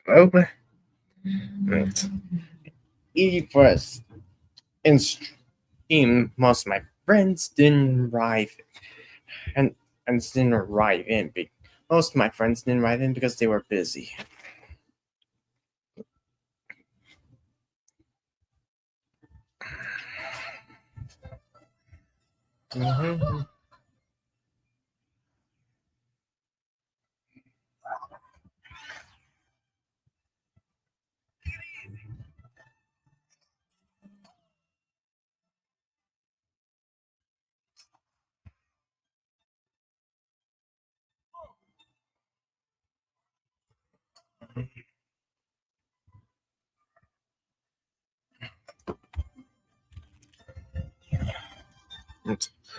Well, it's first in stream, most of my friends didn't arrive and didn't arrive in. Most of my friends didn't arrive in because they were busy. Mm-hmm.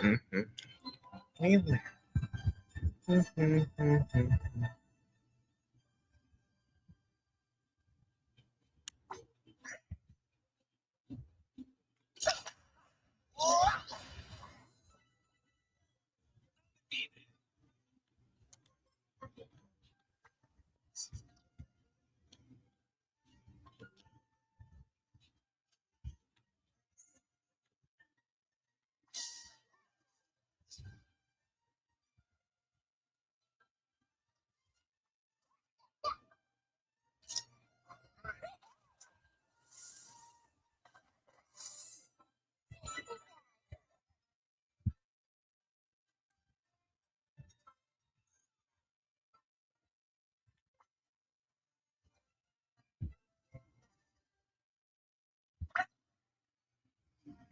Mm-hmm. Really?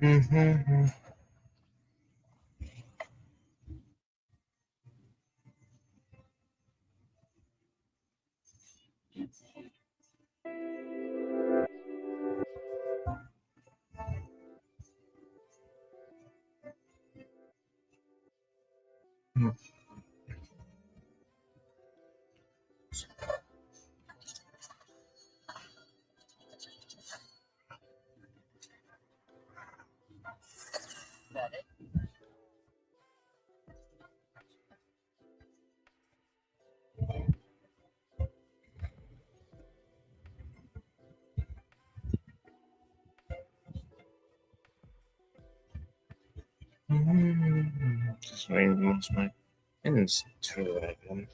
Mm-hmm. Mm-hmm. Just waiting most of my friends to arrive in.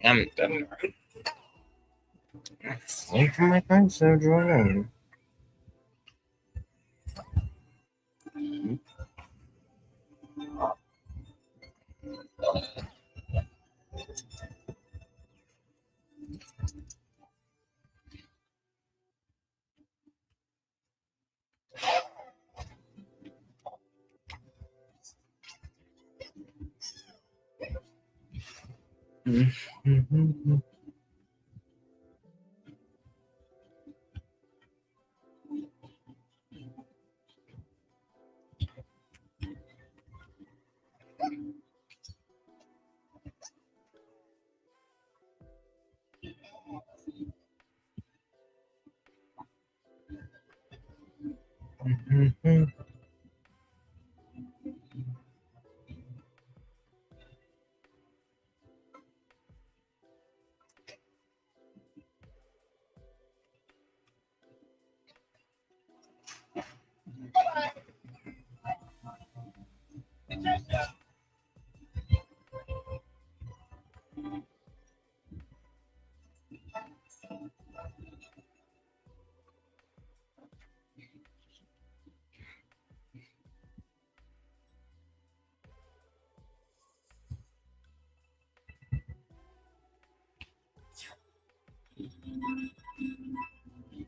I'm done. Wait for my friends to join in.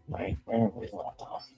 Wait, where are we left off?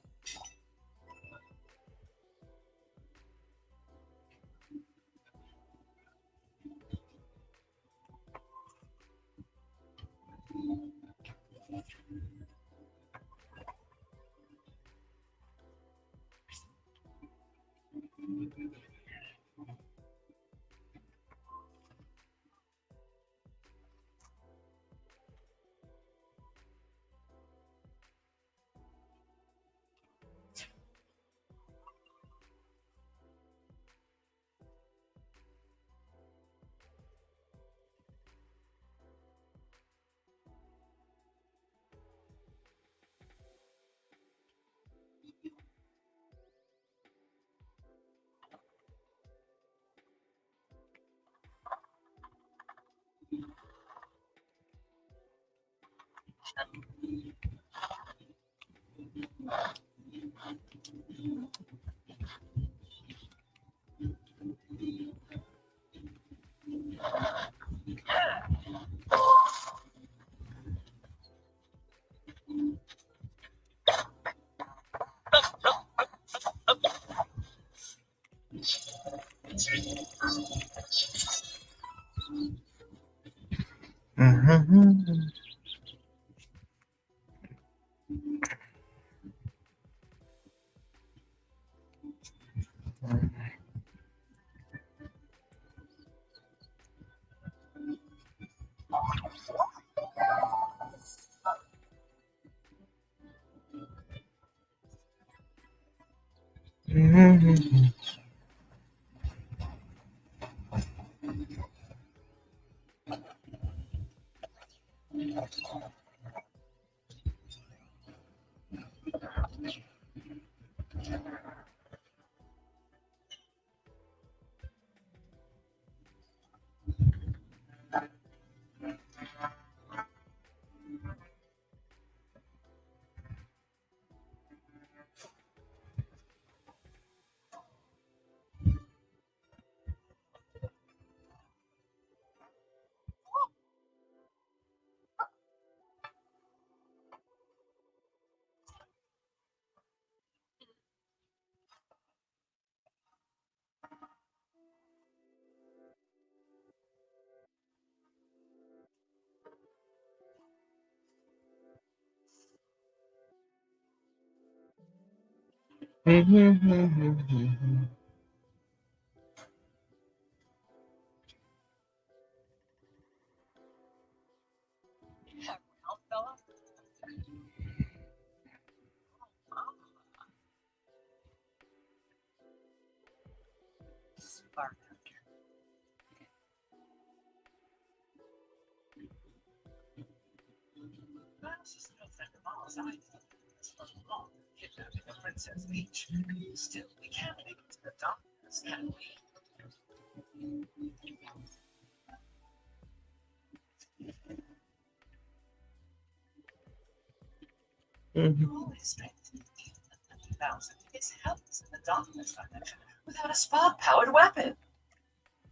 Mhm.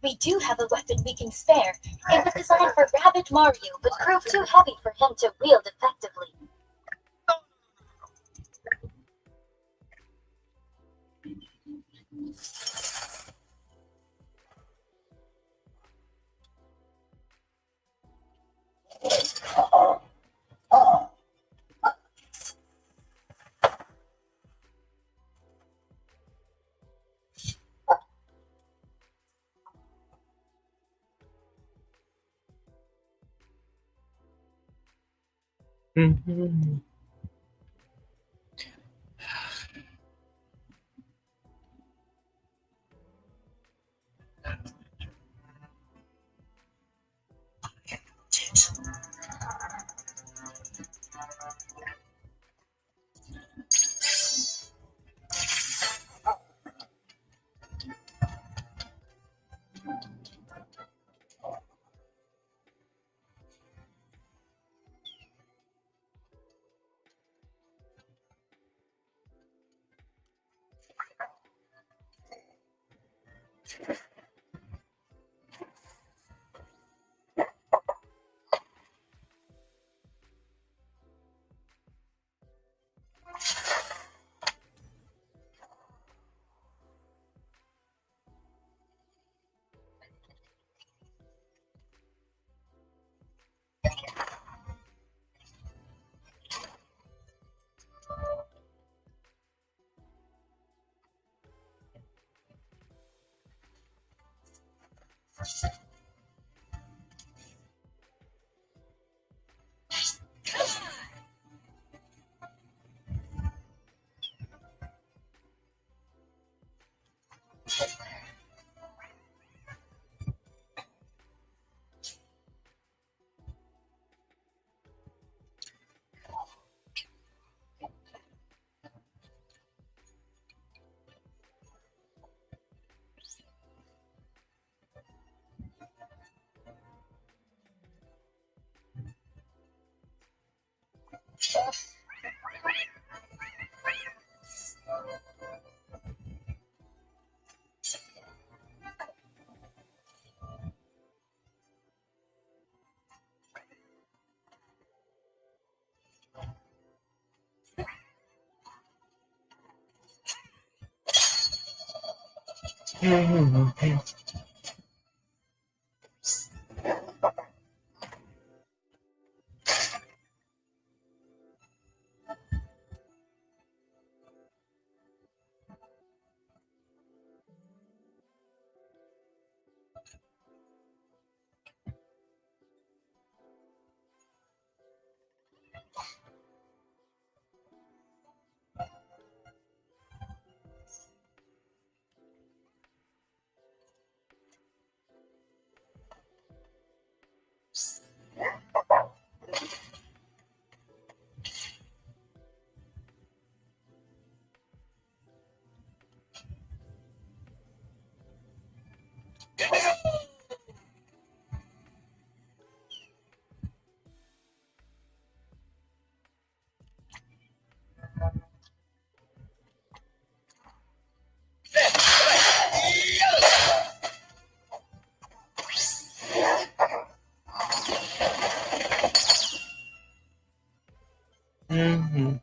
We do have a weapon we can spare. It was designed for Rabbit Mario, but proved too heavy for him to wield effectively. Mhm. Mhm. Mhm.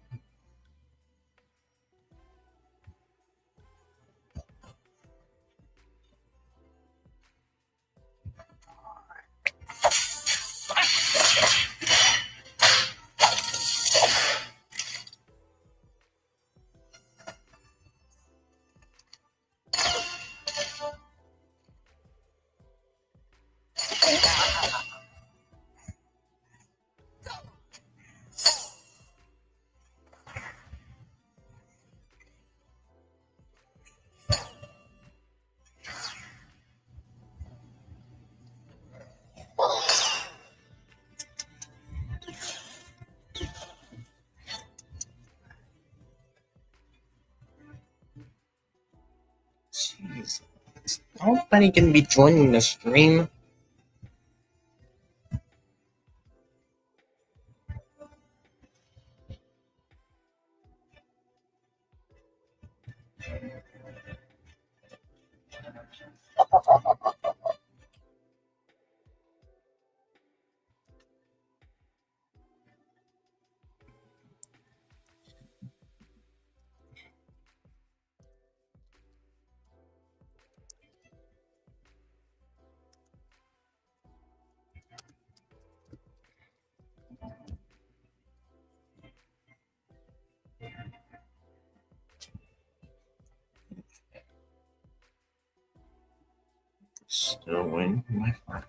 Nobody can be joining the stream. Still waiting for my friend.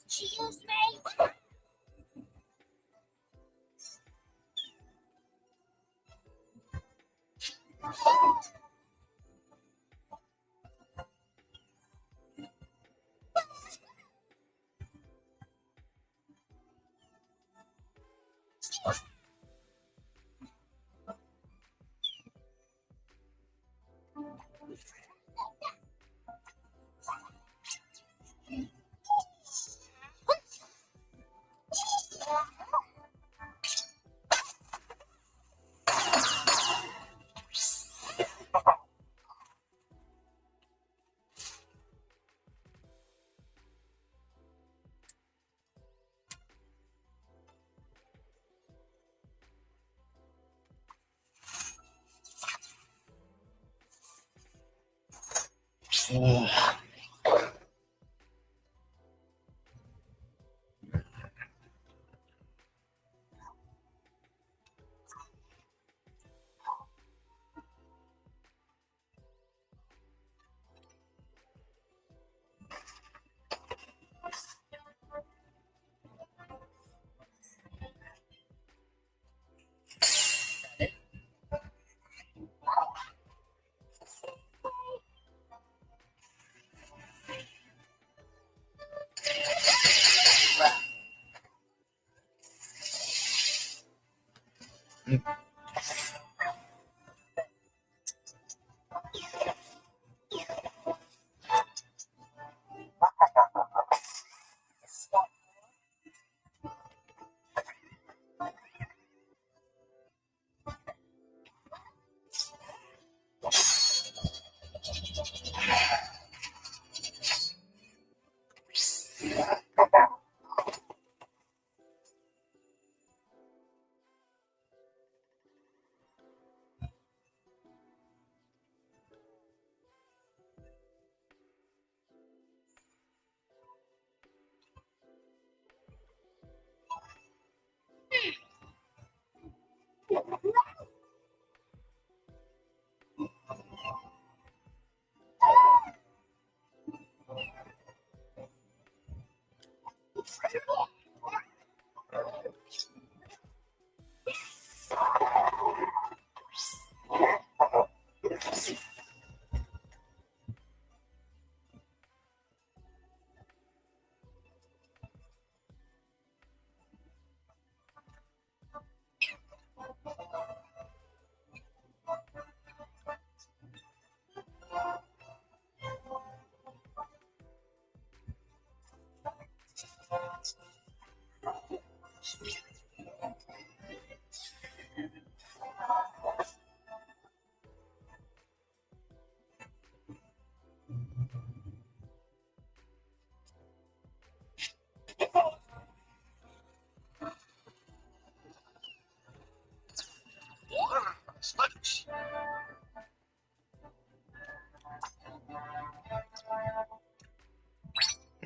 Excuse me?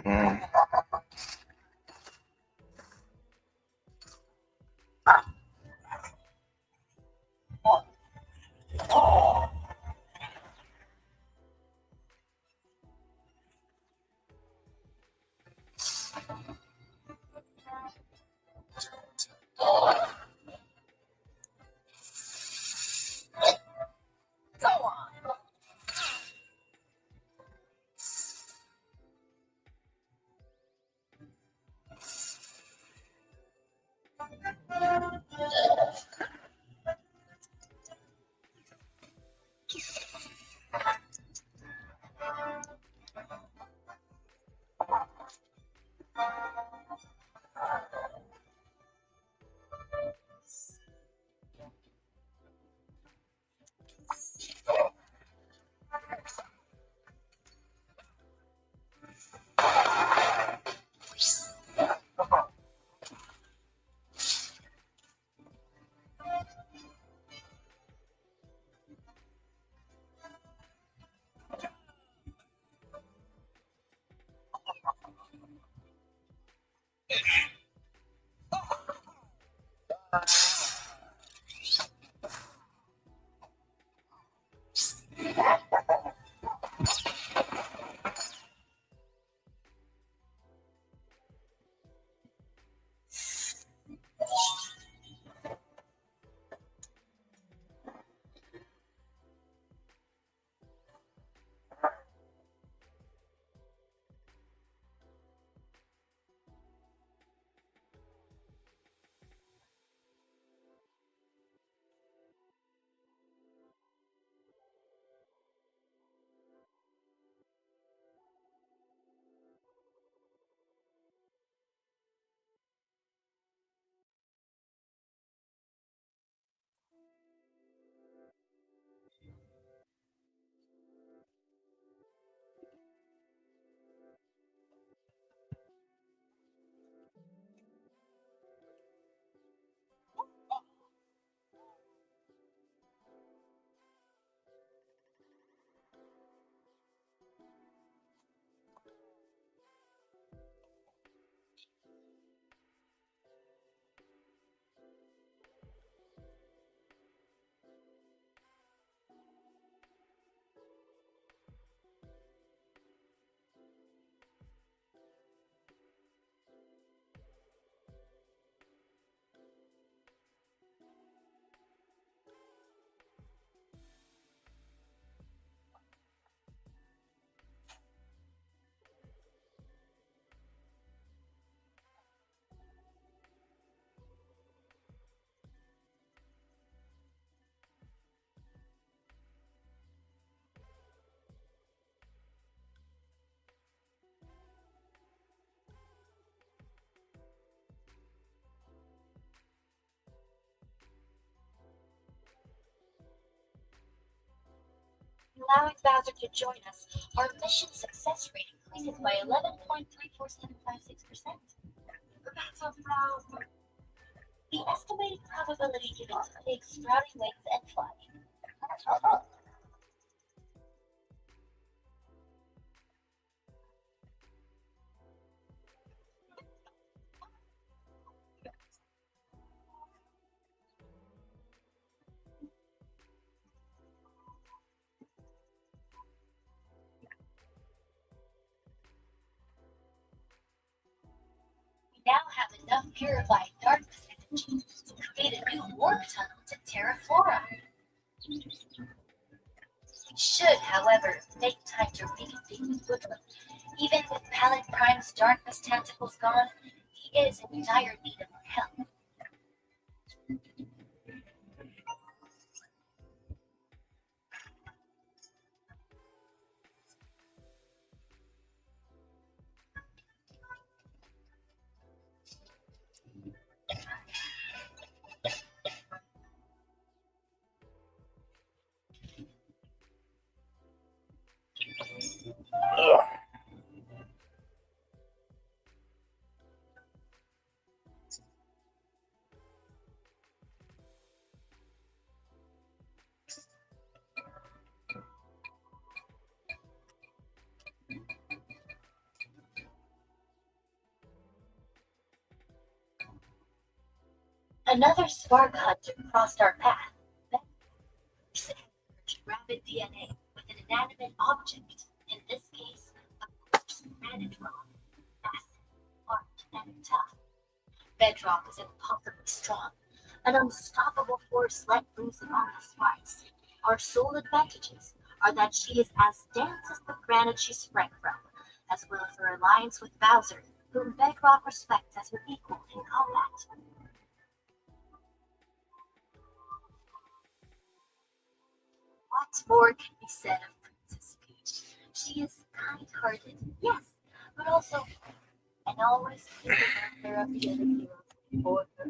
Mm. Allowing Bowser to join us, our mission success rate increases by 11.34756%. That's a problem. The estimated probability given to pigs sprouting wings and flying. We now have enough purified darkness energy to create a new warp tunnel to Terra Flora. We should, however, make time to reconvene with Woodland. Even with Pallet Prime's darkness tentacles gone, he is in dire need of our help. Ugh. Another spark hunter crossed our path. Rapid DNA with an inanimate object, in this case, a coarse granite rock, massive, hard, and tough. Bedrock is impossibly strong, an unstoppable force let loose among the sparks. Our sole advantages are that she is as dense as the granite she sprang from, as well as her alliance with Bowser, whom Bedrock respects as her equal in combat. What more can be said of Princess Peach? She is kind-hearted, yes, but also and always keep the welfare of the other heroes before her.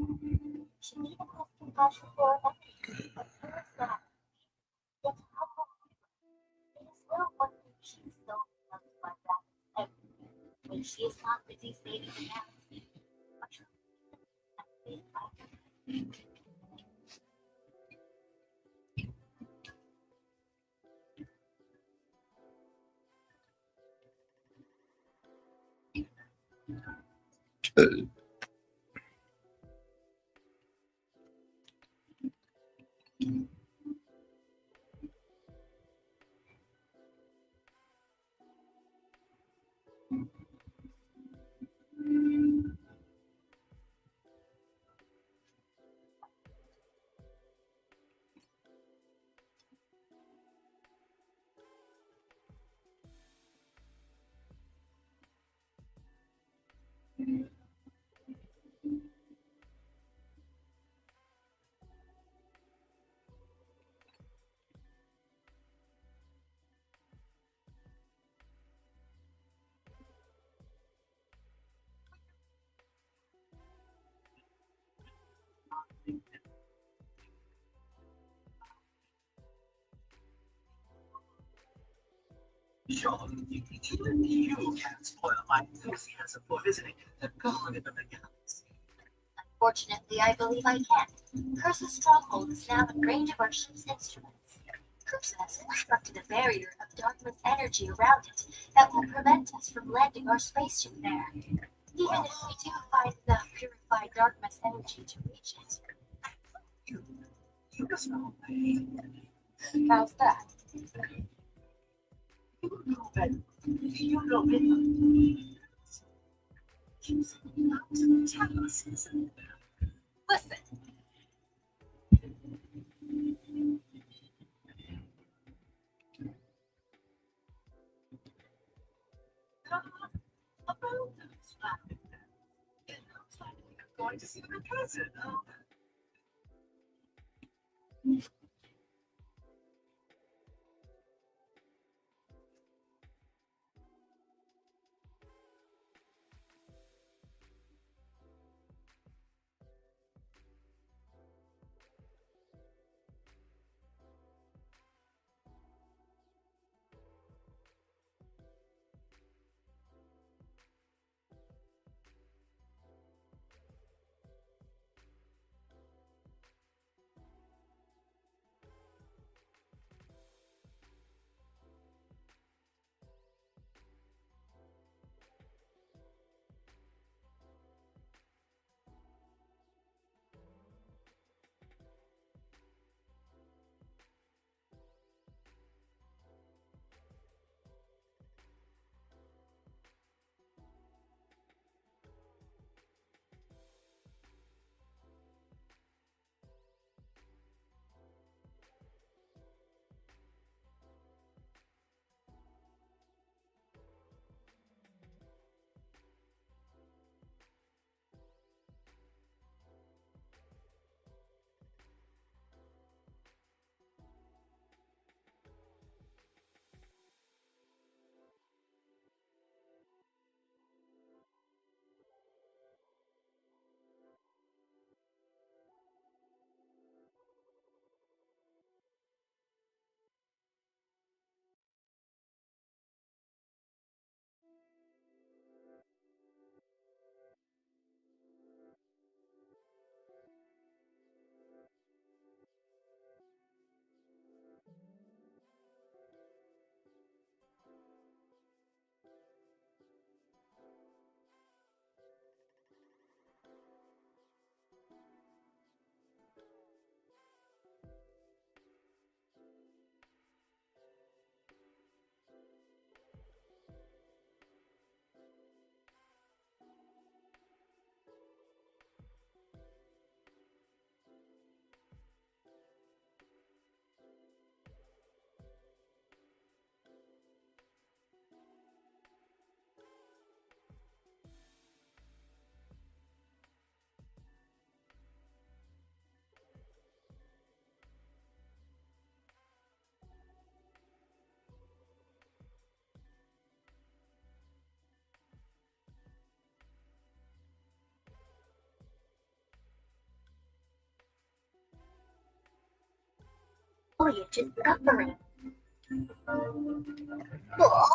She even has compassion for our enemies, but so is that. Yet humble it is little wonder she is so loved by rabbits everywhere, when she is not busy saving the galaxy, much and saved by her. Sure, even you can't spoil my enthusiasm for visiting the Garden of the Galaxy. Fortunately, I believe I can. Curse's stronghold is now in range of our ship's instruments. Curse has constructed a barrier of darkness energy around it that will prevent us from landing our spaceship there. Even if we do find enough purified darkness energy to reach it. You, you just know me. How's that? You know better. She's not to tell us, isn't it? Listen, About those laughing It looks like you're going to see the cousin of Foliage is suffering. Ugh.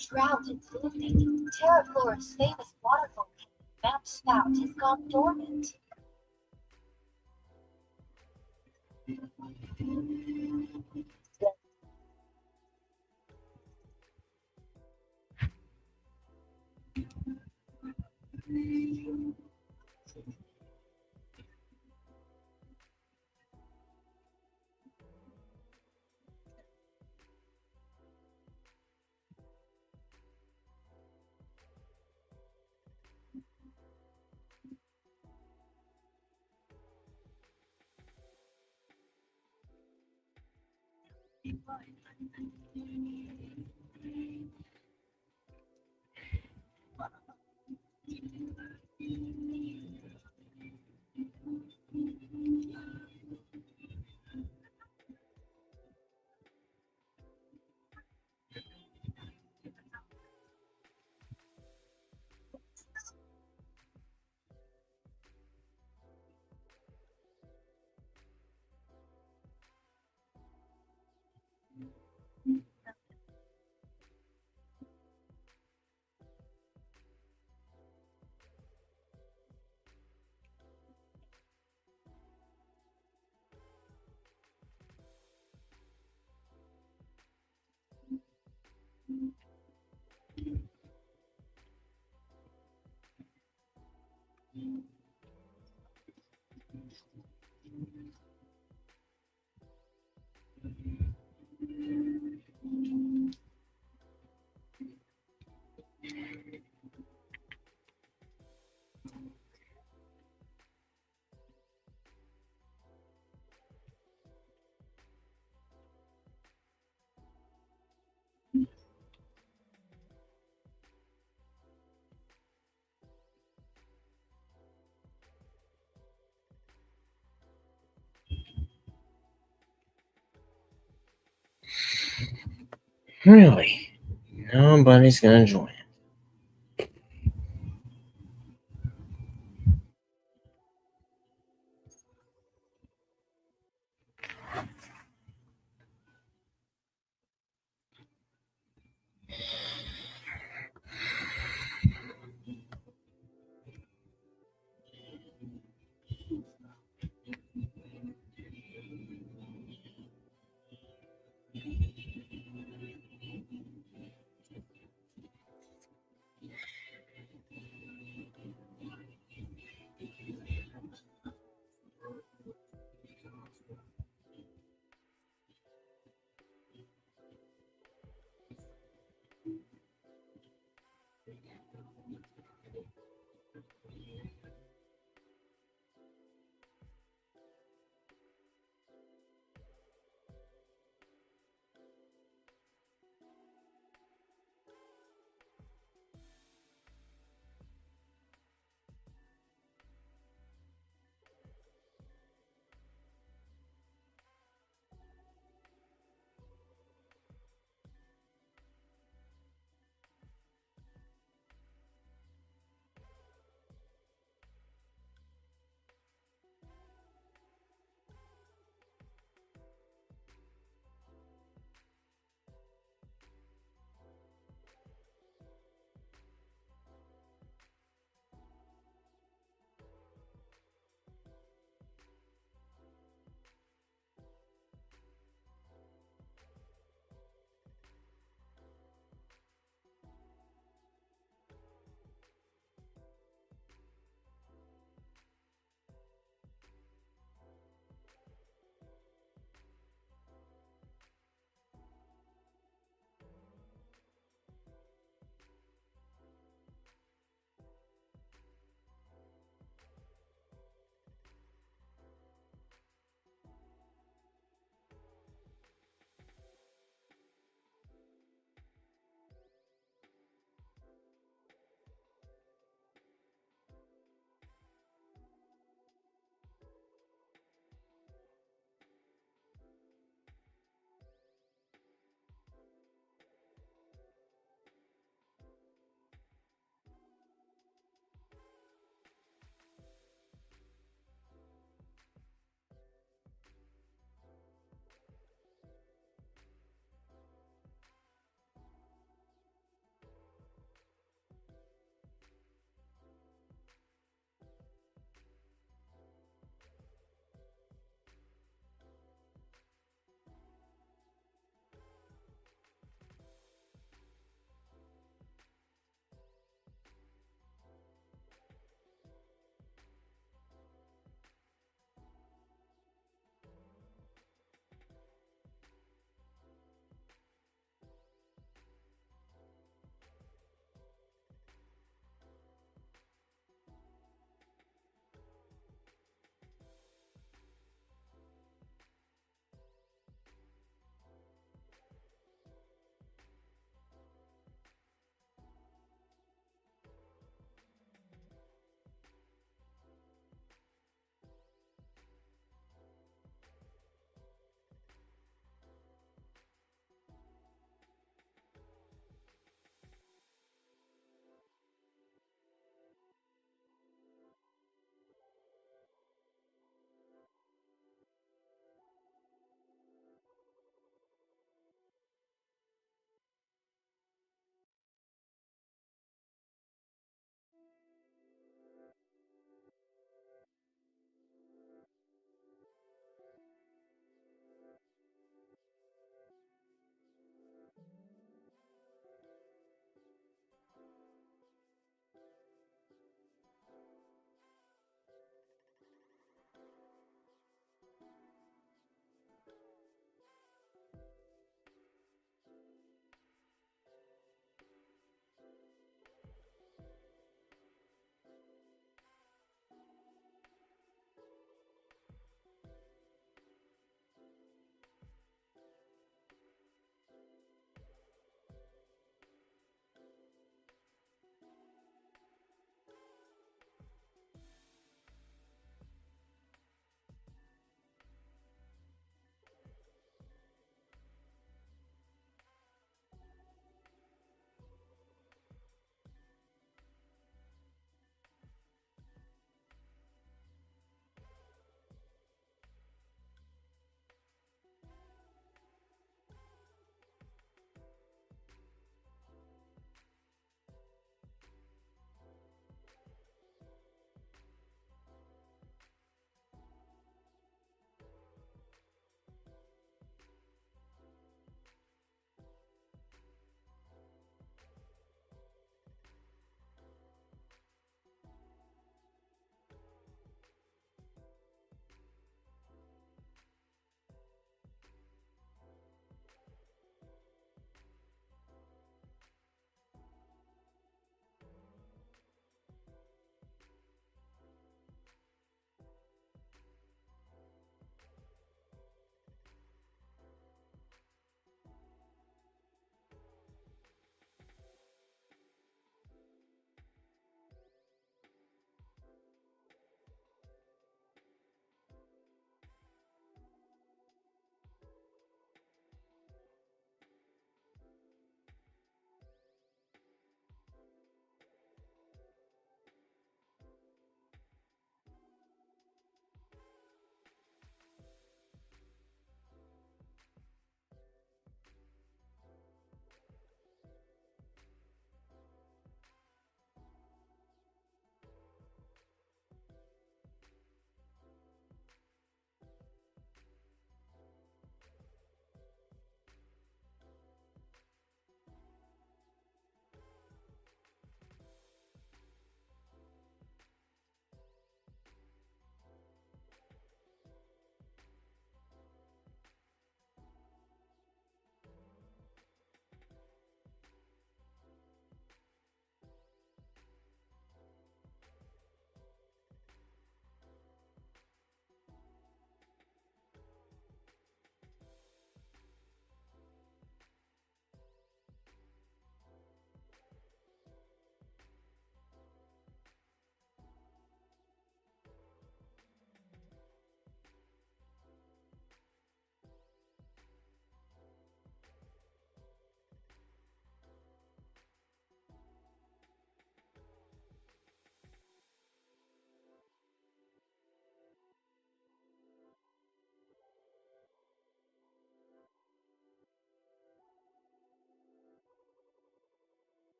Drought and flooding. Terraflora's famous waterfall Mount Spout has gone dormant. Really? Nobody's gonna join it.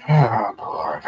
Oh, Lord.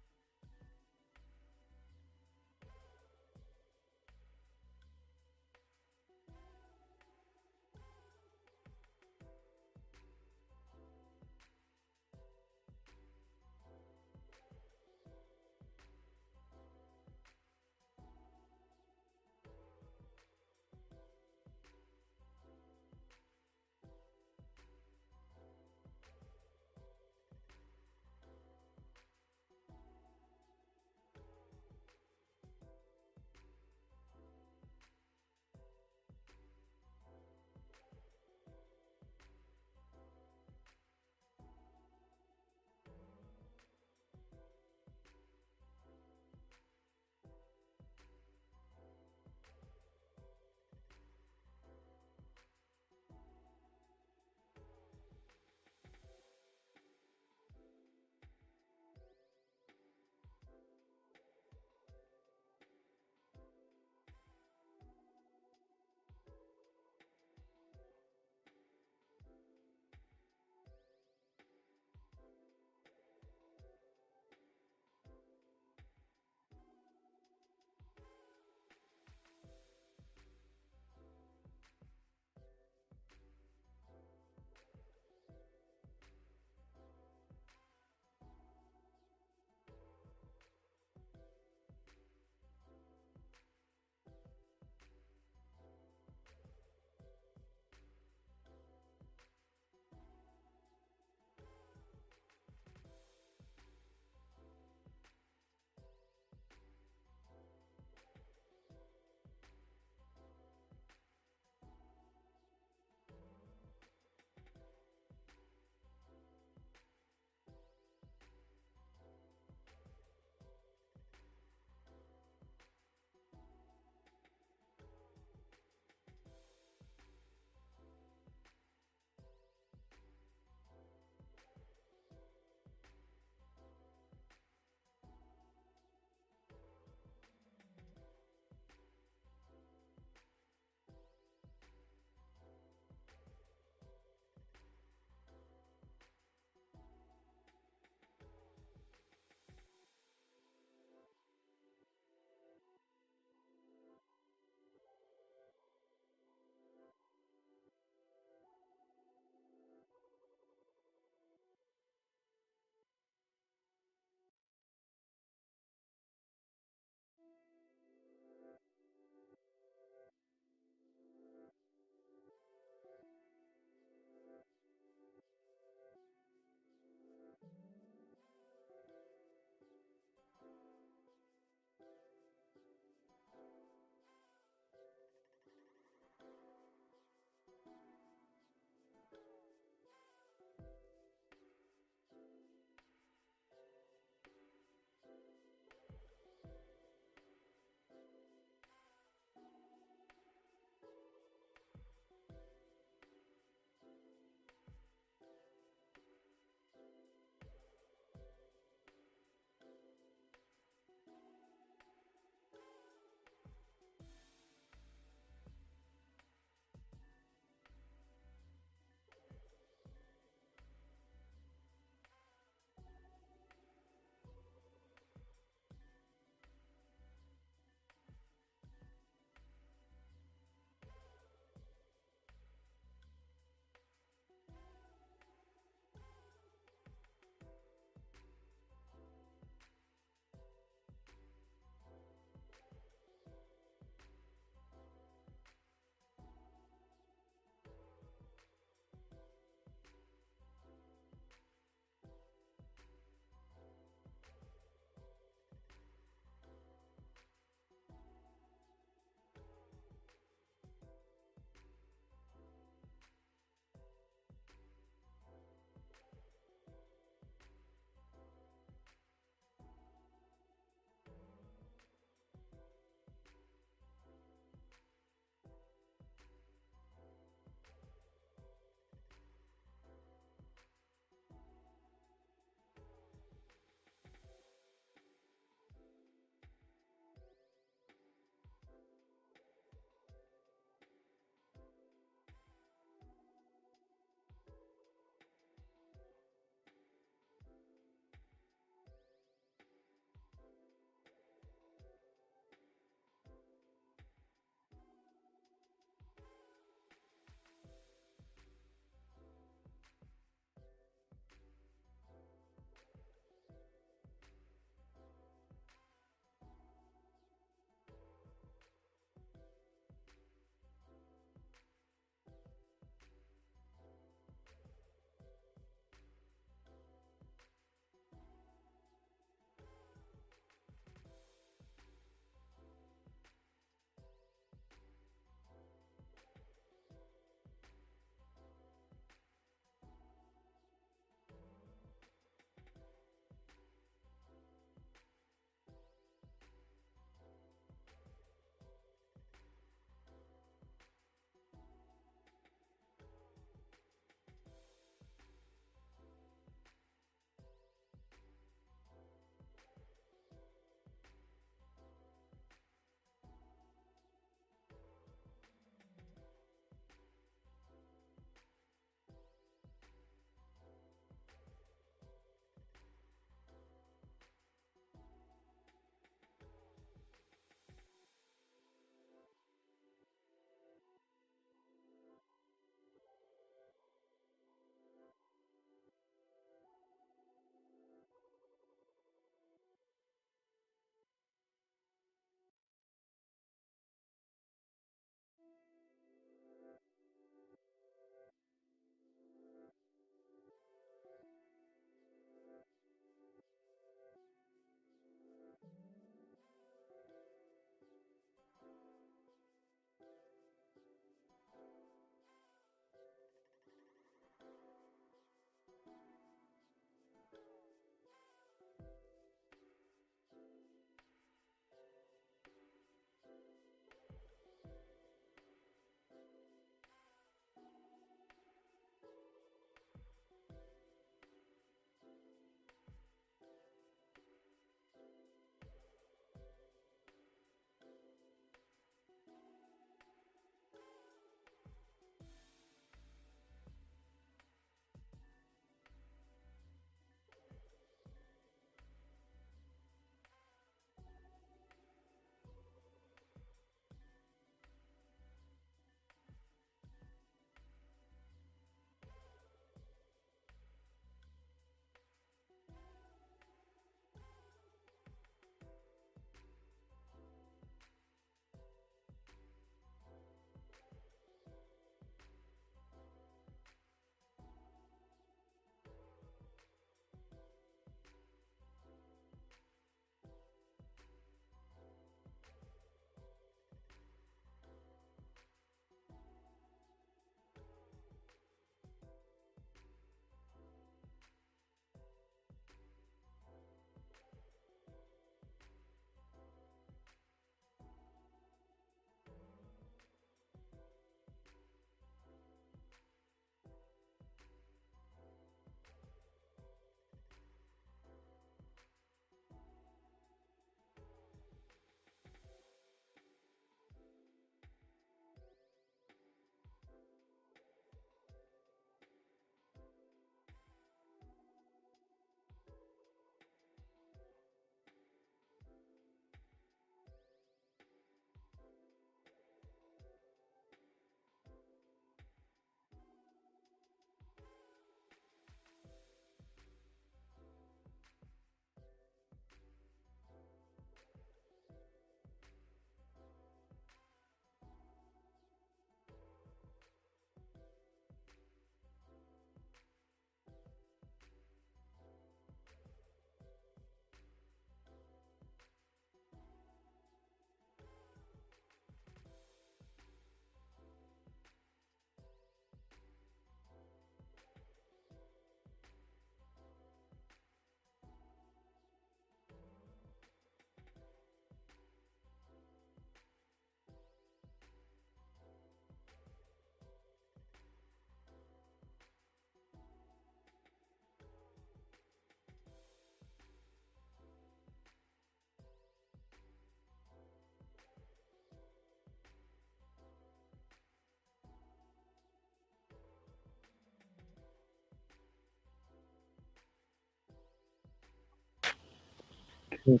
Oh,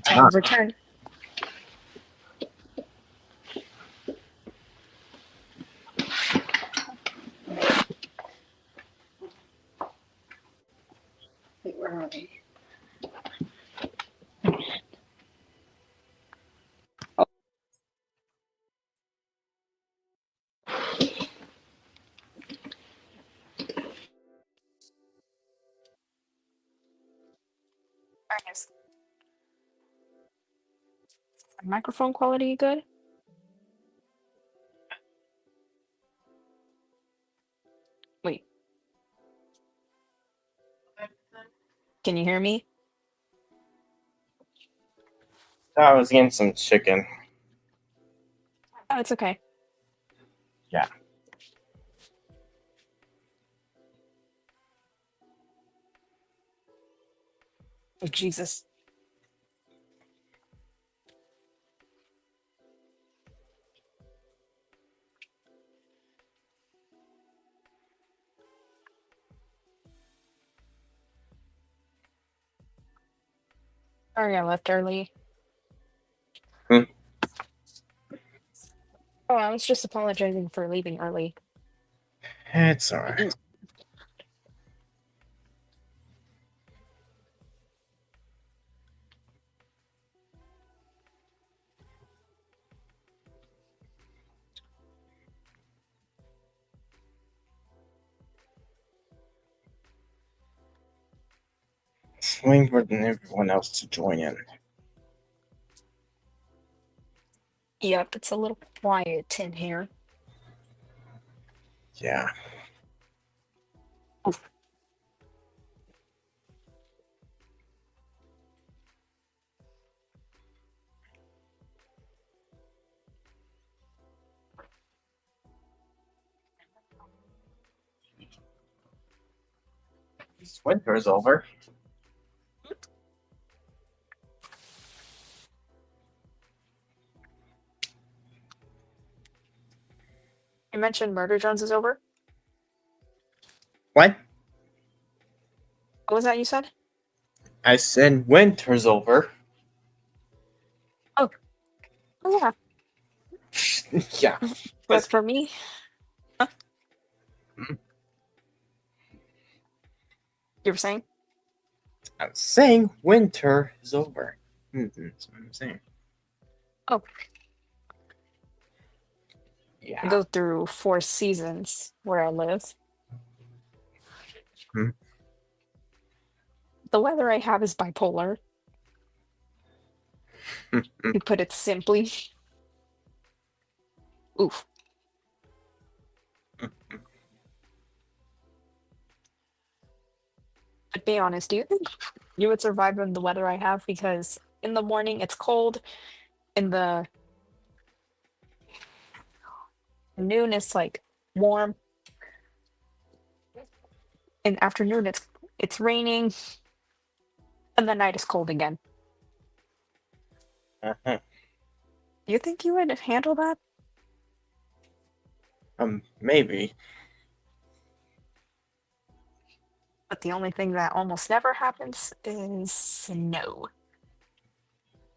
I have returned. Wait, where are we? Alright, guys. Microphone quality good? Wait, can you hear me? I was getting some chicken. Oh, it's okay. Yeah. Oh, Jesus. Sorry I left early. Hmm. Oh, I was just apologizing for leaving early. It's alright. Waiting for everyone else to join in. Yep, it's a little quiet in here. Yeah. Oof. Winter's over. You mentioned Murder Jones is over. What? What was that you said? I said winter's over. Oh yeah, Yeah. but for me, Mhm. you were saying? I'm saying winter is over. That's what I'm saying. Oh, I Yeah. go through 4 seasons where I live. Hmm. The weather I have is bipolar, to put it simply. Oof. But be honest, do you think you would survive in the weather I have? Because in the morning it's cold, in the noon it's like warm, in the afternoon it's raining, and the night is cold again. Uh-huh. Do you think you would handle that? Maybe. But the only thing that almost never happens is snow.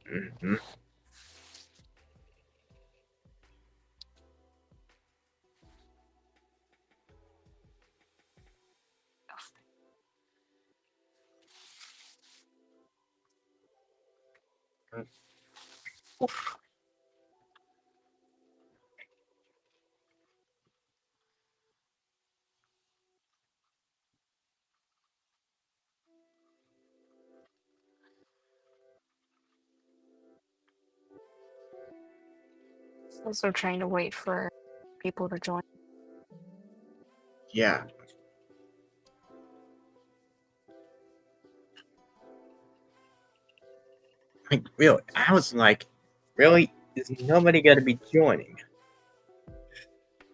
Hmm. Oof. Also trying to wait for people to join. Yeah. Like, really, I was like, really? Is nobody going to be joining?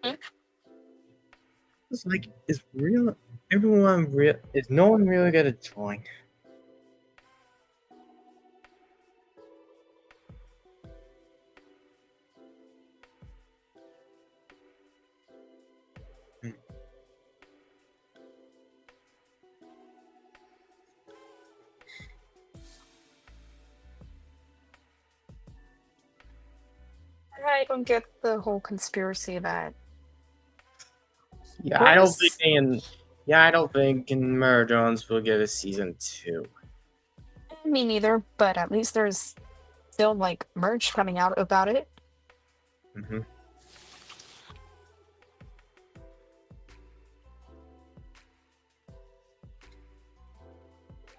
Hmm? It's like, is no one really going to join? Hmm. I don't get the whole conspiracy that Yeah, Bruce. I don't think in Murder Jones will get a season 2. Me neither, but at least there's still like merch coming out about it. Hmm.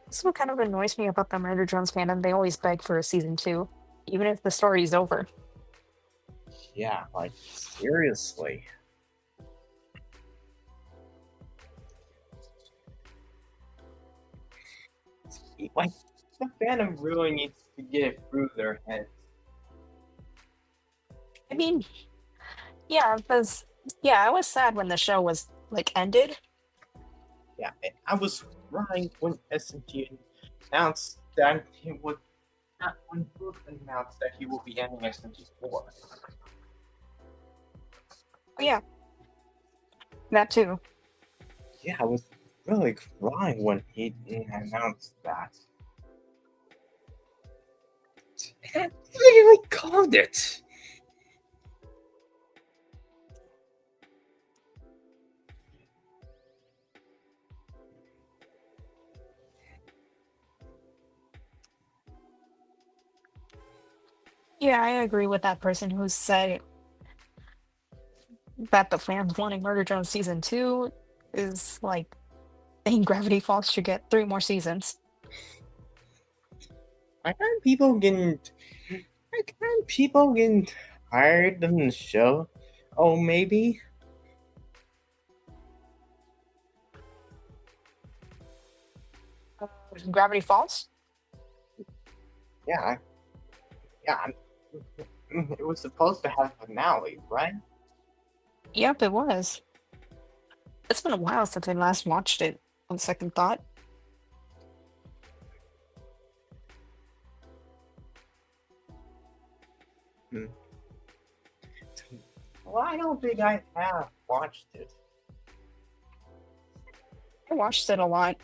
That's what kind of annoys me about the Murder Drones fandom. They always beg for a season 2, even if the story's over. Yeah, like, seriously. Like, the fandom really needs to get it through their heads. I mean, yeah, because I was sad when the show was like ended. Yeah, I was crying when SMG announced that he would not when Brooke announced that he will be ending SMG4. Oh, yeah, that too. Yeah, I was really crying when he announced that. And I literally called it. Yeah, I agree with that person who said that the fans wanting Murder Drones season 2 is like saying Gravity Falls should get 3 more seasons. I find people getting higher than the show. Oh, maybe. Gravity Falls? Yeah, yeah. It was supposed to have a finale, right? Yep, it was. It's been a while since I last watched it, on second thought. Hmm. Well, I don't think I have watched it. I watched it a lot.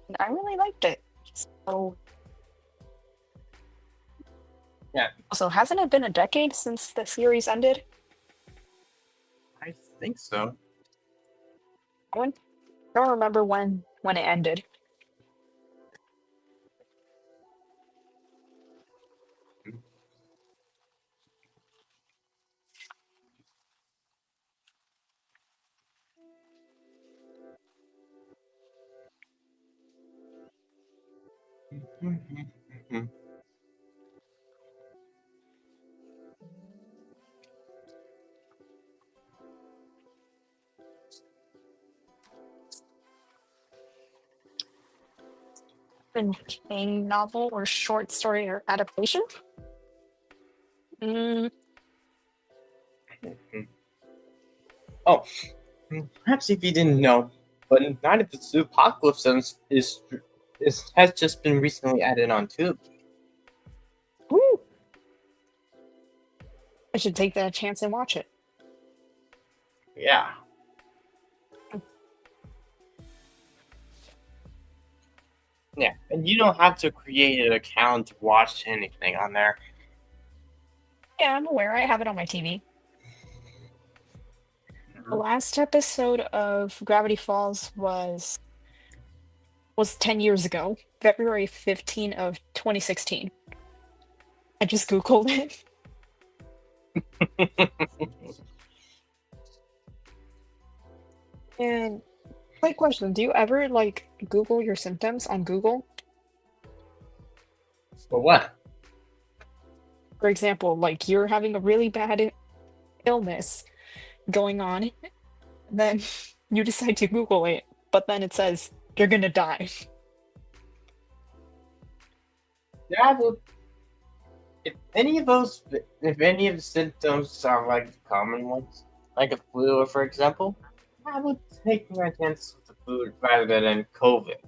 And I really liked it. So, Yeah, also, hasn't it been a decade since the series ended? I think so. I don't remember when it ended. Stephen King novel or short story or adaptation? Mm, Oh, perhaps if you didn't know, but Night of the Zoopocalypse is has just been recently added on too. woo! I should take that chance and watch it. Yeah. Yeah, and you don't have to create an account to watch anything on there. Yeah, I'm aware. I have it on my TV. The last episode of Gravity Falls was 10 years ago, February 15 of 2016. I just Googled it. And quick question, do you ever like Google your symptoms on Google? For what? For example, like you're having a really bad illness going on, then you decide to Google it, but then it says you're gonna die. Yeah, well, if any of the symptoms are like the common ones, like a flu, for example, I would take my chances with the flu rather than COVID.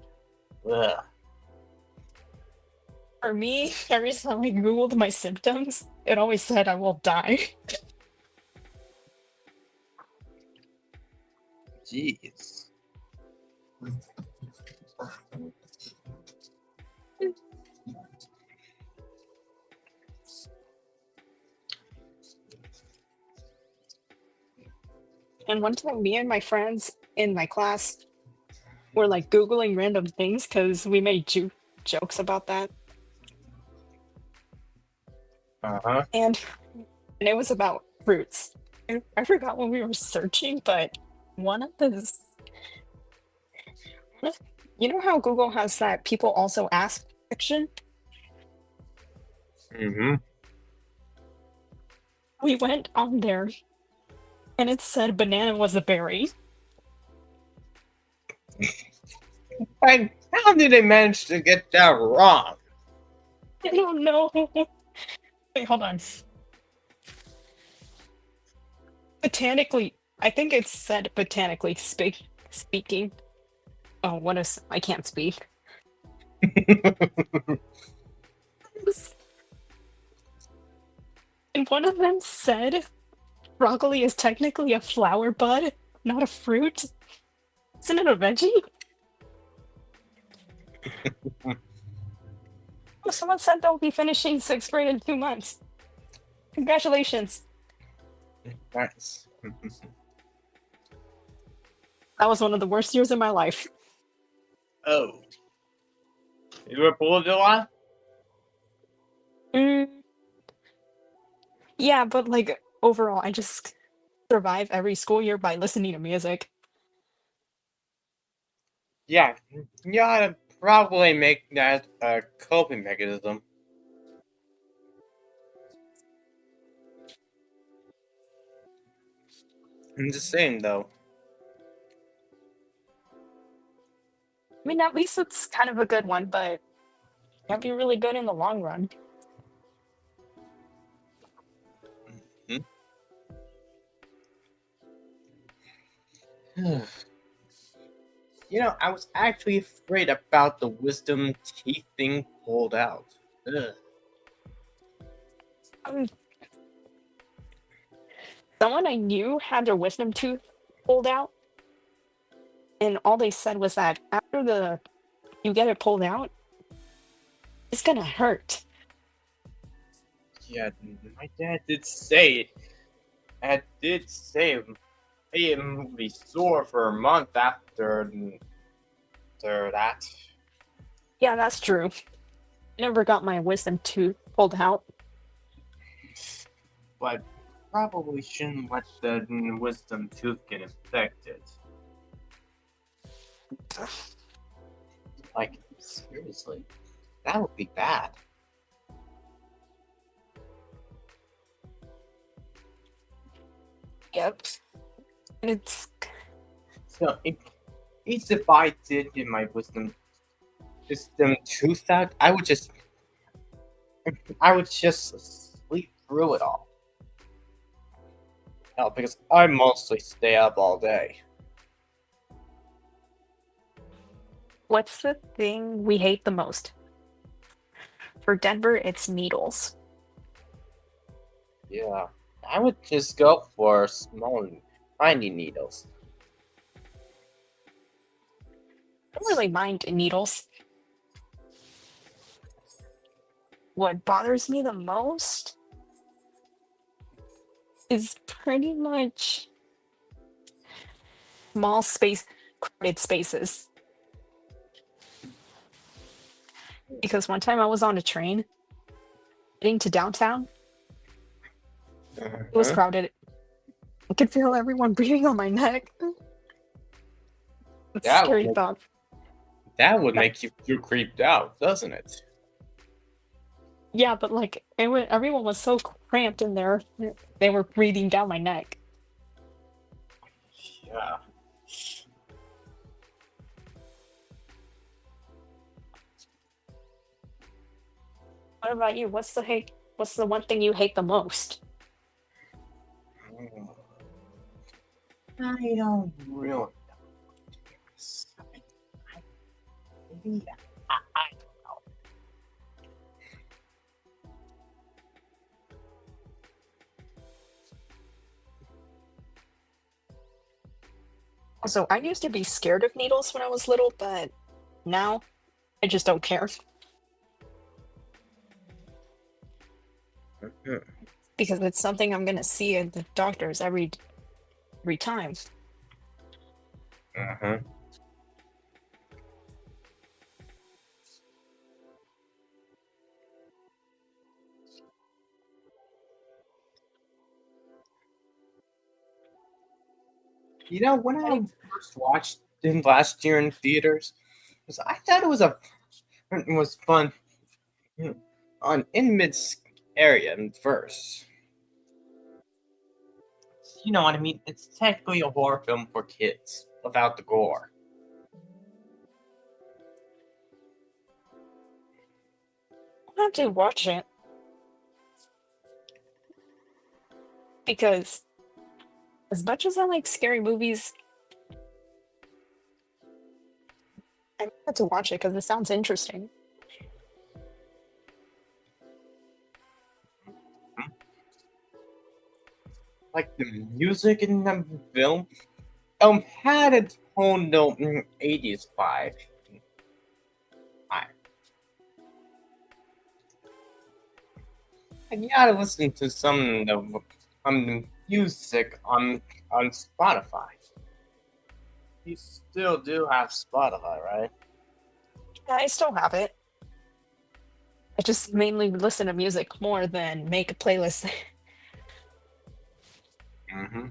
Ugh. For me, every time I Googled my symptoms, it always said I will die. Jeez. And one time, me and my friends in my class were like Googling random things because we made jokes about that. Uh-huh. And it was about fruits. And I forgot what we were searching, but one of the, you know how Google has that people also ask section? Mm-hmm. We went on there and it said banana was a berry. And how did they manage to get that wrong? I don't know. Wait, hold on. Botanically, I think it said botanically speaking. Oh, what is, I can't speak. And one of them said broccoli is technically a flower bud, not a fruit. Isn't it a veggie? Oh, someone said they'll be finishing sixth grade in 2 months. Congratulations. Nice. That was one of the worst years of my life. Oh. You were bullied a lot? Mm, yeah, but like overall, I just survive every school year by listening to music. Yeah, you gotta probably make that a coping mechanism. I'm just saying though. I mean, at least it's kind of a good one, but can't be really good in the long run. Hmm. I was actually afraid about the wisdom teeth thing pulled out. Ugh. Um, Someone I knew had their wisdom tooth pulled out, and all they said was that after the you get it pulled out, it's gonna hurt. Yeah, my dad did say it. Dad did say it would be sore for a month after that. Yeah, that's true. I never got my wisdom tooth pulled out. But probably shouldn't let the wisdom tooth get infected. Like, seriously, that would be bad. Yep. And it's So, if I did get my wisdom tooth out, I would just sleep through it all. Hell, because I mostly stay up all day. what's the thing we hate the most? For Denver, it's needles. Yeah, I would just go for small, tiny needles. I don't really mind needles. What bothers me the most is pretty much small space, crowded spaces. Because one time I was on a train heading to downtown, it was Uh-huh. crowded. I could feel everyone breathing on my neck. It's a That would scary make, thought. that would make you feel creeped out, doesn't it? Yeah, but like everyone was so cramped in there, they were breathing down my neck. Yeah. What about you? What's the one thing you hate the most? I don't really know. Maybe I don't know. Also, I used to be scared of needles when I was little, but now I just don't care Mhm. because it's something I'm gonna see at the doctors every time. Uh-huh. When I I first watched it last year in theaters, I thought it was fun, on in mid area at first. You know what I mean? It's technically a horror film for kids without the gore. have to watch it because as much as I like scary movies, I have to watch it because it sounds interesting. Like the music in the film, had its own 80s vibe. I I gotta listen to some of the music on Spotify. You still do have Spotify, right? Yeah, I still have it. I just mainly listen to music more than make a playlist. Mm-hmm.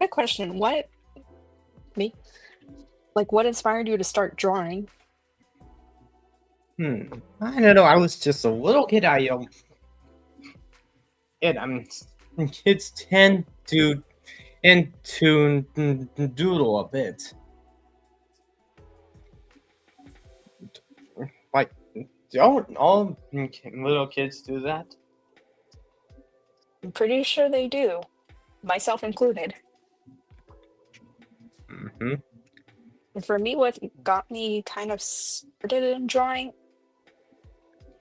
a question. What me? Like, what inspired you to start drawing? I don't know. I was just a little kid. Kids tend to doodle a bit. Like, don't all little kids do that? I'm pretty sure they do, myself included. Mm-hmm. For me, what got me kind of started in drawing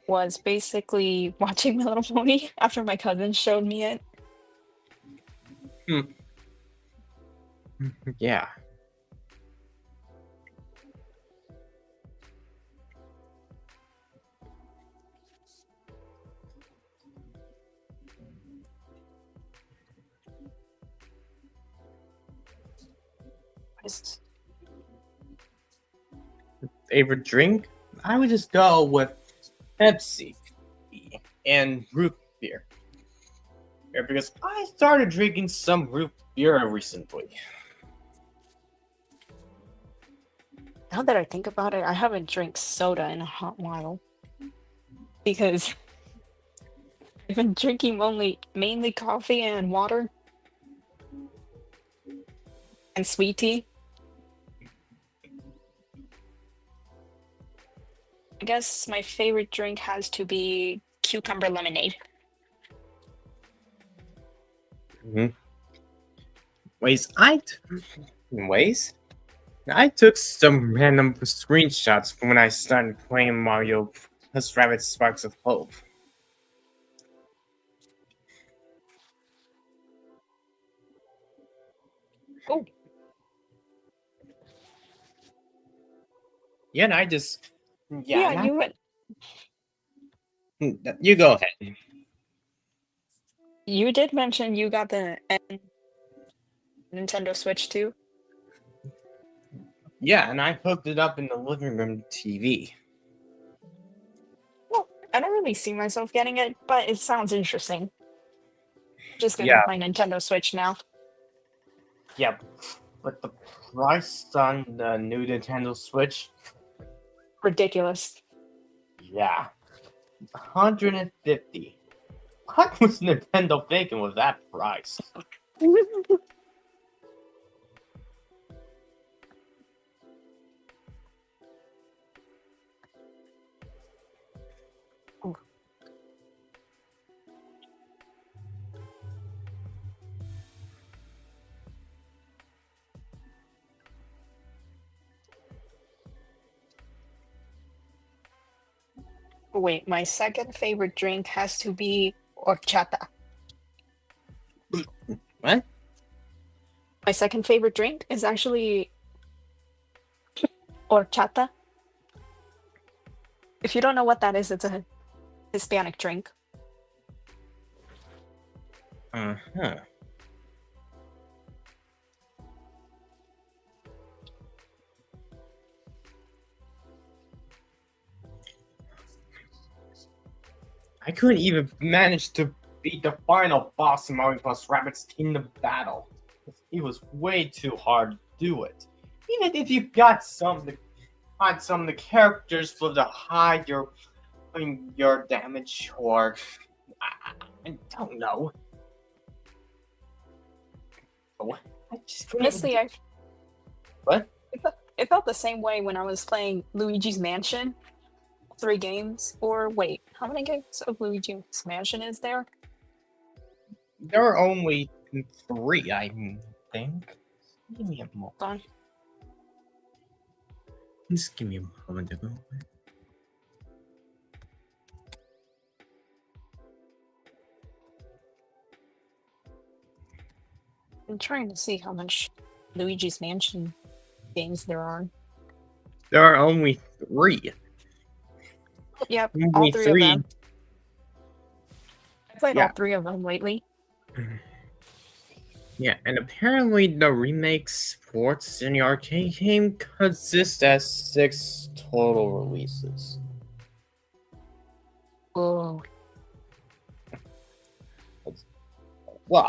was basically watching My Little Pony after my cousin showed me it. Yeah. Just- Favorite drink? I would just go with Pepsi and root beer. Yeah, because I started drinking some root beer recently. Now that I think about it, I haven't drank soda in a hot while because I've been drinking mainly coffee and water and sweet tea. I guess my favorite drink has to be cucumber lemonade. Mm-hmm. I took some random screenshots when I started playing Mario plus Rabbids Sparks of Hope. Oh, Yeah, and I just yeah, you went. you go ahead. You did mention you got the Nintendo Switch too. Yeah, and I hooked it up in the living room TV. Well, I don't really see myself getting it, but it sounds interesting. Just gonna Yeah, have my Nintendo Switch now. yeah, but the price on the new Nintendo Switch, Ridiculous. yeah, 150. What was Nintendo thinking with that price? Wait, my second favorite drink has to be horchata. What? My second favorite drink is actually horchata. If you don't know what that is, it's a Hispanic drink. Uh-huh. I couldn't even manage to beat the final boss in Mario Plus Rabbids Kingdom Battle. It was way too hard to do it. Even if you got some of the characters with the hide your damage or I don't know. Oh, I just couldn't even Honestly, What? it felt the same way when I was playing Luigi's Mansion. 3 games. Or wait, how many games of Luigi's Mansion is there? There are only 3, I think. Give me a moment. Hold on. Just give me a moment. I'm trying to see how much Luigi's Mansion games there are. There are only 3. Yep, Only all 3 of 3. them. I played Yeah. all 3 of them lately. Yeah, and apparently the remake sports in the arcade game consists as 6 total releases. Oh, Well,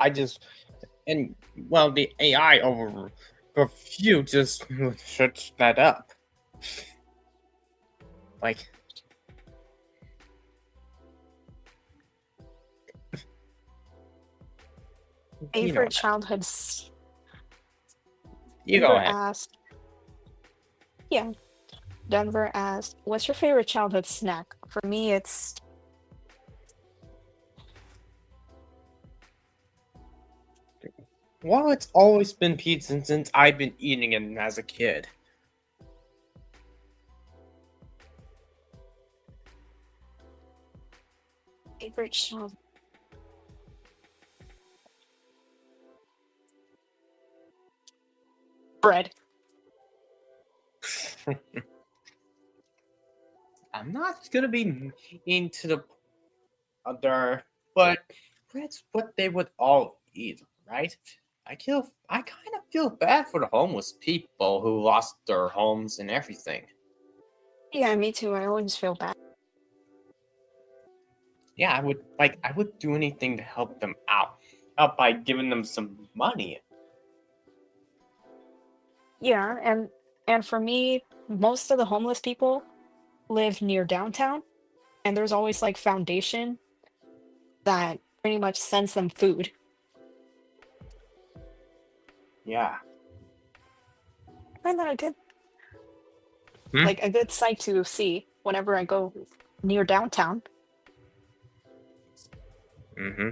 And well, the AI over a few just shuts that up. Like, you know, Favorite childhood you go Denver ahead. asked, yeah, Denver asked, what's your favorite childhood snack? For me, it's Well, it's always been pizza since I've been eating it as a kid. favorite child. Bread. I'm not gonna be into the other, but that's what they would all eat, right? I kind of feel bad for the homeless people who lost their homes and everything. Yeah, me too. I always feel bad. Yeah, I would do anything to help them out by giving them some money. Yeah, and for me, most of the homeless people live near downtown, and there's always like foundation that pretty much sends them food. Yeah. I find that a good Hmm? like a good sight to see whenever I go near downtown. Mm-hmm.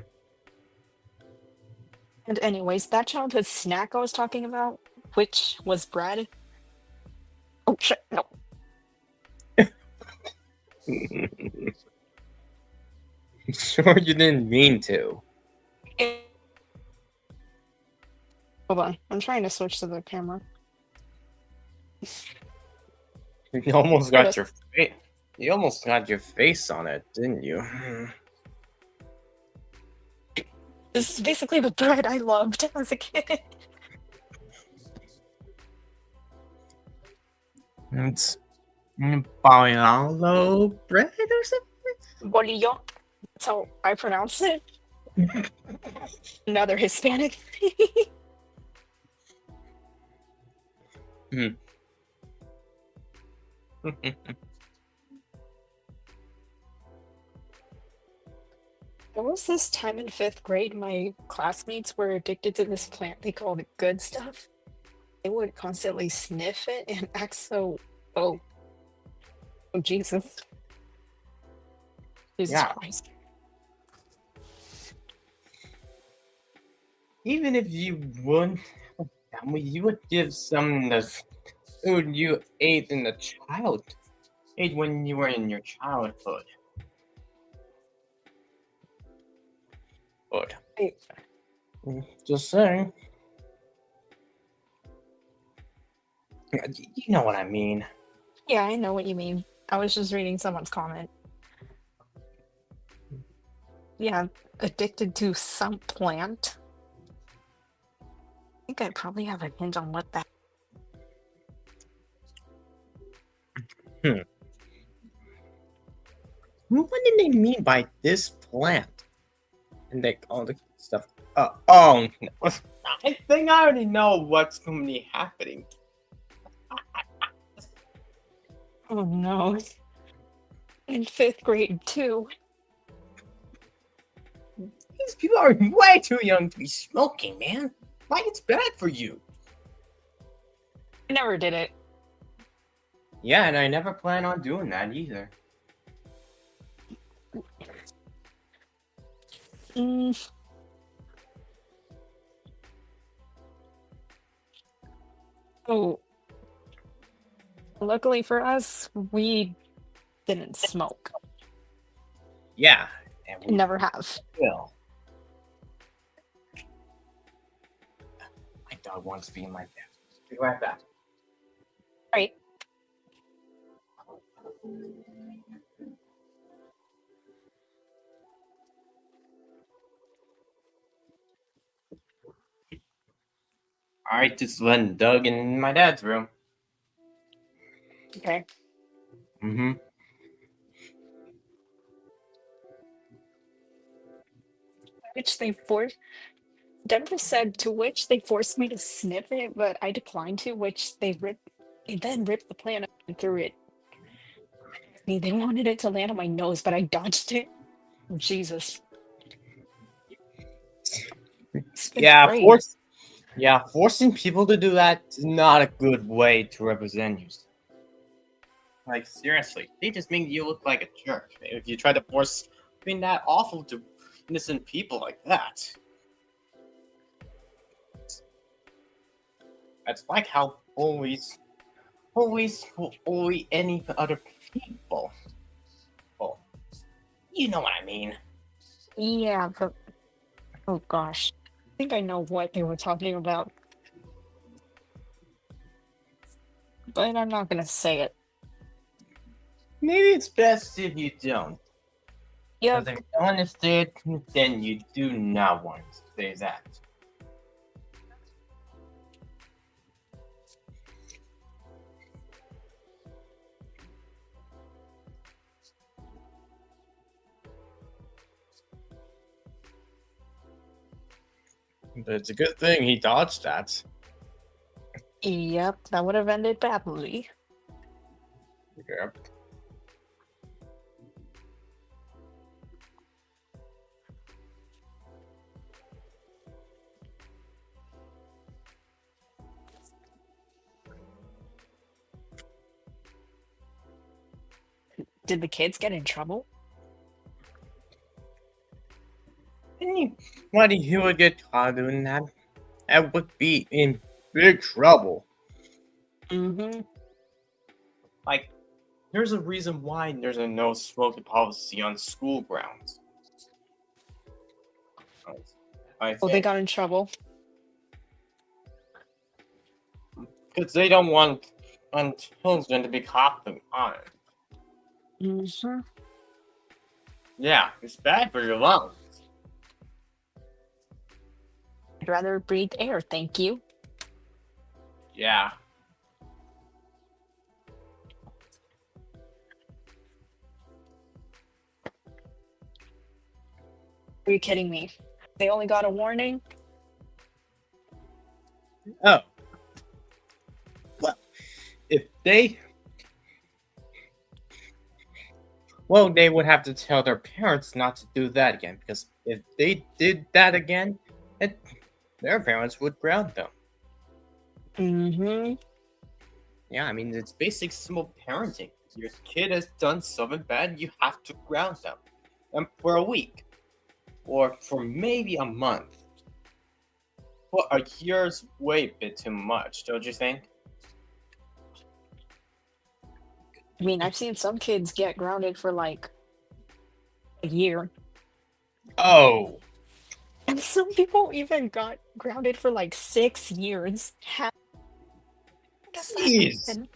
And anyways, that childhood snack I was talking about, which was bread. Oh shit, no. Sure, you didn't mean to. Eh, Hold on, I'm trying to switch to the camera. You almost There it got is. your face. You almost got your face on it, didn't you? This is basically the bread I loved as a kid. It's Paolo bread or something. Bolillo. That's how I pronounce it. Another Hispanic thing. There was this time in fifth grade, my classmates were addicted to this plant they called good stuff. They would constantly sniff it and act so, oh, oh Jesus. Jesus Yeah. Christ. Even if you would give some the food you ate ate when you were in your childhood. But Wait, just saying. Yeah, you know what I mean. yeah, I know what you mean. I was just reading someone's comment. Yeah, addicted to some plant. I think I probably have a hint on what that. What did they mean by this plant? And like all the stuff. Oh, no. I think I already know what's going to be happening. Oh no. In fifth grade too. These people are way too young to be smoking, man. Like it's bad for you. I never did it. Yeah, and I never plan on doing that either. Mm. Oh, luckily for us, we didn't smoke. Yeah, and we Never have. will. My dog wants to be in my bed. Be right back. Right. All right, just letting Doug in my dad's room. Okay. Mm-hmm. Which they forced Denver said to which they forced me to sniff it, but I declined to, which they then ripped the plant and threw it. They wanted it to land on my nose, but I dodged it. Oh, Jesus. It's been Yeah, great. forcing people to do that is not a good way to represent you. Like seriously, they just make you look like a jerk if you try to force being that awful to innocent people like that. That's like how always will bully any other people. Well, you know what I mean. Yeah, but oh gosh. I think I know what they were talking about, but I'm not gonna say it. Maybe it's best if you don't. Yep. Because if you want to say it, then you do not want to say that. But it's a good thing he dodged that. Yep, that would have ended badly. Yep. Did the kids get in trouble? Anybody who would get caught doing that, that would be in big trouble. Mm-hmm. Like, there's a reason why there's a no smoking policy on school grounds. I Oh, they think got in trouble. because they don't want children to be coughing on it. Mm-hmm. Yeah, it's bad for your lungs. I'd rather breathe air, thank you. Yeah. Are you kidding me? They only got a warning? Oh. Well, they would have to tell their parents not to do that again, because if they did that again, their parents would ground them. Mm-hmm. Yeah, I mean, it's basic simple parenting. Your kid has done something bad, you have to ground them. And for a week. Or for maybe a month. Well, a year's way a bit too much, don't you think? I mean, I've seen some kids get grounded for like a year. Oh. And some people even got grounded for like 6 years. How does that Jeez. happen?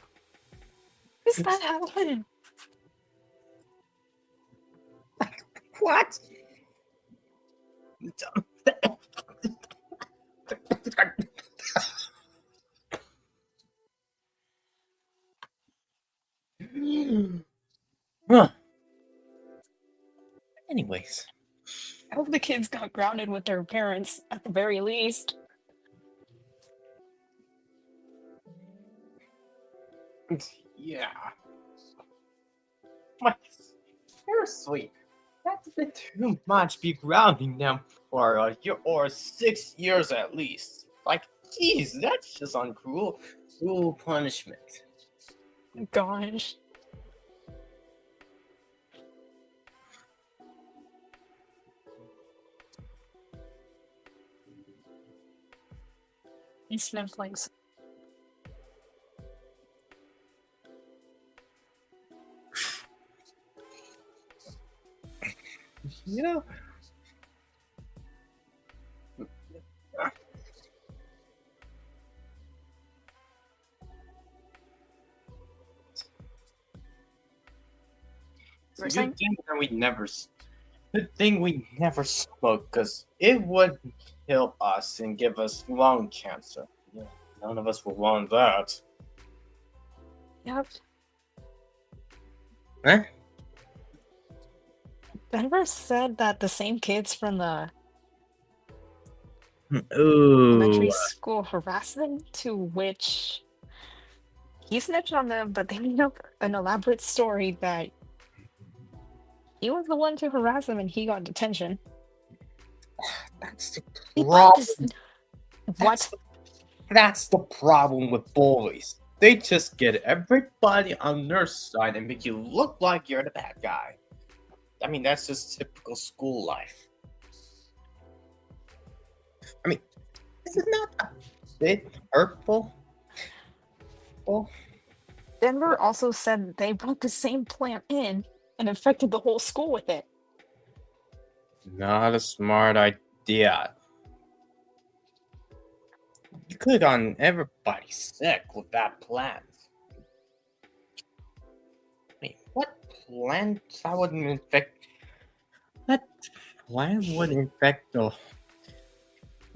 How does that happen? What? Huh. Anyways. I hope the kids got grounded with their parents at the very least. Yeah. My, seriously, that's a bit too much. Be grounding them for a year or 6 years at least. Like, geez, that's just uncruel. Cruel punishment. Gosh. These snowflakes. You know. It's a You're saying? good thing that good thing we never spoke, because it would kill us and give us lung cancer. Yeah, none of us would want that. Yep. Huh? Denver said that the same kids from the Ooh. elementary school harassed them, to which he snitched on them, but they made up an elaborate story that he was the one to harass them and he got detention. That's the They bought problem. this. That's, What? that's the problem with bullies. They just get everybody on their side and make you look like you're the bad guy. I mean, that's just typical school life. I mean, is it not a bit hurtful? Well, Denver also said they brought the same plant in and infected the whole school with it. not a smart idea. You could have gotten everybody sick with that plant. I mean, what plant that would infect? That plant would infect the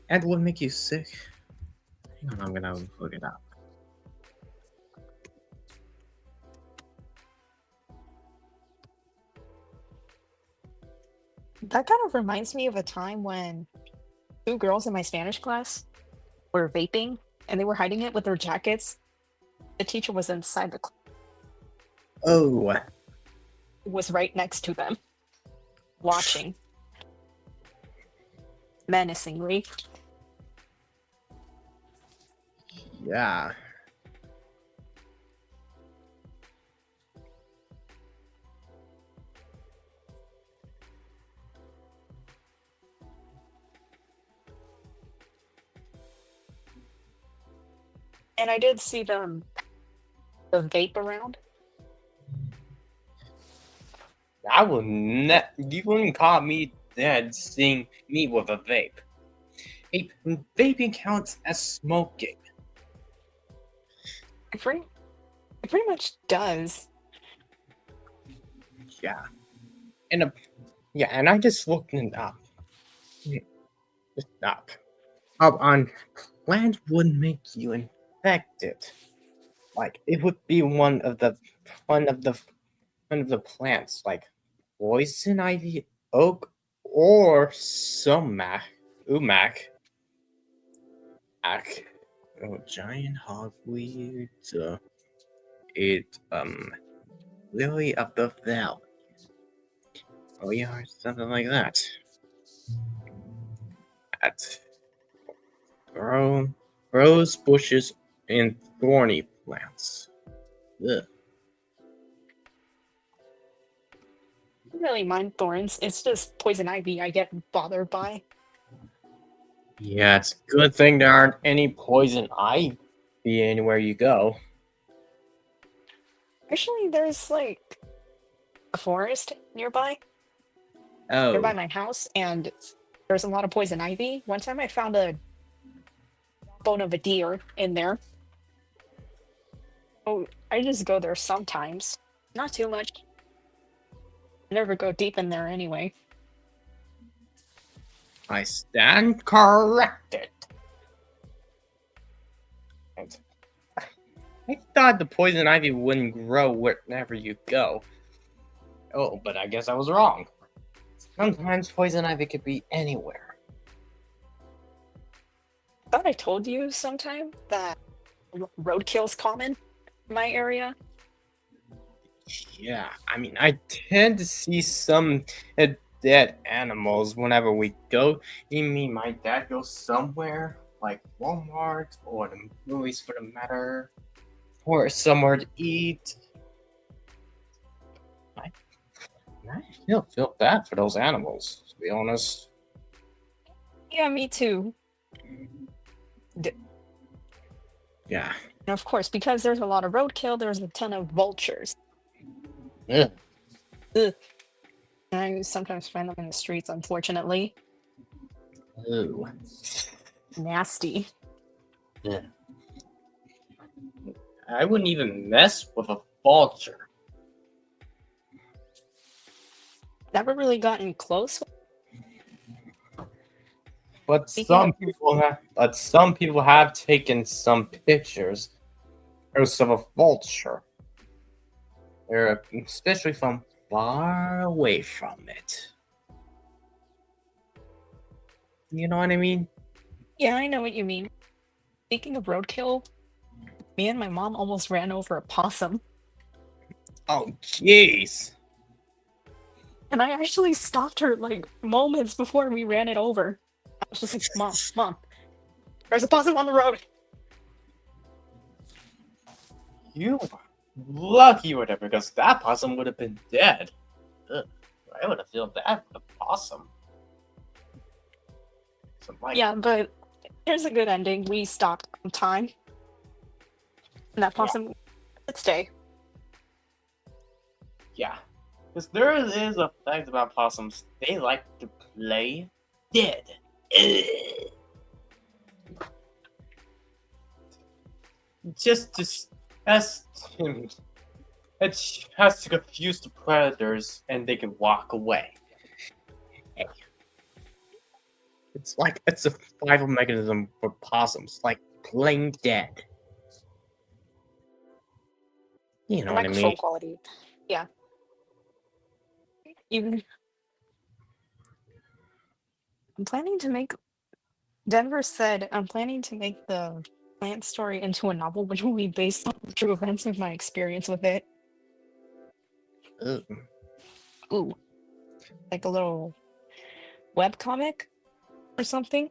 and would make you sick. Hang on, I'm gonna look it up. That kind of reminds me of a time when two girls in my Spanish class were vaping and they were hiding it with their jackets. The teacher was inside the class, Oh, was right next to them, watching menacingly. yeah. And I did see them, the vape around. I will you wouldn't call me dead seeing me with a vape. Vaping counts as smoking. It pretty much does. Yeah. And I just looked it up. Just up on plant would make you infected. Like it would be one of the plants, like poison ivy, oak, or sumac. Giant hogweed. Lily of the valley. Oh yeah, something like that. At rose bushes and thorny plants. Ugh. I don't really mind thorns. It's just poison ivy I get bothered by. Yeah, it's a good thing there aren't any poison ivy anywhere you go. Actually, there's like a forest nearby Oh, my house, and there's a lot of poison ivy. One time I found a bone of a deer in there. Oh, I just go there sometimes. Not too much. I never go deep in there anyway. I stand corrected. And I thought the poison ivy wouldn't grow wherever you go. Oh, but I guess I was wrong. Sometimes poison ivy could be anywhere. Thought I told you sometime that roadkill's common in my area. Yeah, I mean, I tend to see some dead animals whenever we go. You mean my dad goes somewhere like Walmart or the movies for the matter, or somewhere to eat. I feel bad for those animals, to be honest. Yeah, me too. Yeah. And of course, because there's a lot of roadkill, there's a ton of vultures. Ugh. Ugh. I sometimes find them in the streets, unfortunately. Ooh. Nasty. Yeah. I wouldn't even mess with a vulture. Never really gotten close. But Speaking some people have taken some pictures of a vulture. Especially from far away from it. You know what I mean? Yeah, I know what you mean. Speaking of roadkill, me and my mom almost ran over a possum. Oh, jeez. And I actually stopped her like moments before we ran it over. I was just like, Mom, there's a possum on the road. You were lucky with it because that possum would have been dead. Ugh, I would have felt bad for the possum. So like, Yeah, but here's a good ending. We stopped on time. And that possum did stay. yeah. Because there is a fact about possums. They like to play dead. Ugh. Just has to, it has to confuse the predators and they can walk away. Hey. It's like it's a survival mechanism for possums, like playing dead. You know what I Microphone mean? quality. Yeah. Even I'm planning to make Denver said I'm planning to make the plant story into a novel which will be based on the true events of my experience with it. Ugh. Ooh. Like a little web comic or something.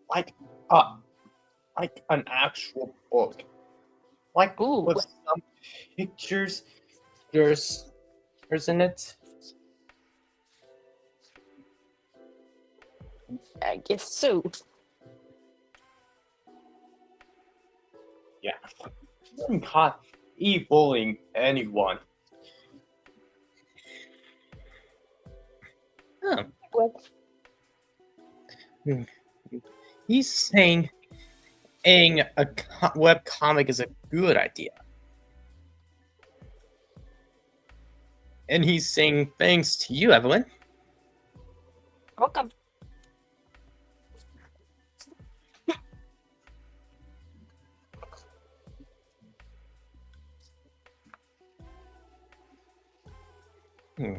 Like an actual book. Like Ooh. with some pictures there's in it. I guess so. Yeah. I'm caught e-bullying anyone. Huh. What? He's saying a web comic is a good idea. And he's saying thanks to you, Evelyn. Welcome. Hmm.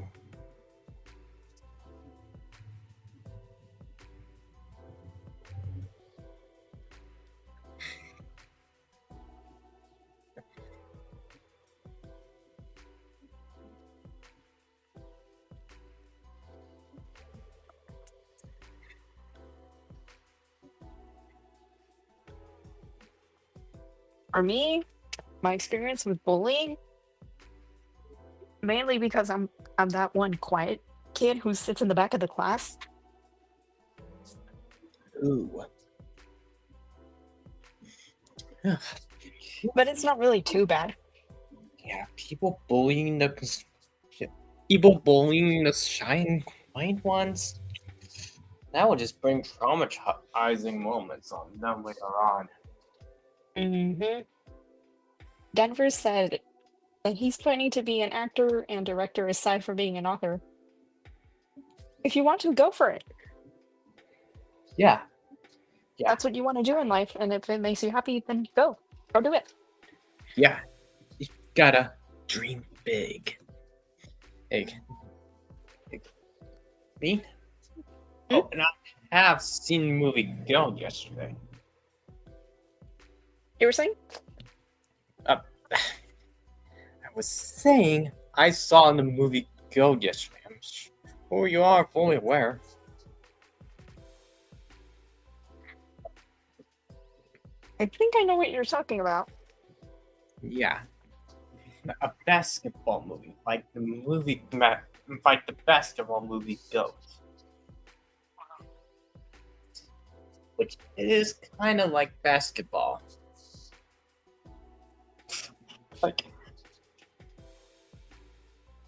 For me, my experience with bullying, mainly because I'm that one quiet kid who sits in the back of the class. Ooh. But it's not really too bad. Yeah, people bullying the shy and quiet ones. That would just bring traumatizing moments on them later on. Mm-hmm. Denver said that he's planning to be an actor and director aside from being an author. If you want to, go for it. Yeah. Yeah. That's what you want to do in life, and if it makes you happy, then go do it. Yeah. You gotta dream big. Me? Oh, and I have seen the movie Go yesterday. You were saying? I was saying I saw the movie Go yesterday. I'm sure you are fully aware. I think I know what you're talking about. Yeah. A basketball movie. Like the basketball movie Go. Which is kind of like basketball. Like,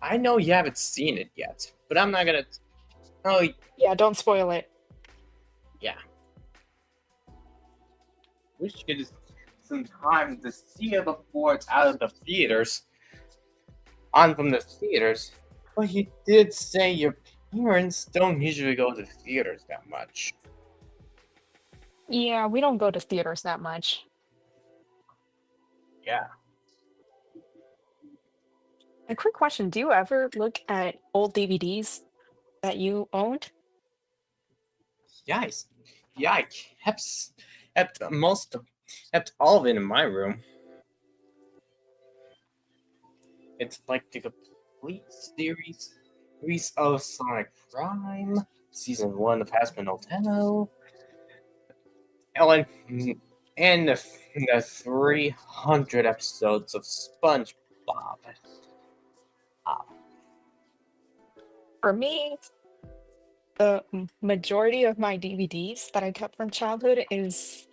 I know you haven't seen it yet, but I'm not gonna. Oh, Yeah, don't spoil it. yeah. Wish you could just some time to see it before it's out of the theaters. On from the theaters. But you did say your parents don't usually go to theaters that much. Yeah, we don't go to theaters that much. Yeah. A quick question: do you ever look at old DVDs that you owned? Yes. yeah, I kept kept all of it in my room. It's like the complete series of Sonic Prime, Season 1 of Hazbin Tenno, Ellen, and the 300 episodes of SpongeBob. Ah, For me, the majority of my DVDs that I kept from childhood is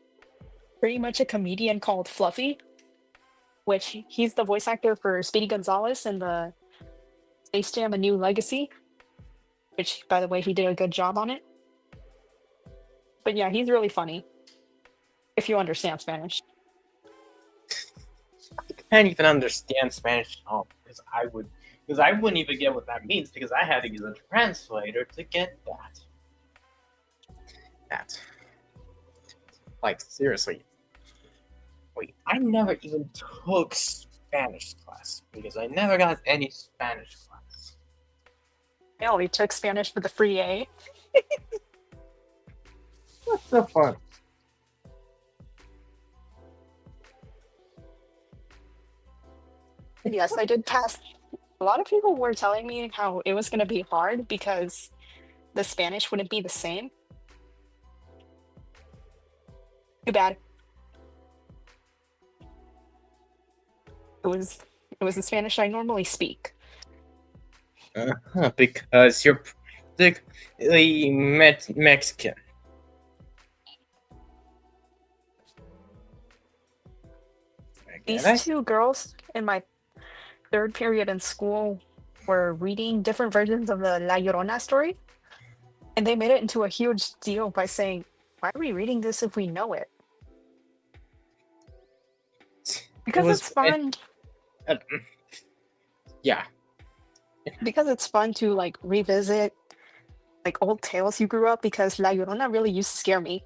pretty much a comedian called Fluffy, which he's the voice actor for Speedy Gonzalez in the Space Jam: A New Legacy, which, by the way, he did a good job on it. But yeah, he's really funny if you understand Spanish. can't even understand Spanish at all because I wouldn't even get what that means because I had to use a translator to get that. That. Like seriously. Wait, I never even took Spanish class because I never got any Spanish class. I only took Spanish for the free A. What's so fun? Yes, I did pass. A lot of people were telling me how it was going to be hard because the Spanish wouldn't be the same. Too bad. It was the Spanish I normally speak. Because you're practically Mexican. I get These it. two girls in my third period in school were reading different versions of the La Llorona story, and they made it into a huge deal by saying, "Why are we reading this if we know it?" Because was it's fun. uh, yeah. Because it's fun to like revisit like old tales you grew up. Because La Llorona really used to scare me,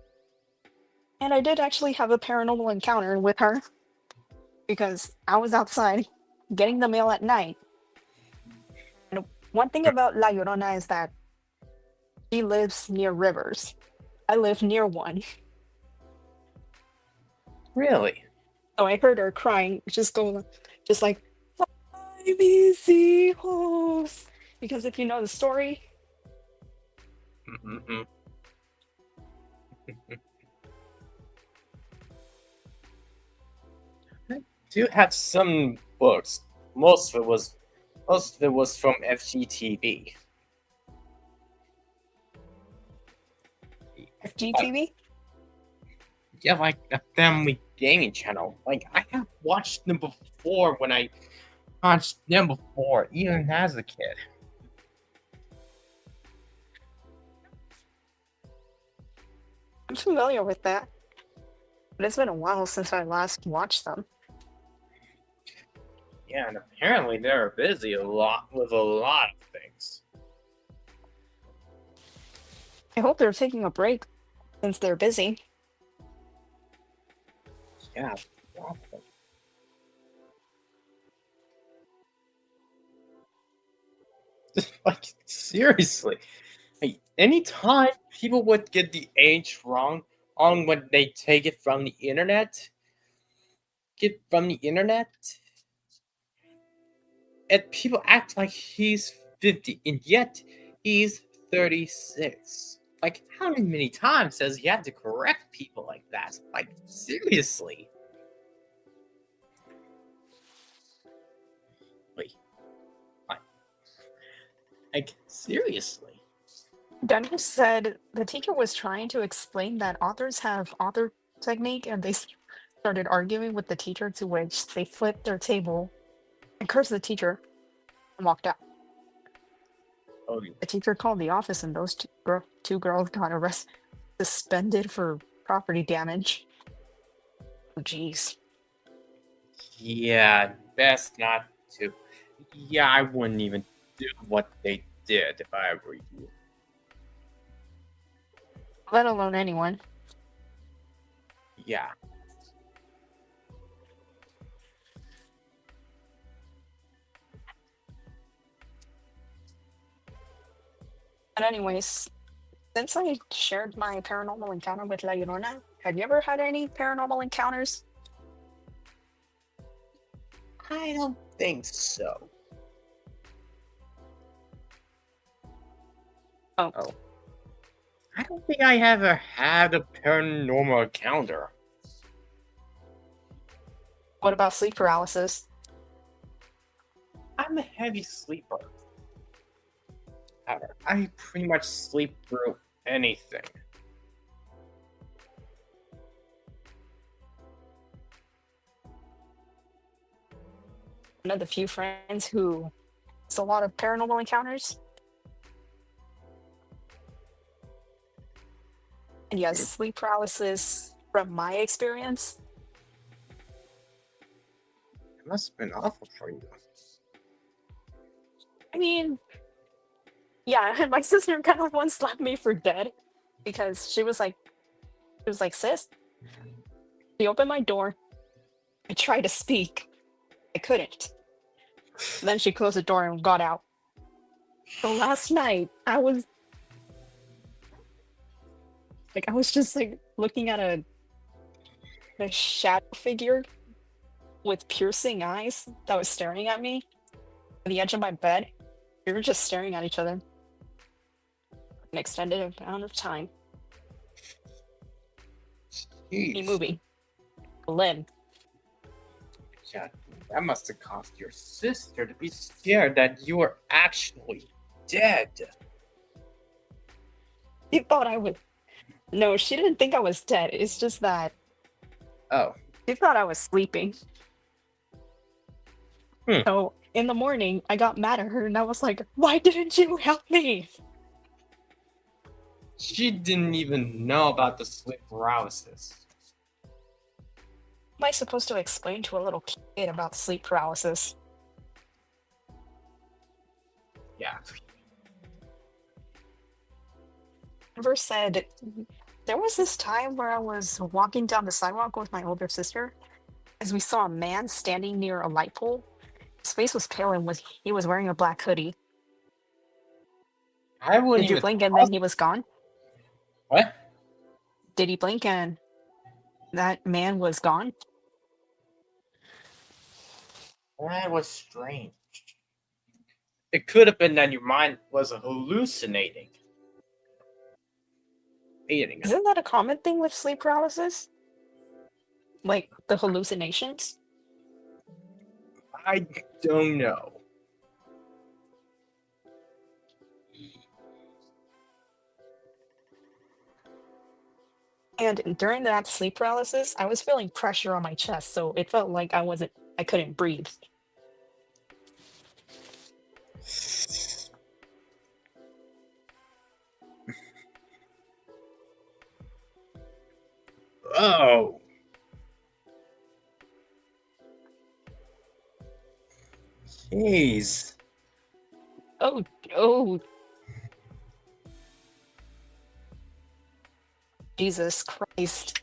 and I did actually have a paranormal encounter with her because I was outside getting the mail at night. And one thing about La Llorona is that she lives near rivers. I live near one. Really? So I heard her crying, just like, "Ay, mis hijos." Because if you know the story, Mm-hmm. I do have some books. Most of it was from FGTV. FGTV, Yeah, like a family gaming channel. Like I have watched them before when I watched them before, even as a kid. I'm familiar with that, but it's been a while since I last watched them. Yeah, and apparently they're busy a lot with a lot of things. I hope they're taking a break since they're busy. Yeah. Like seriously. Like, anytime people would get the age wrong on when they take it from the internet, and people act like he's 50, and yet he's 36. Like, how many times has he had to correct people like that? Like, seriously. Like, seriously. Dennis said the teacher was trying to explain that authors have author technique, and they started arguing with the teacher, to which they flipped their table and cursed the teacher and walked out. Oh, The teacher called the office, and those two girls got arrested, suspended for property damage. Oh, jeez. yeah, best not to. Yeah, I wouldn't even do what they did if I were you. Let alone anyone. Yeah. But anyways, since I shared my paranormal encounter with La Llorona, have you ever had any paranormal encounters? I don't think so. Oh, Oh. I don't think I ever had a paranormal encounter. what about sleep paralysis? I'm a heavy sleeper. I pretty much sleep through anything. One of the few friends who has a lot of paranormal encounters. And yes, sleep paralysis, from my experience, It must have been awful for you. I mean, yeah, my sister kind of once slapped me for dead because she was like, sis, she opened my door. I tried to speak. I couldn't. Then she closed the door and got out. So last night, I was just like looking at a shadow figure with piercing eyes that was staring at me at the edge of my bed. We were just staring at each other an extended amount of time. Any Jeez. movie. Lynn. Yeah, that must have caused your sister to be scared that you were actually dead. She thought I was. No, she didn't think I was dead. It's just that Oh. she thought I was sleeping. Hmm. So in the morning, I got mad at her and I was like, why didn't you help me? She didn't even know about the sleep paralysis. Am I supposed to explain to a little kid about sleep paralysis? Yeah. Ever said there was this time where I was walking down the sidewalk with my older sister as we saw a man standing near a light pole. His face was pale and he was wearing a black hoodie. I wouldn't Did you even. blink and then he was gone? What? Did he blink and that man was gone? That was strange. It could have been that your mind was hallucinating. Eating. Isn't that a common thing with sleep paralysis? Like the hallucinations? I don't know. And during that sleep paralysis, I was feeling pressure on my chest, so it felt like I couldn't breathe. Oh. Jeez. Oh, Jesus Christ.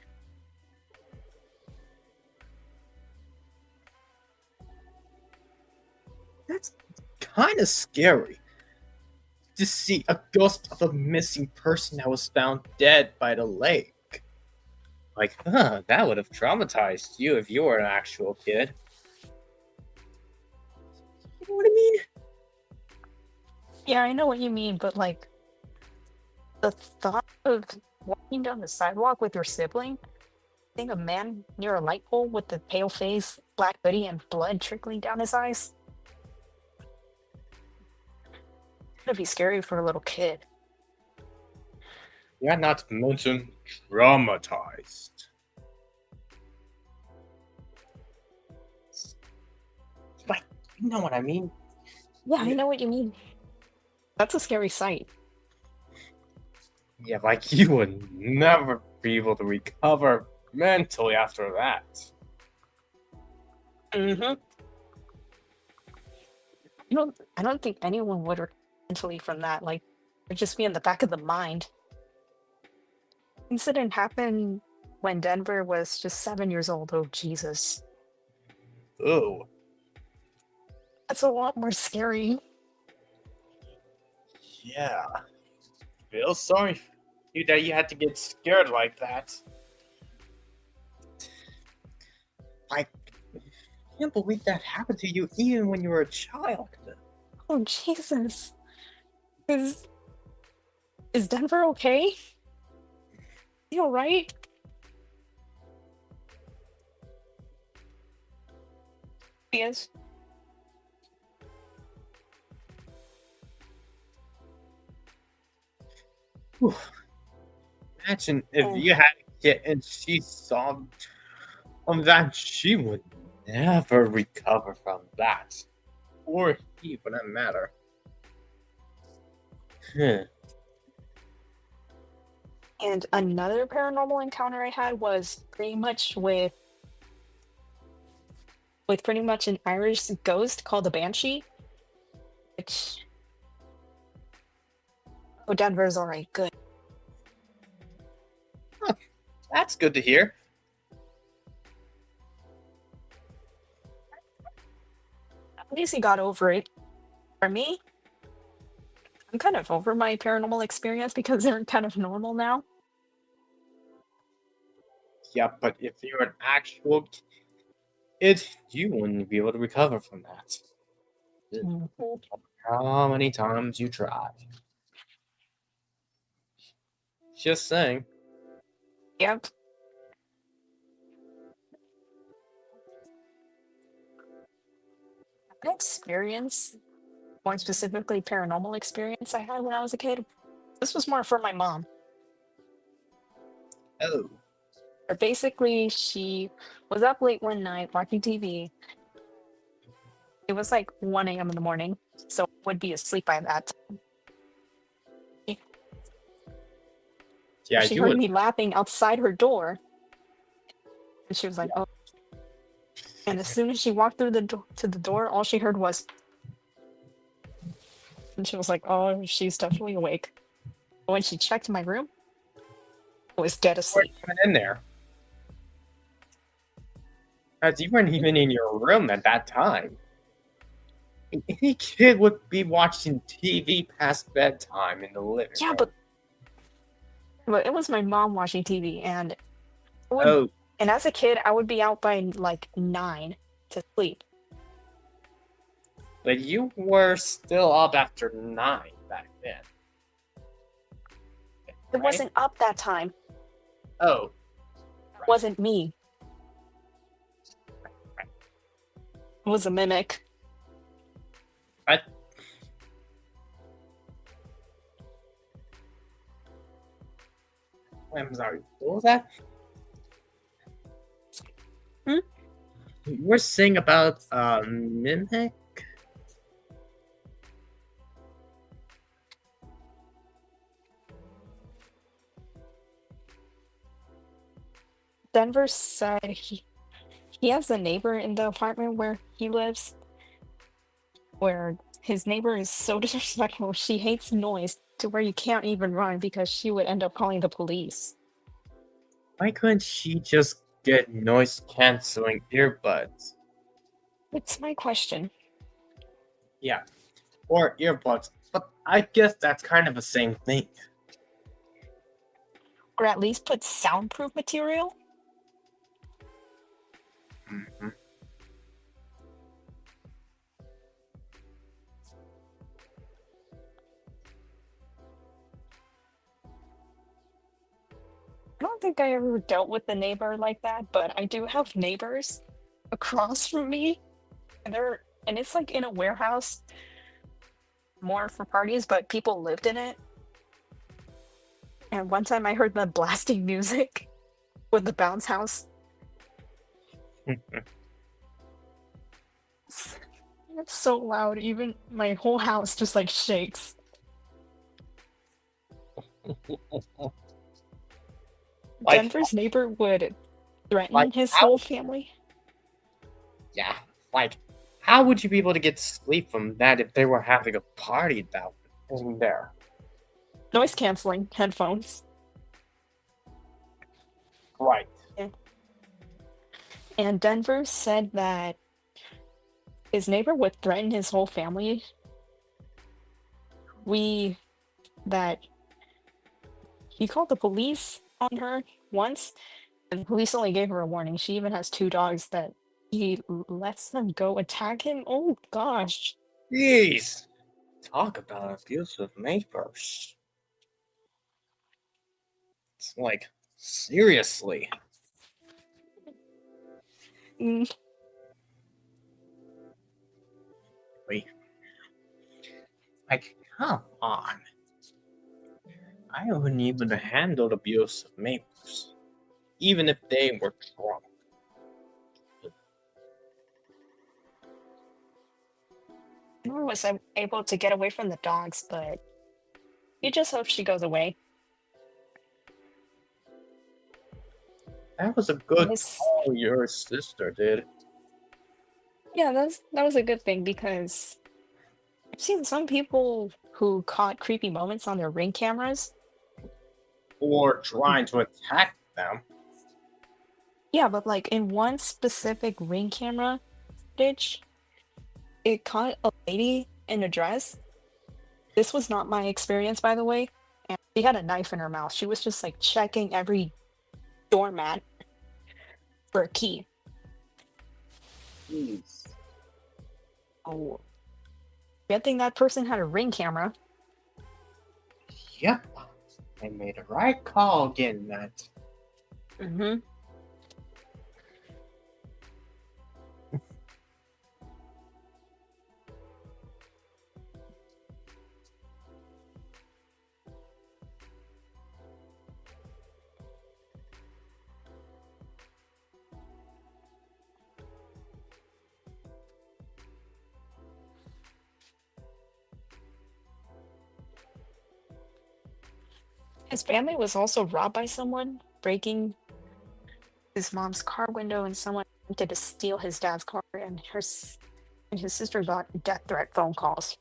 That's kind of scary. To see a ghost of a missing person that was found dead by the lake. Like, that would have traumatized you if you were an actual kid. You know what I mean? Yeah, I know what you mean, but like the thought of walking down the sidewalk with your sibling, seeing a man near a light pole with the pale face, black hoodie, and blood trickling down his eyes. It'd be scary for a little kid. Yeah, not to mention traumatized. Like, you know what I mean? Yeah, I know what you mean. That's a scary sight. Yeah, like you would never be able to recover mentally after that. Mm-hmm. I don't think anyone would recover mentally from that. Like, it'd just be in the back of the mind. Incident happened when Denver was just 7 years old. Oh, Jesus. Oh, That's a lot more scary. yeah. Feel sorry that you had to get scared like that. I can't believe that happened to you even when you were a child. Oh Jesus. Is is Denver okay? You alright? He is. Whew. Imagine if Oh. you had a kid and she saw that, she would never recover from that. Or he, for that matter. And another paranormal encounter I had was pretty much with pretty much an Irish ghost called a banshee. Which oh, Denver's alright, good. That's good to hear. At least he got over it. For me, I'm kind of over my paranormal experience because they're kind of normal now. Yeah, but if you're an actual kid, you wouldn't be able to recover from that. Mhm. How many times you tried. Just saying. Yep. An experience, more specifically paranormal experience I had when I was a kid. This was more for my mom. Oh. Or basically, she was up late one night watching TV. It was like 1 a.m. in the morning, so I would be asleep by that time. Yeah, She you heard would. me laughing outside her door, and she was like, "Oh!" And as soon as she walked through to the door, all she heard was, and she was like, "Oh, she's definitely awake." But when she checked my room, I was dead You asleep. weren't even in there. As you weren't even in your room at that time. Any kid would be watching TV past bedtime in the living Yeah, room. but it was my mom watching TV, and Oh, and as a kid, I would be out by like 9 to sleep. but you were still up after 9 back then. It right? wasn't up that time. Oh, It wasn't me. It was a mimic. I. I'm sorry. What was that? Hmm? You were saying about mimic. Denver said he has a neighbor in the apartment where he lives, where his neighbor is so disrespectful. She hates noise to where you can't even run because she would end up calling the police. Why couldn't she just get noise canceling earbuds? It's my question. Yeah, or earbuds. But I guess that's kind of the same thing. Or at least put soundproof material? Mhm. I don't think I ever dealt with a neighbor like that, but I do have neighbors across from me, and it's like in a warehouse, more for parties, but people lived in it. And one time I heard them blasting music with the bounce house. It's so loud, even my whole house just like shakes. Like- Denver's neighbor would threaten Like his how- whole family. Yeah, like, how would you be able to get sleep from that if they were having a party that in there? Noise canceling headphones. Right. And Denver said that his neighbor would threaten his whole family. That he called the police on her once, and the police only gave her a warning. She even has two dogs that he lets them go attack him. Oh gosh. Jeez. Talk about abusive neighbors. It's like, seriously. Mm, Wait. Like, come on. I wouldn't even handle abusive neighbors, even if they were drunk. Nor was I able to get away from the dogs, but you just hope she goes away. That was a good This, call your sister did. yeah, that was a good thing because I've seen some people who caught creepy moments on their Ring cameras. Or trying to attack them. Yeah, but like in one specific Ring camera footage, it caught a lady in a dress. This was not my experience, by the way. And she had a knife in her mouth. She was just like checking every doormat for a key. Jeez. Oh, good thing that person had a Ring camera. Yep. I made a right call getting that. Mm-hmm. His family was also robbed by someone, breaking his mom's car window, and someone attempted to steal his dad's car, and and his sister got death threat phone calls.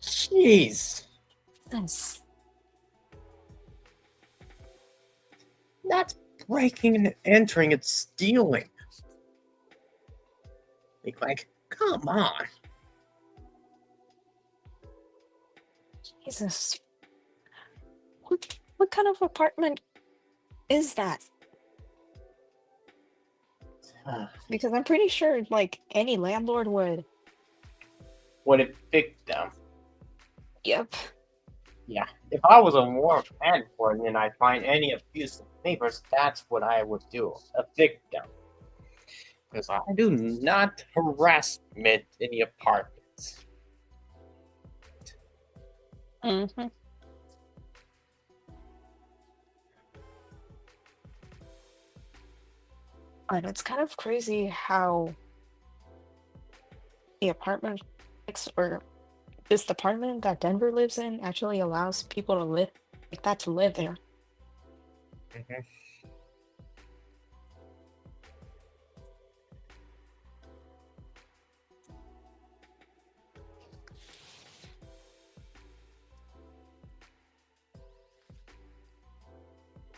Jeez. Yes. That's breaking and entering, it's stealing. Like, come on. Jesus. What kind of apartment is that? Because I'm pretty sure like any landlord would. Would evict them. Yep. Yeah. If I was a warm landlord and I find any abusive neighbors, that's what I would do. Evict them. Because I do not harassment in the apartments. Mm-hmm. And it's kind of crazy how the apartment or this department that Denver lives in actually allows people to live like that to live there. Mhm.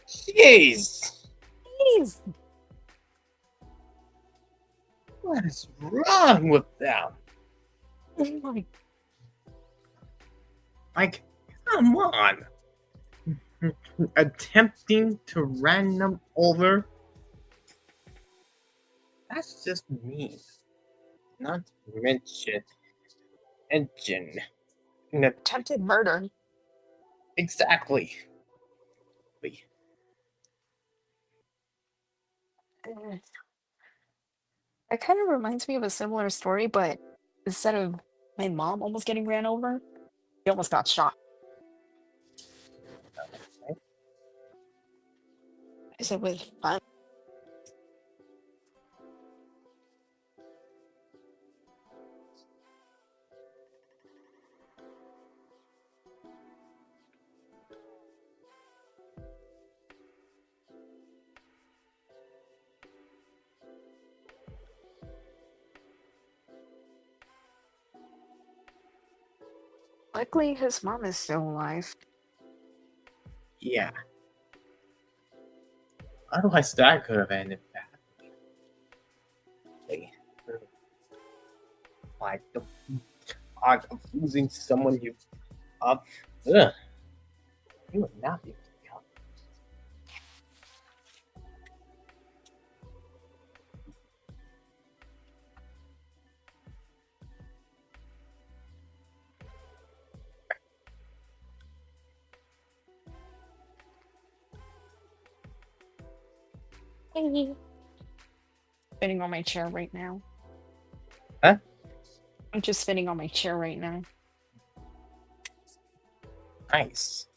Jeez! Jeez. What is wrong with them? Oh my. Like, come on! Attempting to run them over? That's just mean. Not to mention engine. Attempted murder. Exactly. Wait, Uh, It kind of reminds me of a similar story, but instead of my mom almost getting ran over, she almost got shot. Is it with fun? Luckily, his mom is still alive. yeah. Otherwise, that could have ended badly. Like the thought of losing someone you up. Ugh. You would not be able to help Spinning on my chair right now. Huh? I'm just spinning on my chair right now. Nice.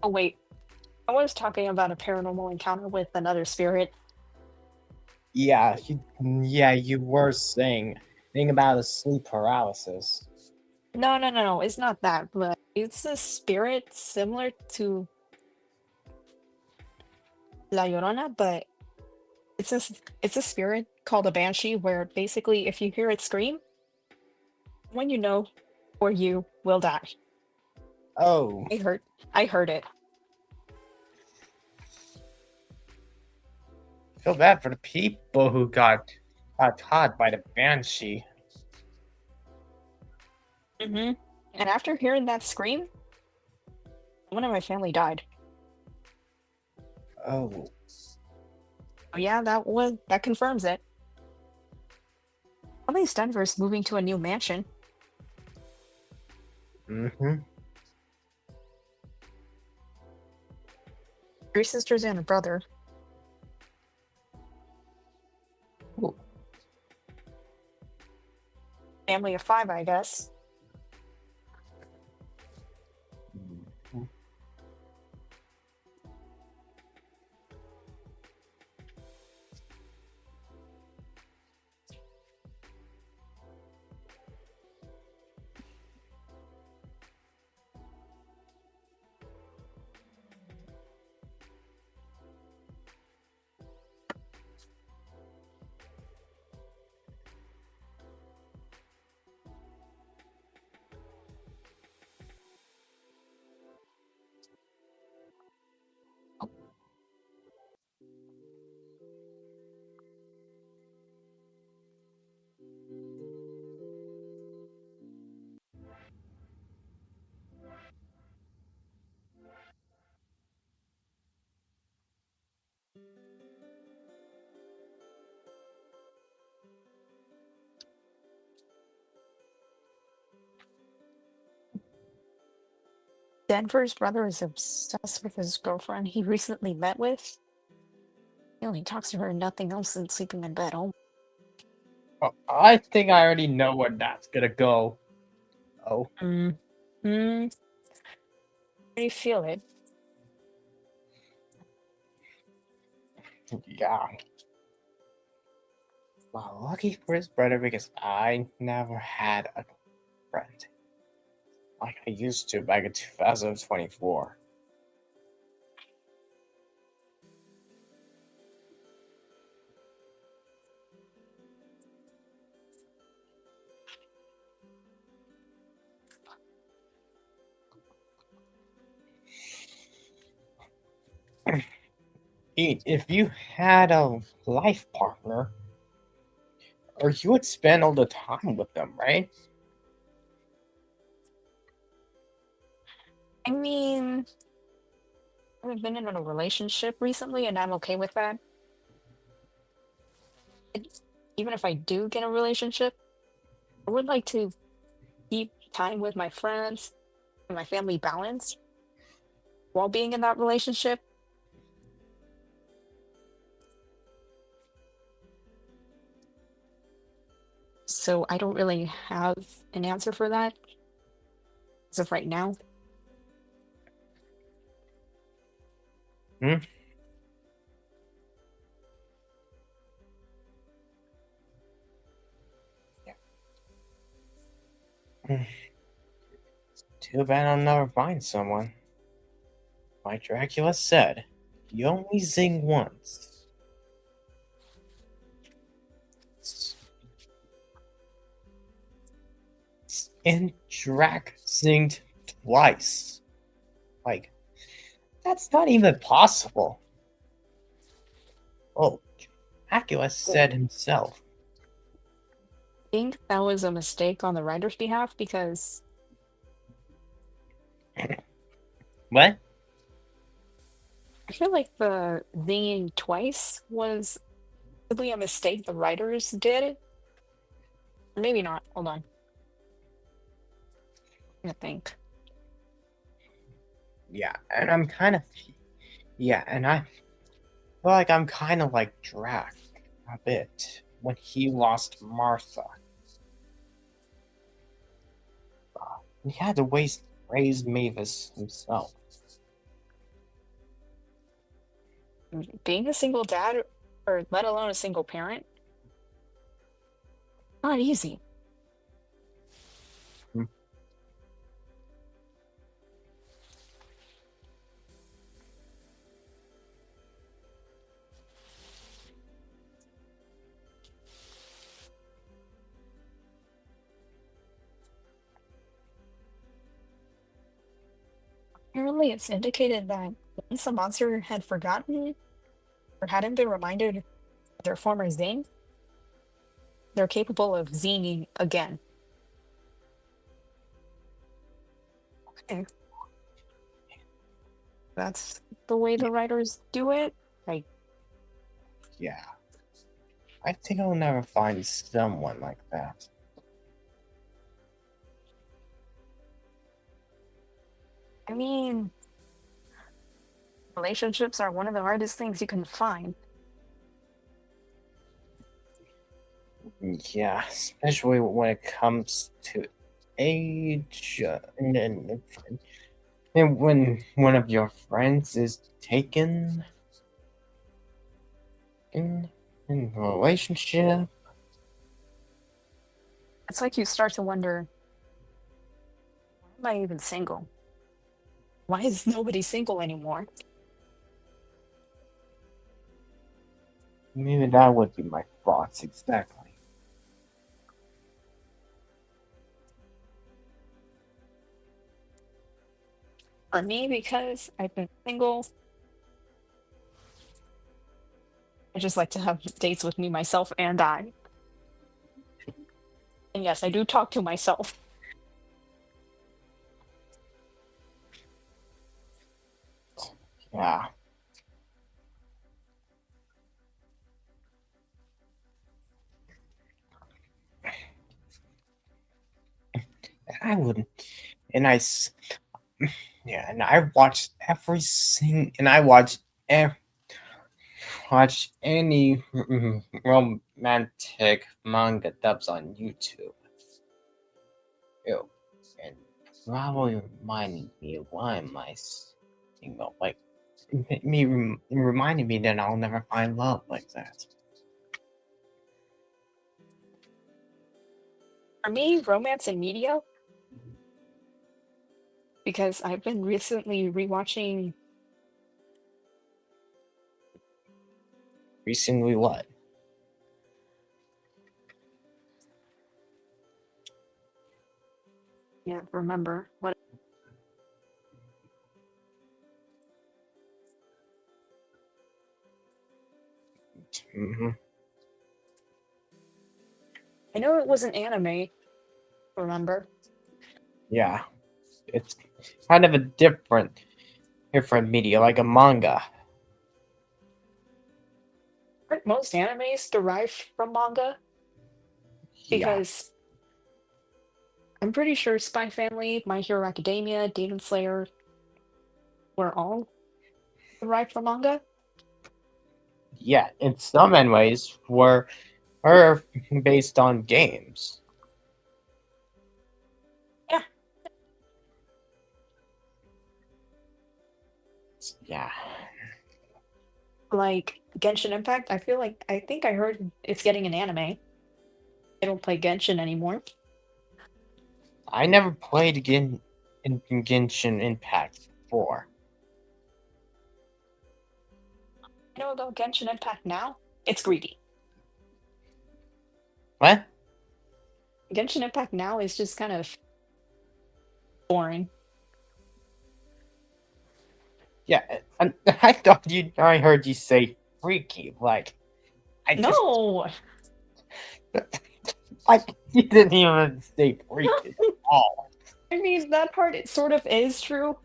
Oh wait, I was talking about a paranormal encounter with another spirit. Yeah, you were saying thing about the sleep paralysis. No, it's not that, but it's a spirit similar to La Llorona, but it's a spirit called a banshee where basically if you hear it scream, when you know or you will die. Oh, I heard it. feel bad for the people who got caught by the banshee. Mm-hmm. And after hearing that scream, one of my family died. Oh, Oh yeah, that confirms it. At least Denver's moving to a new mansion. mm-hmm. 3 sisters and a brother. Ooh. Family of 5, I guess. Denver's brother is obsessed with his girlfriend he recently met with. He only talks to her and nothing else than sleeping in bed. Oh, Oh, I think I already know where that's gonna go. Oh, how do you feel it? yeah. Wow, lucky for his brother because I never had a friend like I used to back in 2024. If you had a life partner, or you would spend all the time with them, right? I mean, I haven't been in a relationship recently, and I'm okay with that. Even if I do get a relationship, I would like to keep time with my friends and my family balanced while being in that relationship. So I don't really have an answer for that as of right now. Hmm? Yeah. Too bad I'll never find someone. Like Dracula said, you only zing once. And Drac zinged twice. Like, that's not even possible. Oh, Dracula said himself. think that was a mistake on the writer's behalf because What? I feel like the zinging twice was probably a mistake the writers did. Maybe not. Hold on. I think. Yeah, and I'm kind of. Yeah, and I feel like I'm kind of like Drac a bit when he lost Martha. He had to raise Mavis himself. Being a single dad, or let alone a single parent, not easy. Hmm. Apparently, it's indicated that once a monster had forgotten or hadn't been reminded of their former zing, they're capable of zinging again. Okay. That's the way the writers do it. Like, Yeah. I think I'll never find someone like that. I mean, relationships are one of the hardest things you can find. Yeah, especially when it comes to age, and when one of your friends is taken in a relationship. It's like you start to wonder, why am I even single? Why is nobody single anymore? Maybe that would be my thoughts exactly. For me, because I've been single, I just like to have dates with me, myself, and I. And yes, I do talk to myself. Yeah. I wouldn't. And yeah, and I watched and I watch any romantic manga dubs on YouTube. Ew. And probably reminding me why am I single? Like reminding me that I'll never find love like that. For me, romance and media, because I've been recently rewatching. Recently, what? Yeah, remember what? Hmm. I know it was an anime. Remember? Yeah, it's kind of a different media, like a manga. Aren't most animes derived from manga? Yeah, Because I'm pretty sure Spy Family, My Hero Academia, Demon Slayer were all derived from manga. yeah. In some animes, were based on games. Yeah. Yeah. Like Genshin Impact, I think I heard it's getting an anime. I don't play Genshin anymore. I never played in Genshin Impact before. I know about Genshin Impact now. It's greedy. What? Genshin Impact now is just kind of boring. Yeah, I thought I heard you say freaky. Like, I just. No, Like, you didn't even say freak at all. I mean, that part it sort of is true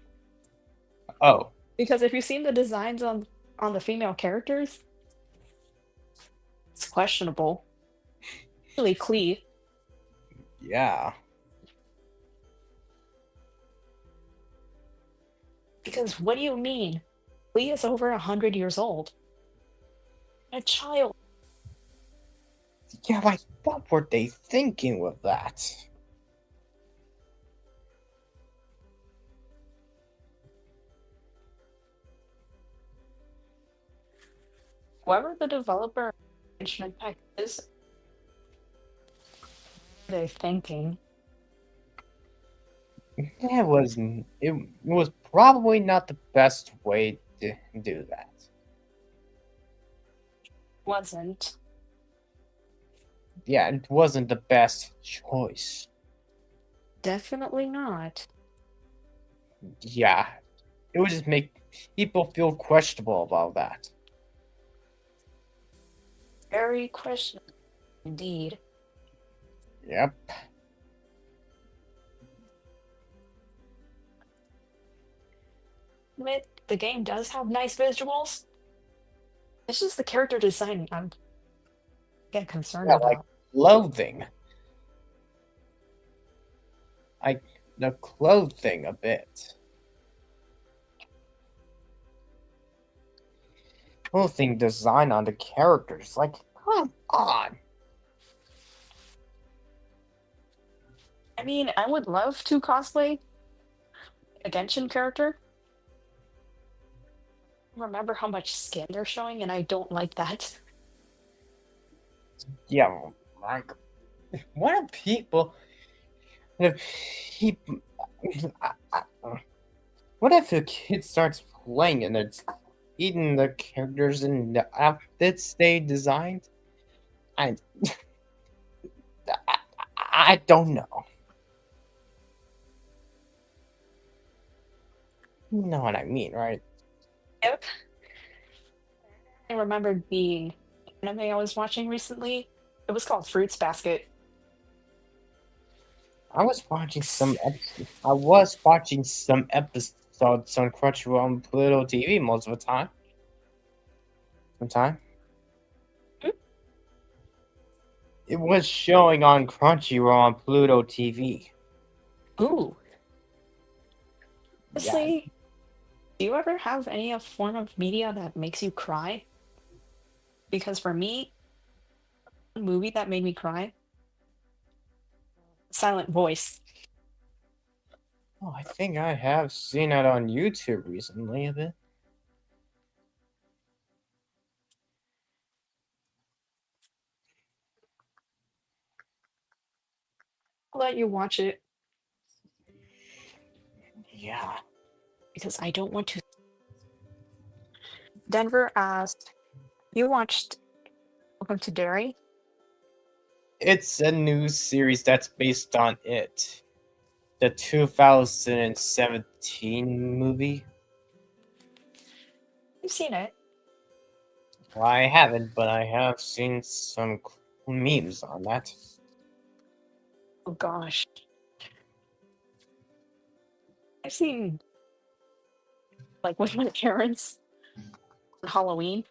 Oh, because if you've seen the designs on the female characters, it's questionable. Really, Klee. yeah. Because what do you mean? Klee is over 100 years old. A child. Yeah, like, what were they thinking with that? Whoever the developer of Genshin Impact is, what are they thinking? It was probably not the best way to do that. Wasn't. Yeah, it wasn't the best choice. Definitely not. Yeah, it would just make people feel questionable about that. Very questionable indeed. Yep. Admit the game does have nice visuals. It's just the character design I'm getting concerned Yeah, like about. clothing. Like the clothing a bit. Clothing design on the characters. Like, come on. I mean, I would love to cosplay a Genshin character. Remember how much skin they're showing, and I don't like that. Yeah, like, what if people. What if people. What if a kid starts playing and it's eating the characters and the outfits they designed? I, I, I don't know. You know what I mean, right? Yep. I remembered the anime I was watching recently. It was called Fruits Basket. I was watching some. I was watching some episodes on Crunchyroll and Pluto TV most of the time. Sometime. Hmm? It was showing on Crunchyroll and Pluto TV. Ooh. Yeah. Honestly, do you ever have any form of media that makes you cry? Because for me, a movie that made me cry, Silent Voice. Oh, I think I have seen it on YouTube recently a bit. I'll let you watch it Yeah. because I don't want to. Denver asked, you watched Welcome to Derry? It's a new series that's based on it. The 2017 movie. You've seen it. Well, I haven't, but I have seen some memes on that. Oh gosh. I've seen like with my parents on Halloween.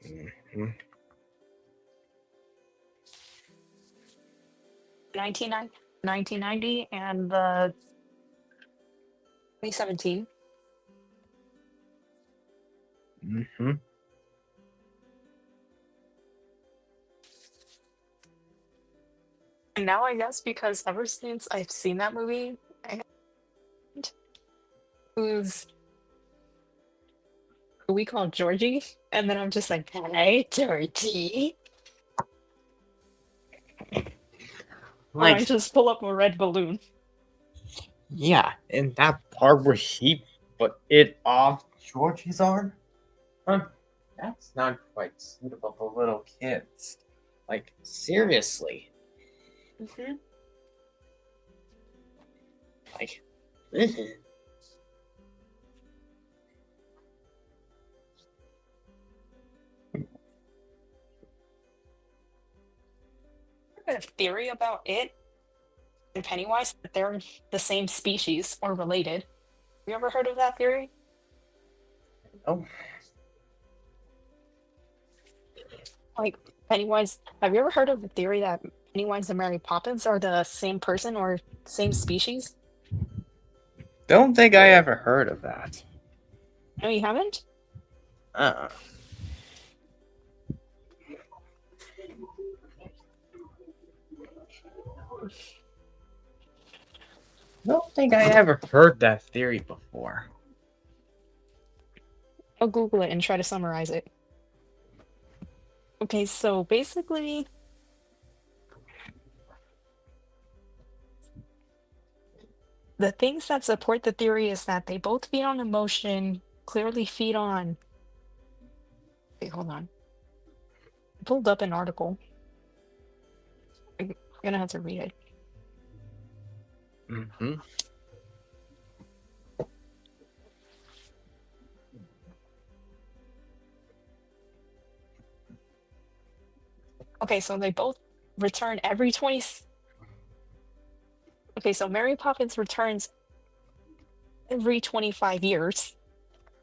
Mhm. 1990 and the 2017. Mm-hmm. And now I guess because ever since I've seen that movie, I who's who we call Georgie, and then I'm just like, hey, Georgie. Or I Like, just pull up a red balloon. yeah, and that part where he put it off Georgie's arm? That's not quite suitable for little kids. Like, seriously. Mm-hmm. Like, a theory about it and Pennywise that they're the same species or related. Have you ever heard of that theory? Oh, Like Pennywise, have you ever heard of the theory that Pennywise and Mary Poppins are the same person or same species? don't think I ever heard of that. No, you haven't? Uh. Don't think I ever heard that theory before. I'll Google it and try to summarize it. Okay, so basically, the things that support the theory is that they both feed on emotion, clearly feed on. Wait, hold on. I pulled up an article. I'm gonna have to read it. Mm-hmm. Okay, so they both return every 20. Okay, so Mary Poppins returns every 25 years,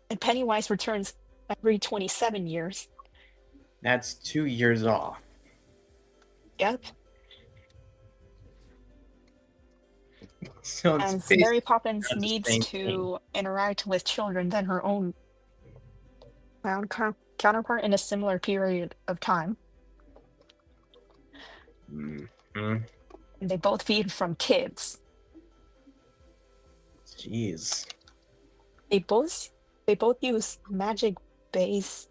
and Pennywise returns every 27 years. That's 2 years off. Yep. So it's As basically Mary Poppins the needs same to interact with children than her own counterpart in a similar period of time. thing. Mm-hmm. And they both feed from kids. Jeez. They both use magic base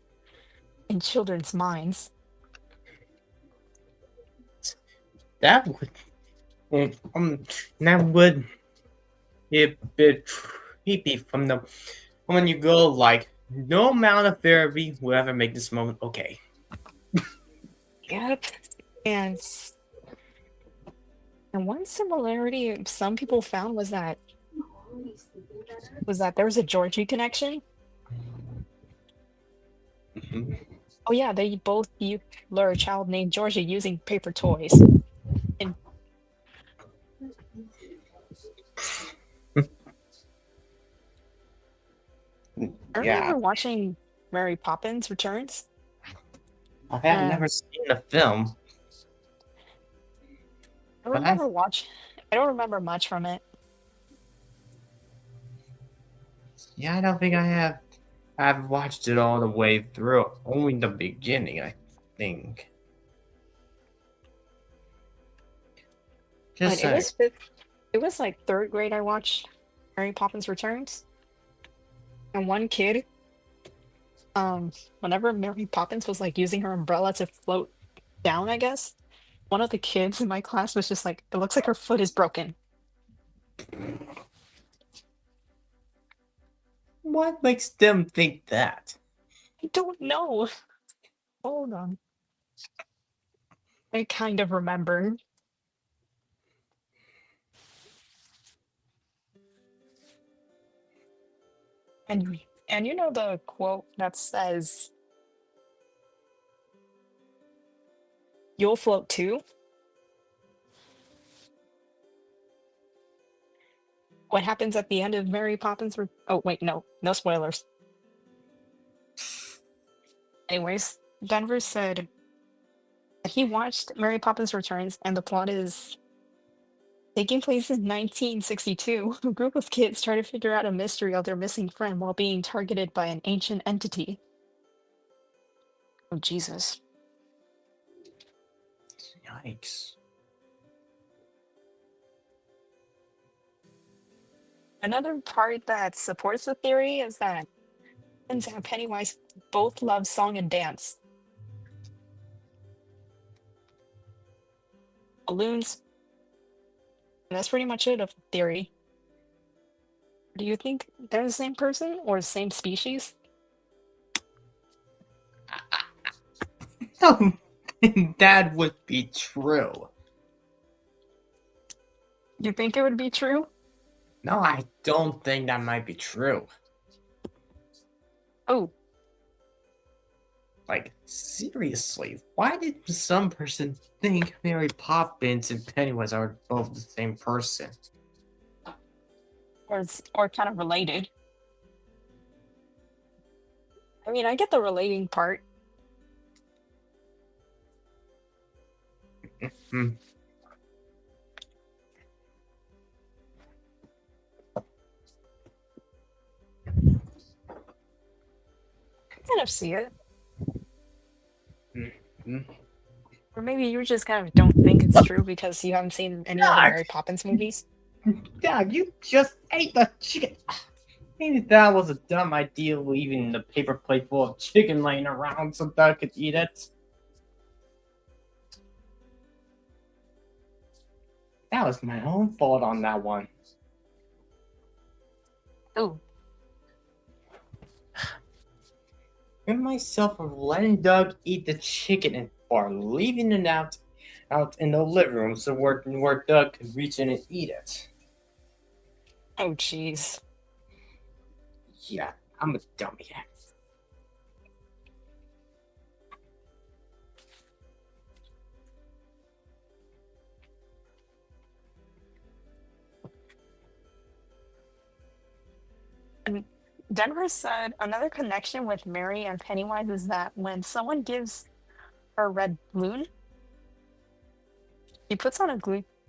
in children's minds. That would be a bit creepy from the when you go like no amount of therapy will ever make this moment okay. Yep. And one similarity some people found was that there was a Georgie connection. Mm-hmm. Oh yeah, they both lure a child named Georgie using paper toys. And I Yeah, remember watching Mary Poppins Returns. I have Uh, never seen the film. I But remember I don't remember much from it. Yeah, I don't think I have. I've watched it all the way through. Only the beginning, I think. Just But it was like third grade I watched Mary Poppins Returns. And one kid, whenever Mary Poppins was like using her umbrella to float down, I guess, one of the kids in my class was just like, it looks like her foot is broken. what makes them think that? I don't know. Hold on. I kind of remember. And you know the quote that says, "You'll float too." What happens at the end of Mary Poppins? Oh wait, no spoilers. Anyways, Denver said that he watched Mary Poppins Returns, and the plot is taking place in 1962. A group of kids try to figure out a mystery of their missing friend while being targeted by an ancient entity. Oh Jesus. Yikes. Another part that supports the theory is that Pennywise and Pennywise both love song and dance. Balloons. And that's pretty much it of the theory. Do you think they're the same person or the same species? I don't think that would be true. You think it would be true? No, I don't think that might be true. Oh. Like, seriously, why did some person think Mary Poppins and Pennywise are both the same person? Or kind of related. I mean, I get the relating part. Hmm. I kind of see it. Hmm. Or maybe you just kind of don't think it's true because you haven't seen any of the Doug! Mary Poppins movies. Doug, you just ate the chicken. Maybe that was a dumb idea, leaving the paper plate full of chicken laying around so Doug could eat it. That was my own fault on that one. Ooh, And myself for letting Doug eat the chicken and for leaving it out in the living room so where Doug could reach in and eat it. oh, jeez. Yeah, I'm a dummy. And Denver said another connection with Mary and Pennywise is that when someone gives her a red balloon, she puts on a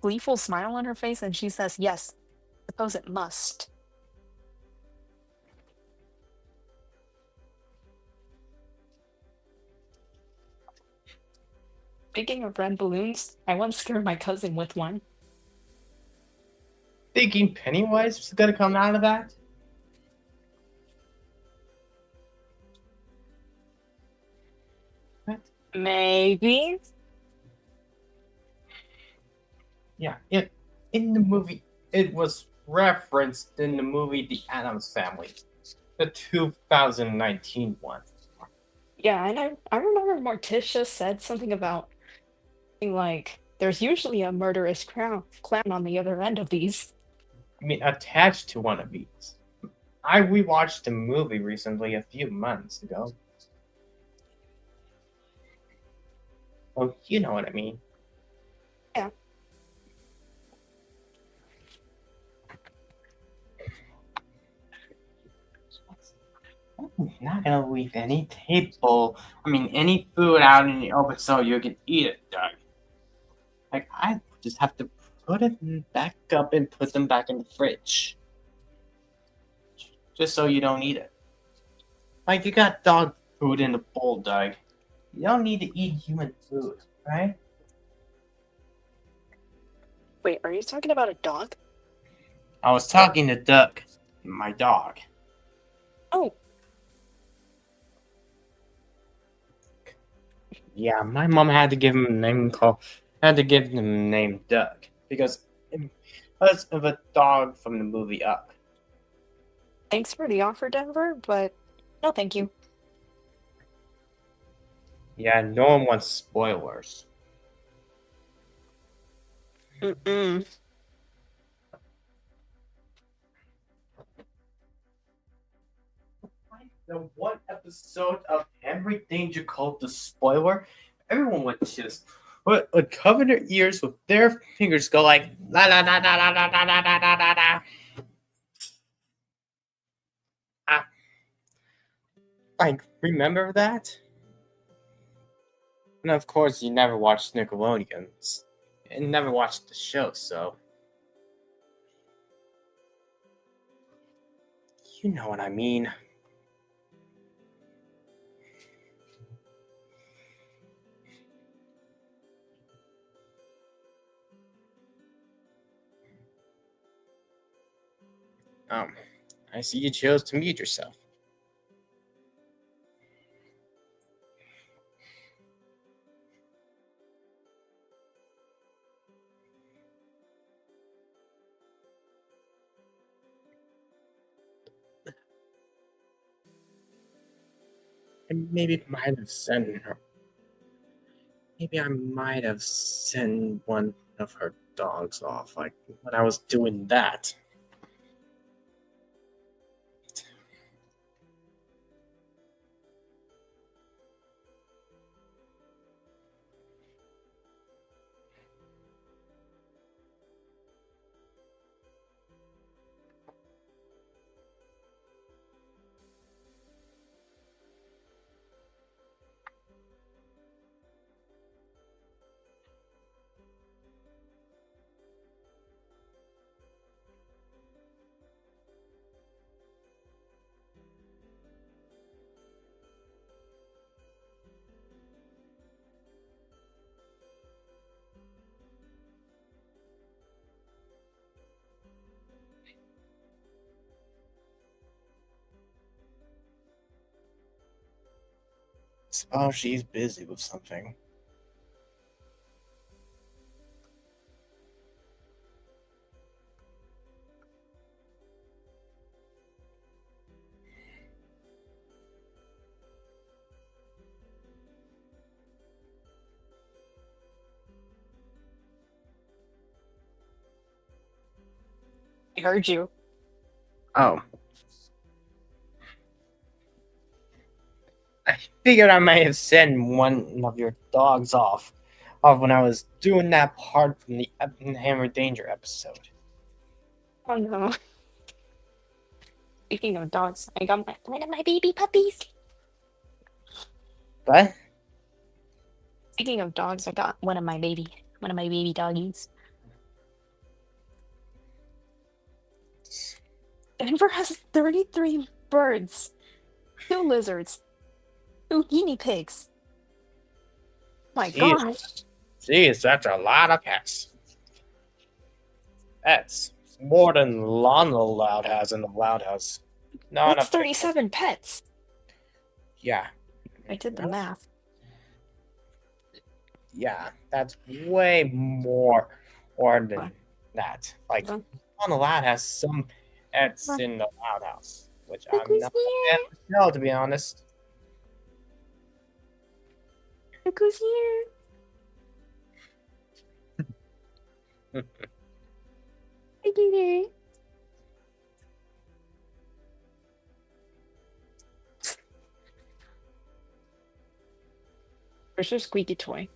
gleeful smile on her face and she says, "Yes, suppose it must." Speaking of red balloons, I once scared my cousin with one. Thinking Pennywise was gonna come out of that? What? Maybe. Yeah, in the movie, it was referenced in the movie The Addams Family, the 2019 one. Yeah, and I remember Morticia said something about like there's usually a murderous clown on the other end of these. I mean, attached to one of these. I rewatched the movie recently a few months ago. Well, you know what I mean. Yeah. I'm not gonna leave any any food out in the open so you can eat it, Doug. Like, I just have to put it back up and put them back in the fridge. Just so you don't eat it. Like, you got dog food in the bowl, Doug. You don't need to eat human food, right? Wait, are you talking about a dog? I was talking to Duck, my dog. Oh, Yeah, my mom had to give him a name had to give him the name Duck because of a dog from the movie Up. thanks for the offer, Denver, but no, thank you. Yeah, no one wants spoilers. Mm-mm. The one episode of everything you called the spoiler, everyone would cover their ears with their fingers, go like la la la la la la la la la la la la. Like, remember that? And of course, you never watched Nickelodeons and never watched the show, so you know what I mean. I see you chose to mute yourself. And maybe might have sent her. Maybe I might have sent one of her dogs off, like when I was doing that. Suppose she's busy with something. I heard you. Oh. I figured I might have sent one of your dogs off when I was doing that part from the Hammer Danger episode. Oh no. Speaking of dogs, I got one of my baby puppies. But Speaking of dogs, I got one of my baby doggies. Denver has 33 birds, 2 lizards, 2 guinea pigs. My Jeez. gosh. Jeez, that's a lot of pets. That's more than Lana Loud has in the Loud House. No, That's 37 pets. Yeah, I did the math. yeah, that's way more than that. Like, Huh? Lana Loud has some pets in the Loud House, which Look I'm who's not here. no, to be honest. Look who's here. Hey, Peter. Where's your squeaky toy?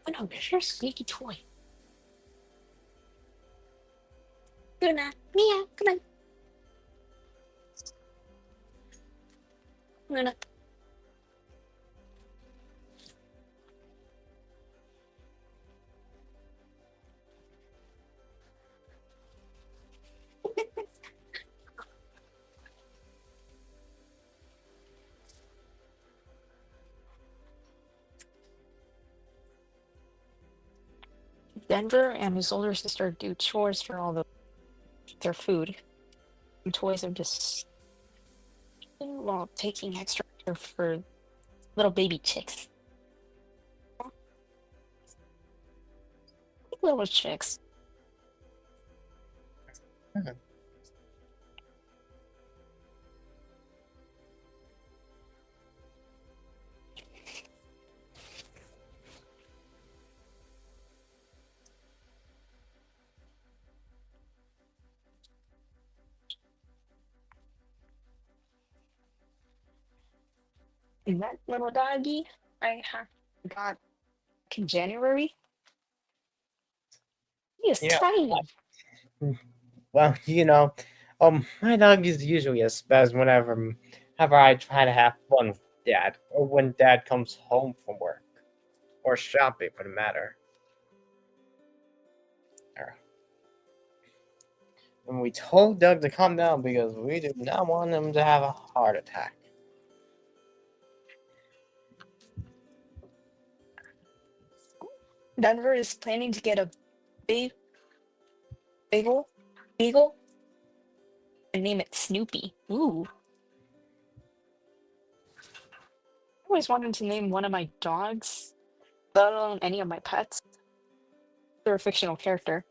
Oh no, where's your squeaky toy? Luna, Mia, come on. Luna. Denver and his older sister do chores for all their food. And toys are just while taking extra care for little baby chicks. Little chicks. And that little doggy got in January. He is Yeah. tiny. Well, my dog is usually a spaz whenever I try to have fun with Dad, or when Dad comes home from work, or shopping for the matter. And we told Doug to calm down because we did not want him to have a heart attack. Denver is planning to get a beagle, and name it Snoopy. Ooh. I always wanted to name one of my dogs, let alone any of my pets. They're a fictional character.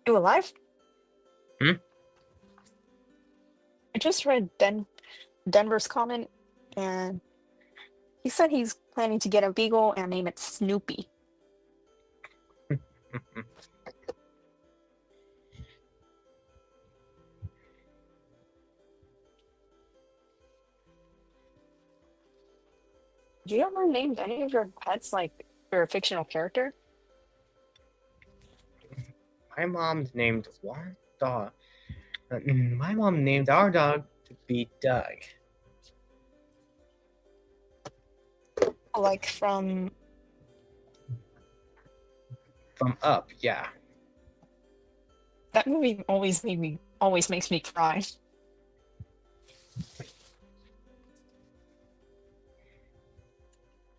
You alive? Hmm? I just read Denver's comment, and he said he's planning to get a beagle and name it Snoopy. Do you ever named any of your pets like for a fictional character? My mom named one dog. My mom named our dog to be Doug. Like from Up, yeah. that movie always makes me cry.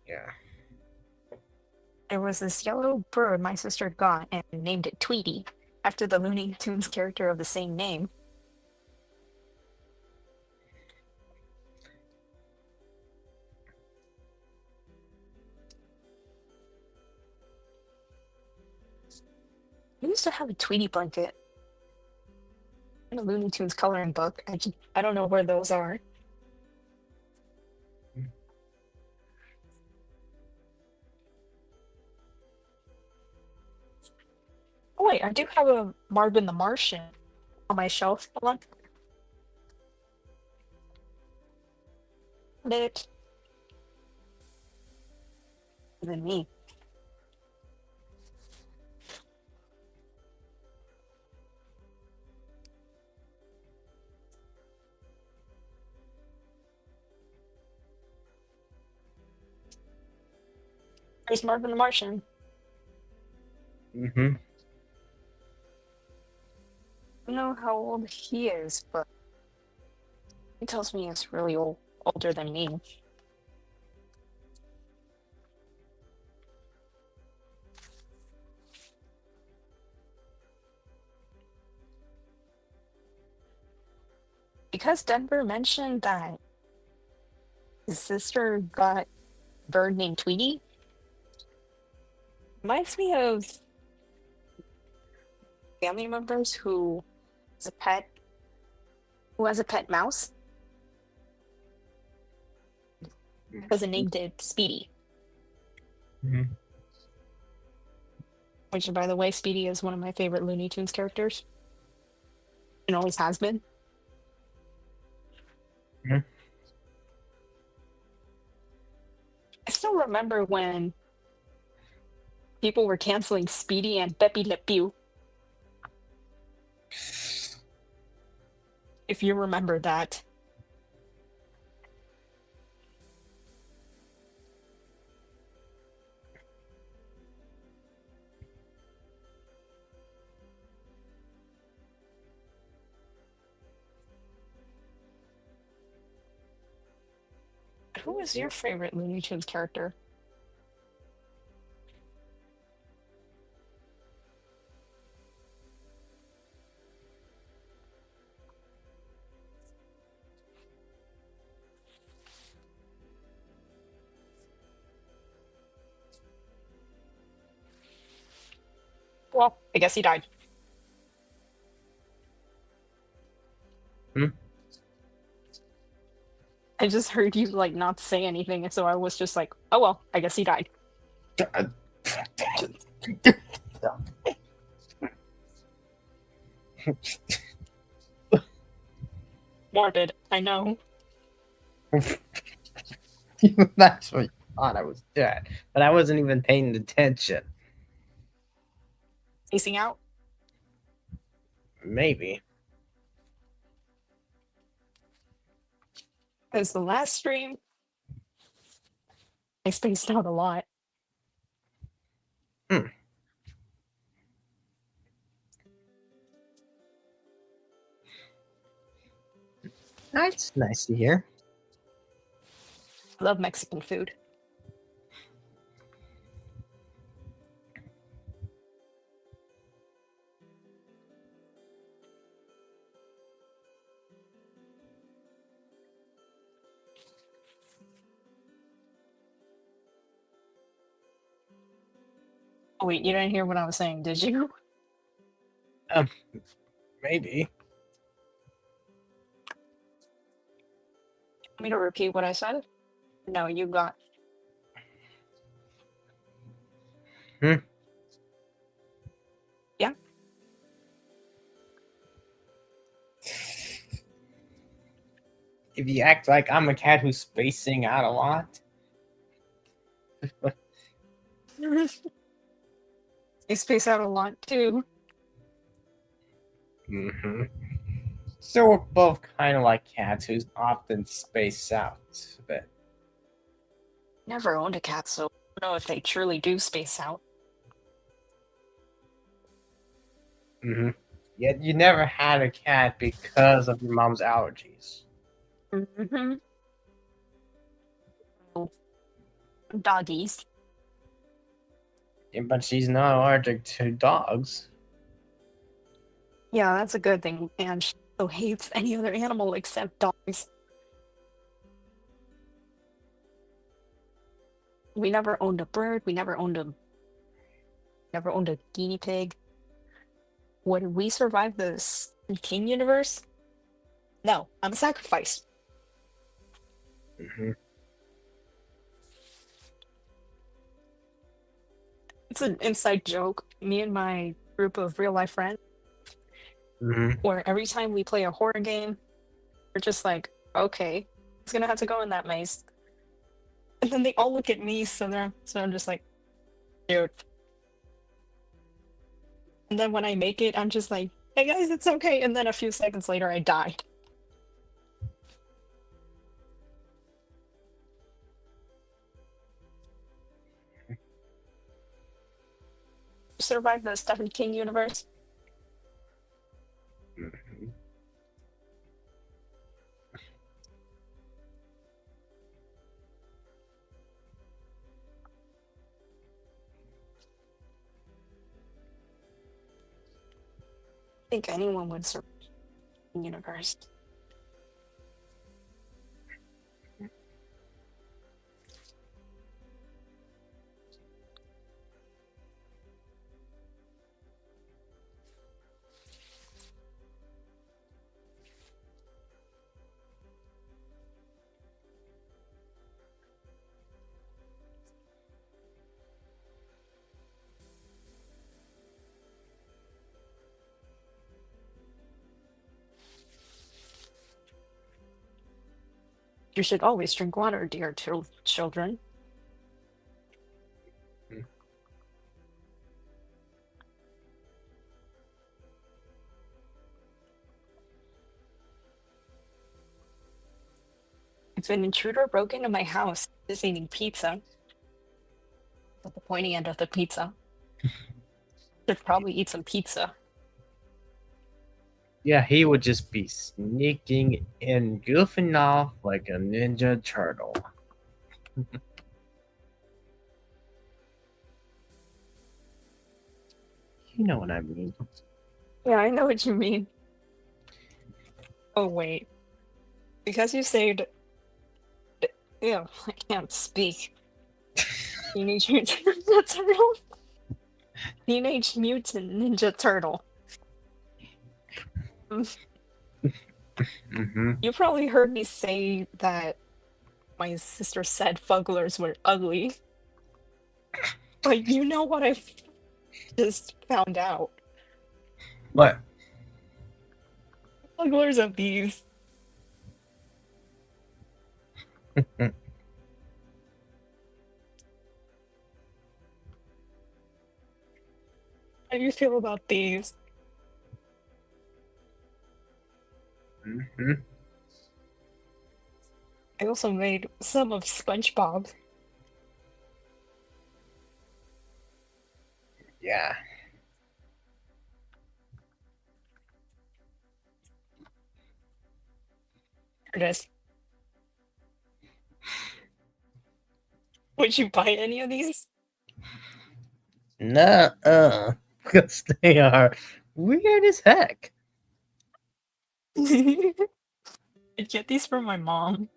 Yeah. There was this yellow bird my sister got and named it Tweety, after the Looney Tunes character of the same name. I used to have a Tweety blanket and a Looney Tunes coloring book. I don't know where those are. Oh wait, I do have a Marvin the Martian on my shelf. Hold on. It. And then me. There's Marvin the Martian. Mm-hmm. I don't know how old he is, but he tells me he's really older than me. Because Denver mentioned that his sister got a bird named Tweety, reminds me of family members who has a pet mouse, because the name named Speedy. Mhm. Which, by the way, Speedy is one of my favorite Looney Tunes characters. And always has been. Mhm. I still remember when people were canceling Speedy and Pepe Le Pew. If you remember that. Who is your favorite Looney Tunes character? Well, I guess he died. Hmm? I just heard you like not say anything, and so I was just like, oh well, I guess he died. Morbid, I know. That's what you thought I was dead, but I wasn't even paying attention. Facing out. Maybe. Because the last stream, I spaced out a lot. That's nice to hear. I love Mexican food. Oh wait, you didn't hear what I was saying, did you? Maybe. Want me to repeat what I said? No, you got. Hmm? Yeah. If you act like I'm a cat who's spacing out a lot. I space out a lot too. Mm-hmm. So we're both kind of like cats who often space out a bit. Never owned a cat, so I don't know if they truly do space out. Mm-hmm. Yet you never had a cat because of your mom's allergies. Mm-hmm. Doggies. Yeah, but she's not allergic to dogs. Yeah, that's a good thing. And she also hates any other animal except dogs. We never owned a bird. We never owned a guinea pig. Would we survive the King universe? No, I'm a sacrifice. Mm-hmm. It's an inside joke. Me and my group of real life friends, Mm-hmm. where every time we play a horror game, we're just like, okay, it's gonna have to go in that maze. And then they all look at me, so I'm just like, dude. And then when I make it, I'm just like, hey guys, it's okay. And then a few seconds later, I die. Survive the Stephen King universe. Mm-hmm. I think anyone would survive the universe. You should always drink water, dear children. If an intruder broke into my house, is eating pizza at the pointy end of the pizza, should probably eat some pizza. Yeah, he would just be sneaking and goofing off like a ninja turtle. You know what I mean. Yeah, I know what you mean. Oh wait, because you said, ew, I can't speak. Teenage Mutant Ninja Turtle. Teenage Mutant Ninja Turtle. Mm-hmm. You probably heard me say that my sister said fugglers were ugly, but you know what I just found out? What? Fugglers are these. How do you feel about these? Mm-hmm. I also made some of SpongeBob. Yeah. Here it is. Would you buy any of these? Nuh-uh. Because they are weird as heck. I'd get these from my mom.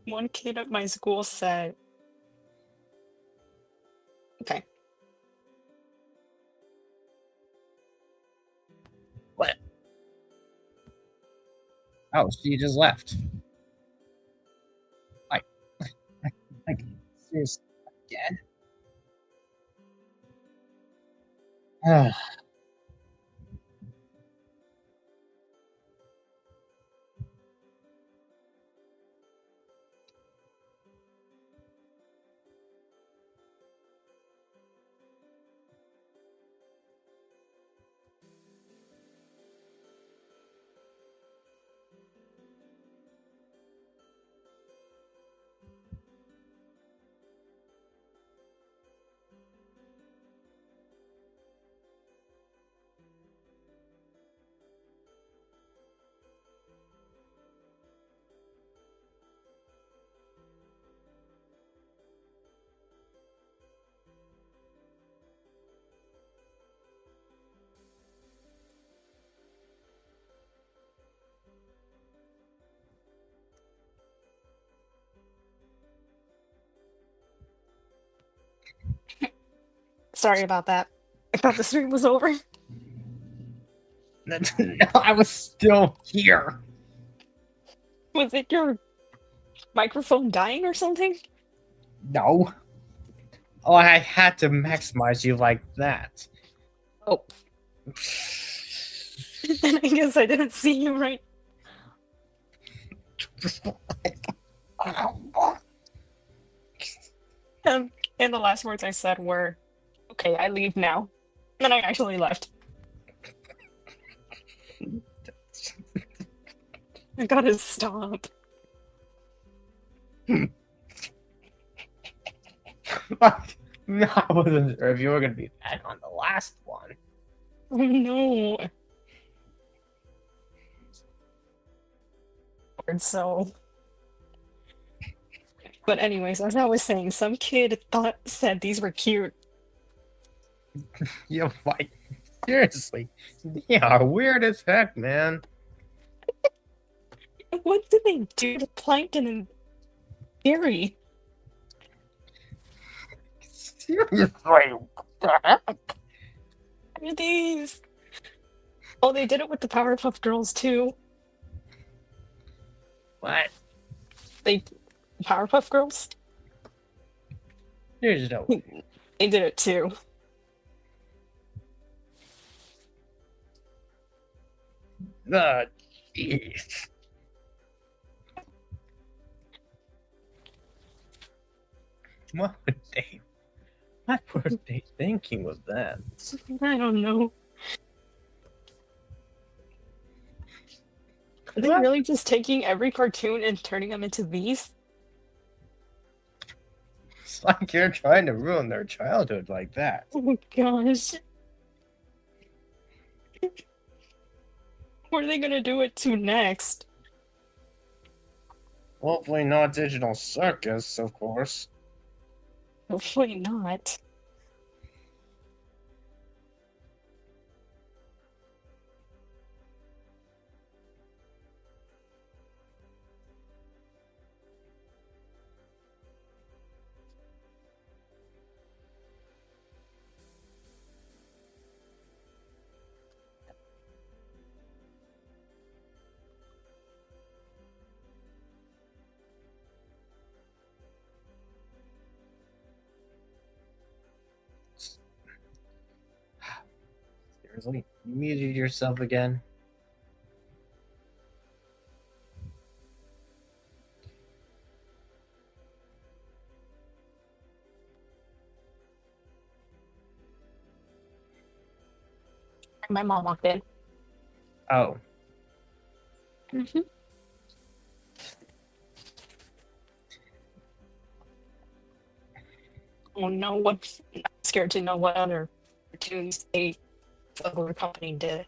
One kid at my school said, okay, What? Oh, she just left. Like, seriously, again? Ah, Sorry about that. I thought the stream was over. No, I was still here. Was it your microphone dying or something? No. Oh, I had to maximize you like that. Oh. Then I guess I didn't see you right. And the last words I said were, okay, I leave now. Then I actually left. I gotta stop. I wasn't sure if you were going to be back on the last one. Oh no. So. But anyways, as I was saying, some kid said these were cute. Yeah, like, seriously. They are weird as heck, man. What did they do to Plankton and Gary? Seriously. What the heck? What are these? Oh, they did it with the Powerpuff Girls too. What? Powerpuff Girls? There's no. They did it too. Jeez. What were they thinking with that? I don't know. Are they What? really just taking every cartoon and turning them into these? It's like you're trying to ruin their childhood like that. Oh gosh. What are they gonna do it to next? Hopefully not Digital Circus, of course. Hopefully not. Seriously? You muted yourself again? My mom walked in. Oh. Mm-hmm. Oh no, I'm scared to know what other cartoons a Flubber company did.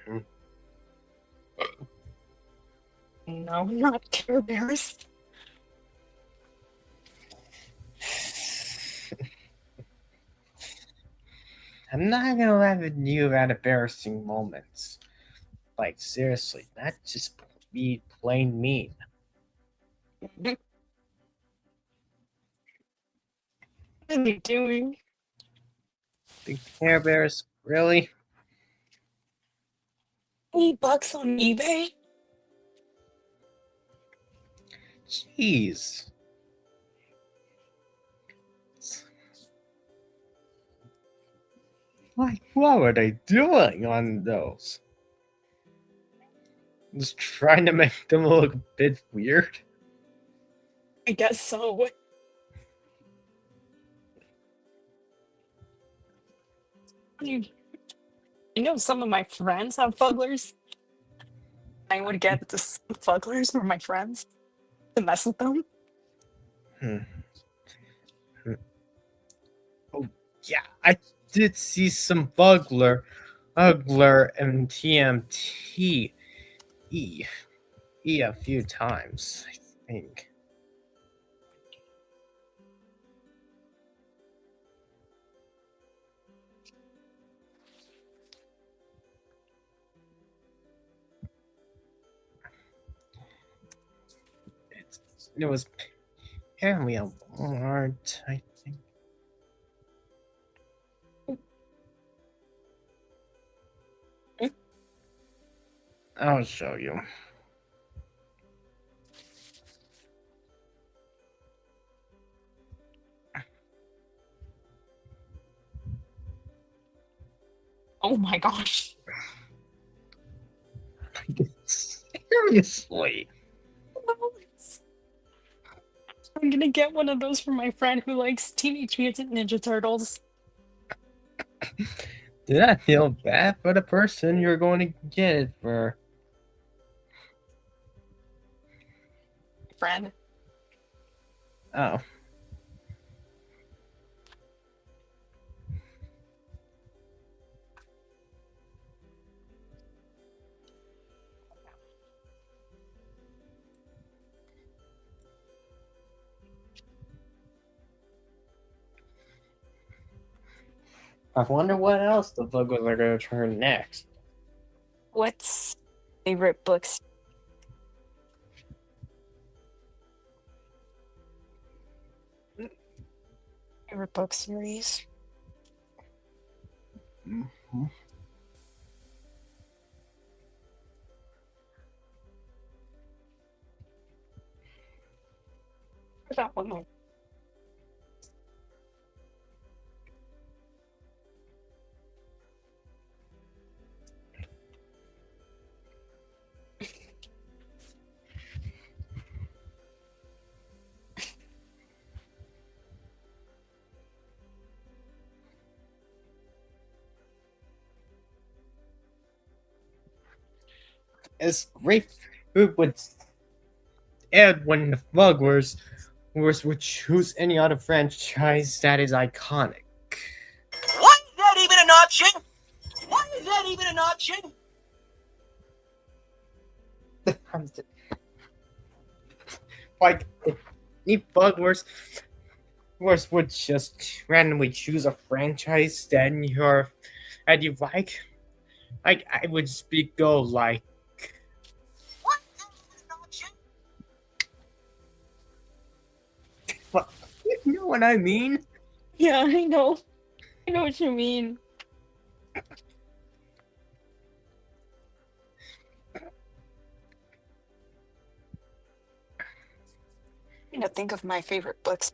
Mhm. No, not Care Bears. I'm not gonna let you have embarrassing moments. Like, seriously, that just be plain mean. What are they doing? The Care Bears, really? $8 on eBay? Jeez. Like, what were they doing on those? Just trying to make them look a bit weird? I guess so. You know, some of my friends have Fugglers. I would get the Fugglers for my friends to mess with them. Oh, yeah, I did see some Ugler and TMT a few times, I think. It was apparently a Walmart, I think. I'll show you. Oh my gosh. Seriously. I'm gonna get one of those for my friend who likes Teenage Mutant Ninja Turtles. Did I feel bad for the person you're going to get it for? Friend. Oh. I wonder what else the Buggles are going to turn next. What's favorite books? Favorite book series? Mhm. That one. It's great. Who would add when the Buggles would choose any other franchise that is iconic? Why is that even an option? Why is that even an option? Like, if Buggles would just randomly choose a franchise that you like I would just go like, Why is that even an option? you know what I mean? Yeah, I know. I know what you mean. I'm gonna think of my favorite books.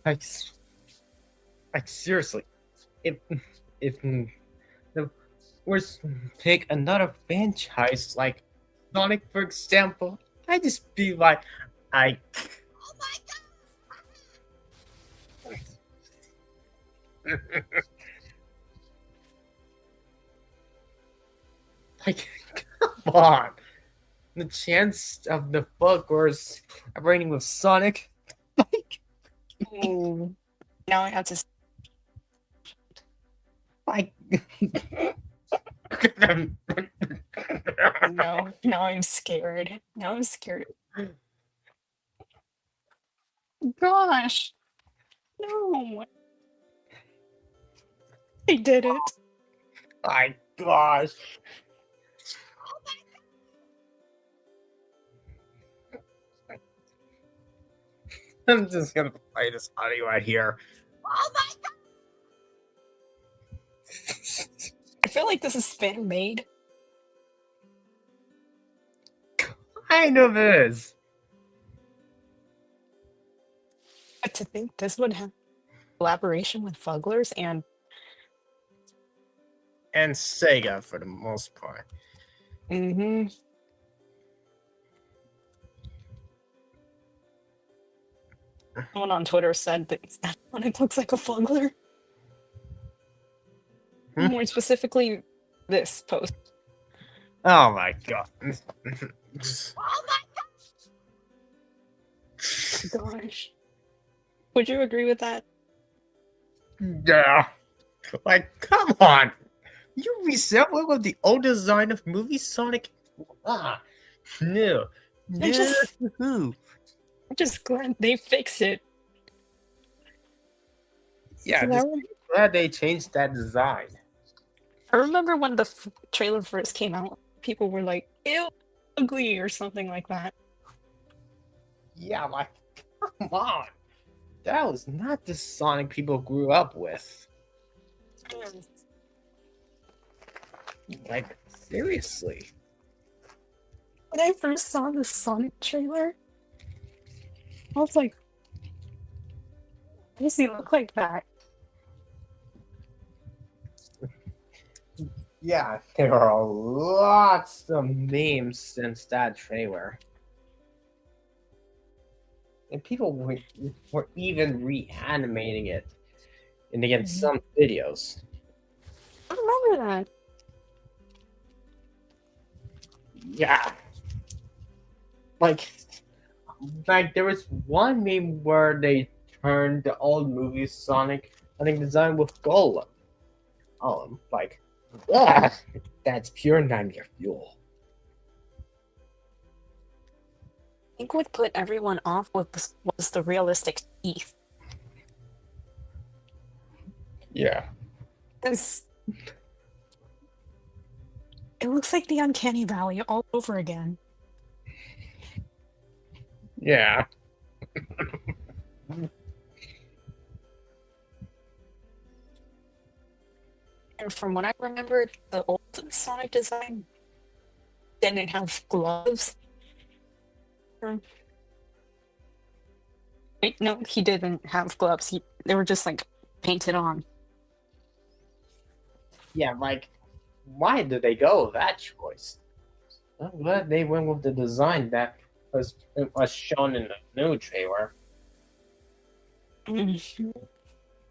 Like, like seriously, if the worst pick another franchise like Sonic, for example, I just be like, I. Like, come on. The chance of the Buggles operating with Sonic, Ooh. Now I have to. like. No, now I'm scared. Now I'm scared. Gosh. No. I did it. My gosh. I'm just gonna play this audio right here. I feel like this is fan made. Kind of is. But to think this would have collaboration with Fugglers and Sega for the most part. Someone on Twitter said that Sonic looks like a Fuggler. More specifically, this post. Oh my god. Gosh. Would you agree with that? Yeah. Like, come on. You resemble with the old design of movie Sonic. Ah, no. I'm just, No. I'm just glad they fix it. Yeah, 'Cause just glad they changed that design. I remember when the trailer first came out, people were like, ew, ugly, or something like that. Yeah, like, come on. That was not the Sonic people grew up with. Like, seriously. When I first saw the Sonic trailer, I was like, why does he look like that? Yeah, there are lots of memes since that trailer. And people were even reanimating it in again some videos. I remember that. Yeah. Like there was one meme where they turned the old movie Sonic, I think, design with Golem. Like, ugh, that's pure nightmare fuel. I think what put everyone off was the realistic teeth. Yeah. Because it looks like the Uncanny Valley all over again. Yeah. And from what I remember, the old Sonic design didn't have gloves. Wait, no, he didn't have gloves. They were just like painted on. Yeah, like, why did they go with that choice? I'm glad they went with the design that was shown in the new trailer. Mm.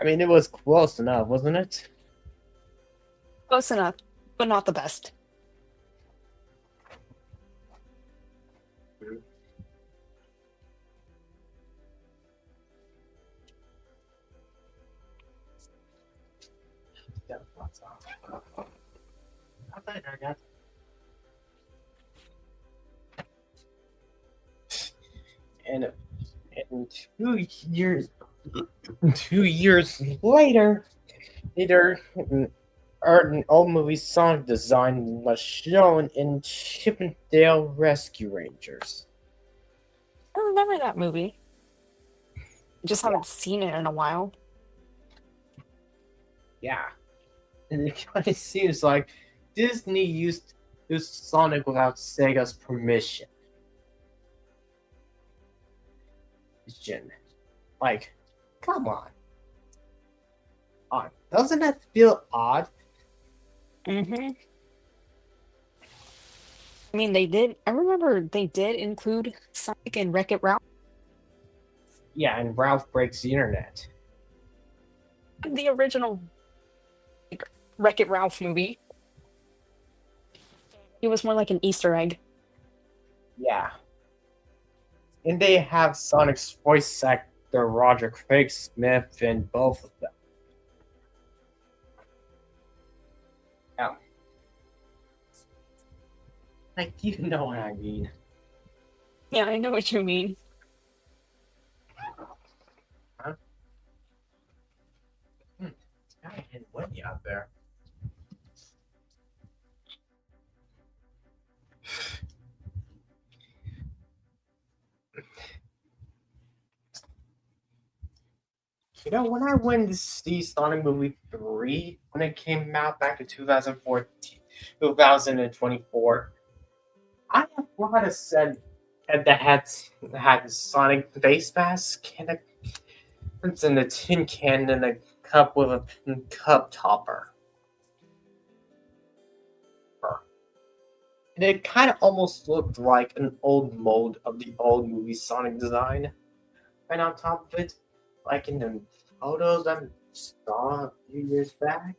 I mean, it was close enough, wasn't it? Close enough, but not the best. Yeah, that's awesome. And 2 years, 2 years later, an old movie Sonic design was shown in Chippendale Rescue Rangers. I remember that movie. I just haven't seen it in a while. Yeah, and it kind of seems like Disney used Sonic without Sega's permission. Like, come on. Doesn't that feel odd? Mm-hmm. I mean, they did. I remember they did include Sonic and Wreck-It Ralph. Yeah, and Ralph breaks the internet. The original Wreck-It Ralph movie. It was more like an Easter egg. Yeah. And they have Sonic's voice actor Roger Craig Smith in both of them. Yeah. Like, you know what I mean. Yeah, I know what you mean. Huh? It's kind of getting windy out there. You know, when I went to see Sonic Movie 3, when it came out back in 2024, I would have said that had Sonic face mask and it's in a tin can and a cup with a cup topper. And it kind of almost looked like an old mold of the old movie Sonic design. And on top of it, like in the photos I saw a few years back.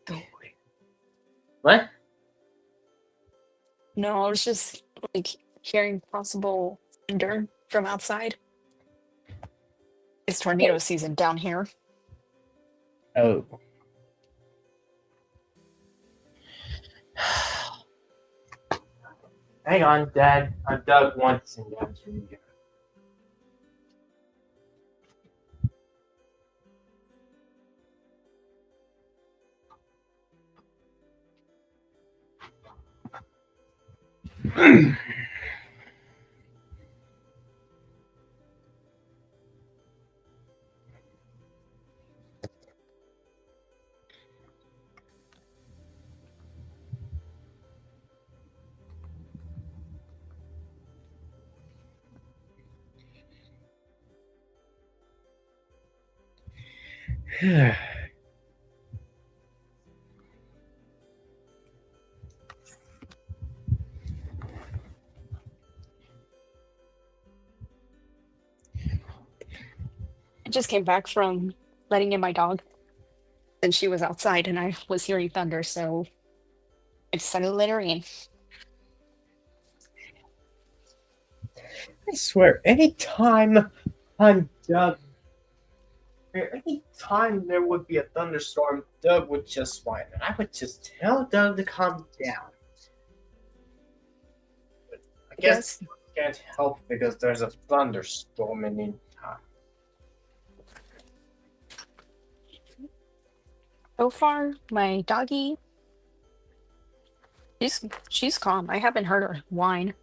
What? No, I was just like hearing possible thunder from outside. It's tornado season down here. Oh. Hang on, Dad. Doug wants to answer you. I just came back from letting in my dog, and she was outside, and I was hearing thunder, so I decided to let her in. I swear, anytime I'm Doug, anytime there would be a thunderstorm, Doug would just whine, and I would just tell Doug to calm down. But I guess Yes. I can't help because there's a thunderstorm any time. So far, my doggy, she's calm. I haven't heard her whine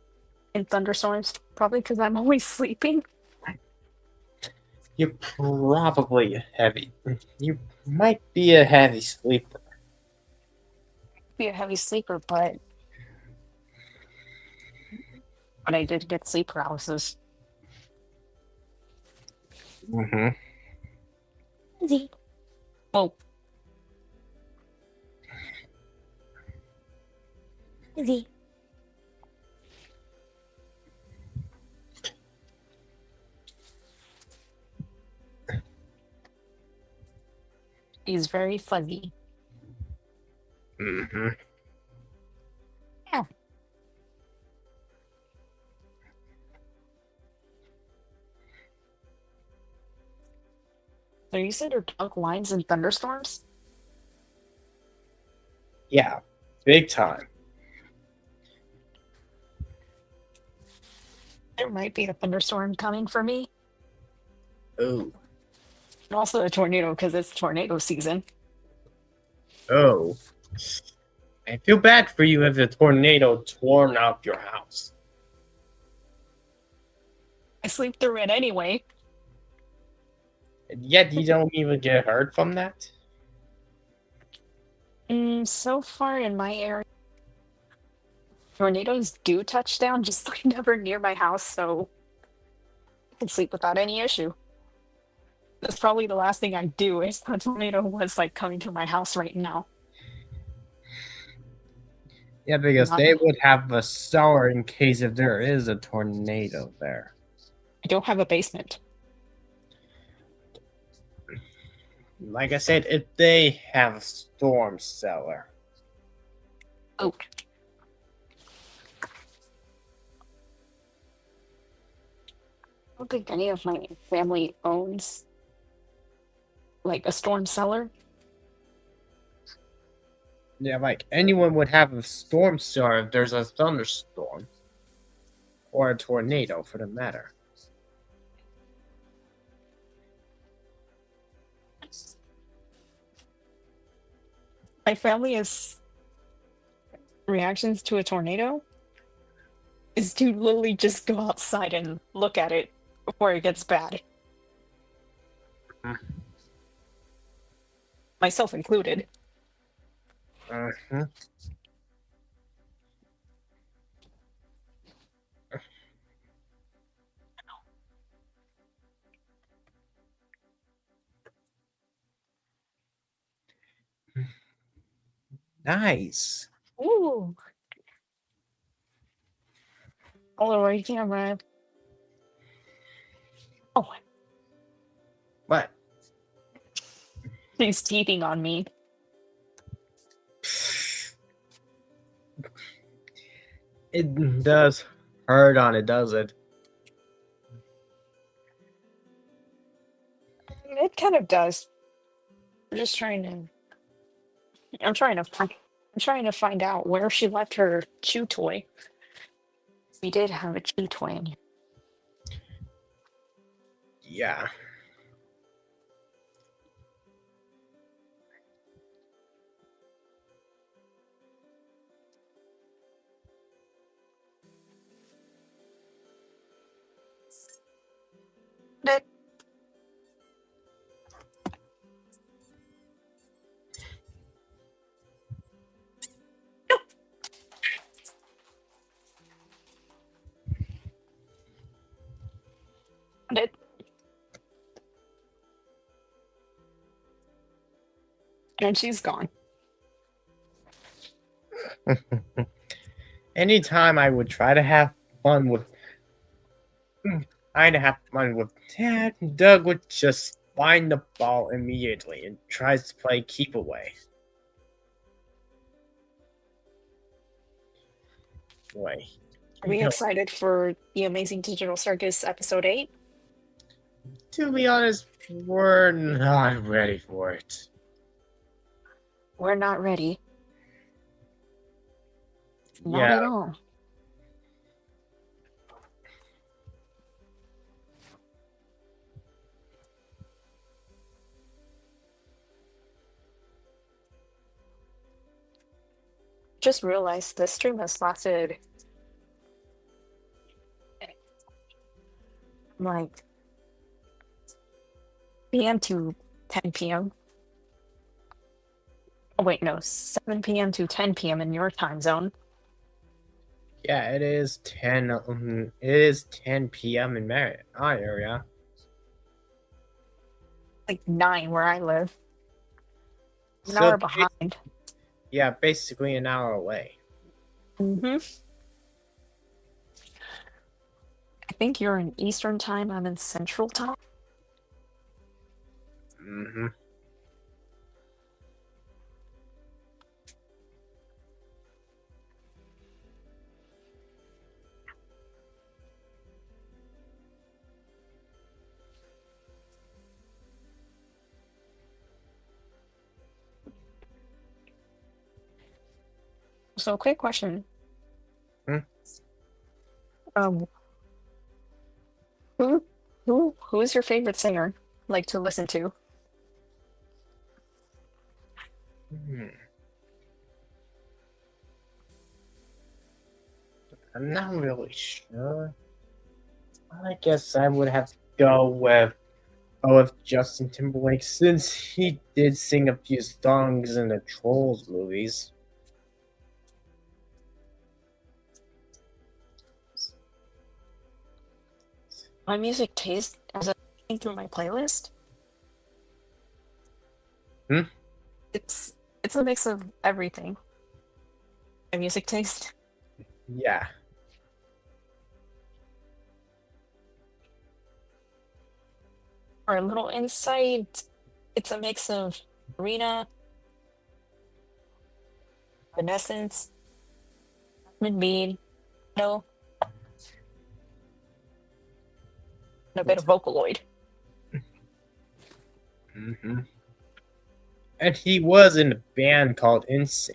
in thunderstorms, probably because I'm always sleeping. You're probably heavy. You might be a heavy sleeper. Be a heavy sleeper, but I did get sleep paralysis. Mm-hmm. Izzy, Well, Izzy, he's very fuzzy. Mm-hmm. Yeah. So you said your dog whines in thunderstorms? Yeah, big time. There might be a thunderstorm coming for me. Oh. And also a tornado because it's tornado season. Oh. I feel bad for you if the tornado torn out your house. I sleep through it anyway. And yet you don't even get hurt from that? So far in my area, tornadoes do touch down, just like never near my house, so I can sleep without any issue. That's probably the last thing I do if a tornado was like coming to my house right now. Yeah, because Not- they would have a cellar in case if there is a tornado there. I don't have a basement. Like I said, if they have a storm cellar. Oh. I don't think any of my family owns like a storm cellar. Yeah, like anyone would have a storm cellar if there's a thunderstorm. Or a tornado for the matter. My family is reactions to a tornado is to literally just go outside and look at it before it gets bad. Myself included. Uh-huh. Nice. Ooh. Polaroid camera. Oh, What? he's teething on me. It does hurt on it, does it? It kind of does. I'm just trying to. I'm trying to. I'm trying to find out where she left her chew toy. We did have a chew toy in here. Yeah. But it. And she's gone. Anytime I would try to have fun with I'd have fun with Dad, Doug would just find the ball immediately and tries to play keep away. Boy. Are we excited for the Amazing Digital Circus episode 8? To be honest, we're not ready for it. We're not ready. Not Yeah. at all. Just realized this stream has lasted like p.m. to 10 p.m. Oh wait, no, 7 p.m. to 10 p.m. in your time zone. Yeah, it is 10 p.m. in my area. Like 9 where I live. An So hour behind. Yeah, basically an hour away. Mm-hmm. I think you're in Eastern time, I'm in Central time. Mm-hmm. So quick question. Hmm? Um who is your favorite singer like to listen to? I'm not really sure. I guess I would have to go with Justin Timberlake since he did sing a few songs in the Trolls movies. My music taste as I'm looking through my playlist. Hmm? It's a mix of everything. My music taste. Yeah. For a little insight, it's a mix of Arena, Evanescence, Bean, no, and a bit of Vocaloid. Mm-hmm. And he was in a band called NSYNC.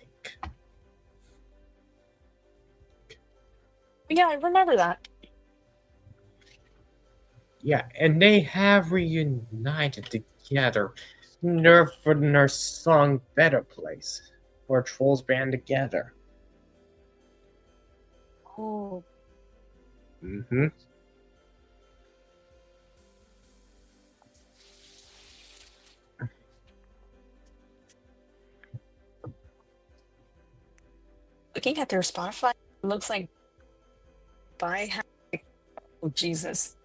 Yeah, I remember that. Yeah, and they have reunited together for their song Better Place for Trolls Band Together. Oh, Mm-hmm. looking at their Spotify, it looks like by oh Jesus,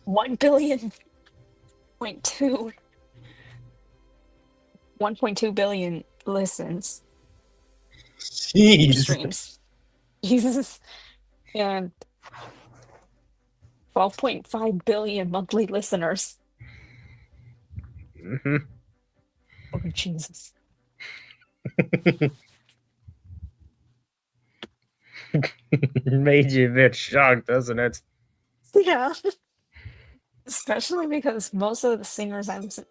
1 billion point two 1.2 billion listens Jeez. streams. Jesus, and 12.5 billion monthly listeners. Mm-hmm. Oh Jesus. Made you a bit shocked, doesn't it? Yeah. Especially because most of the singers I listen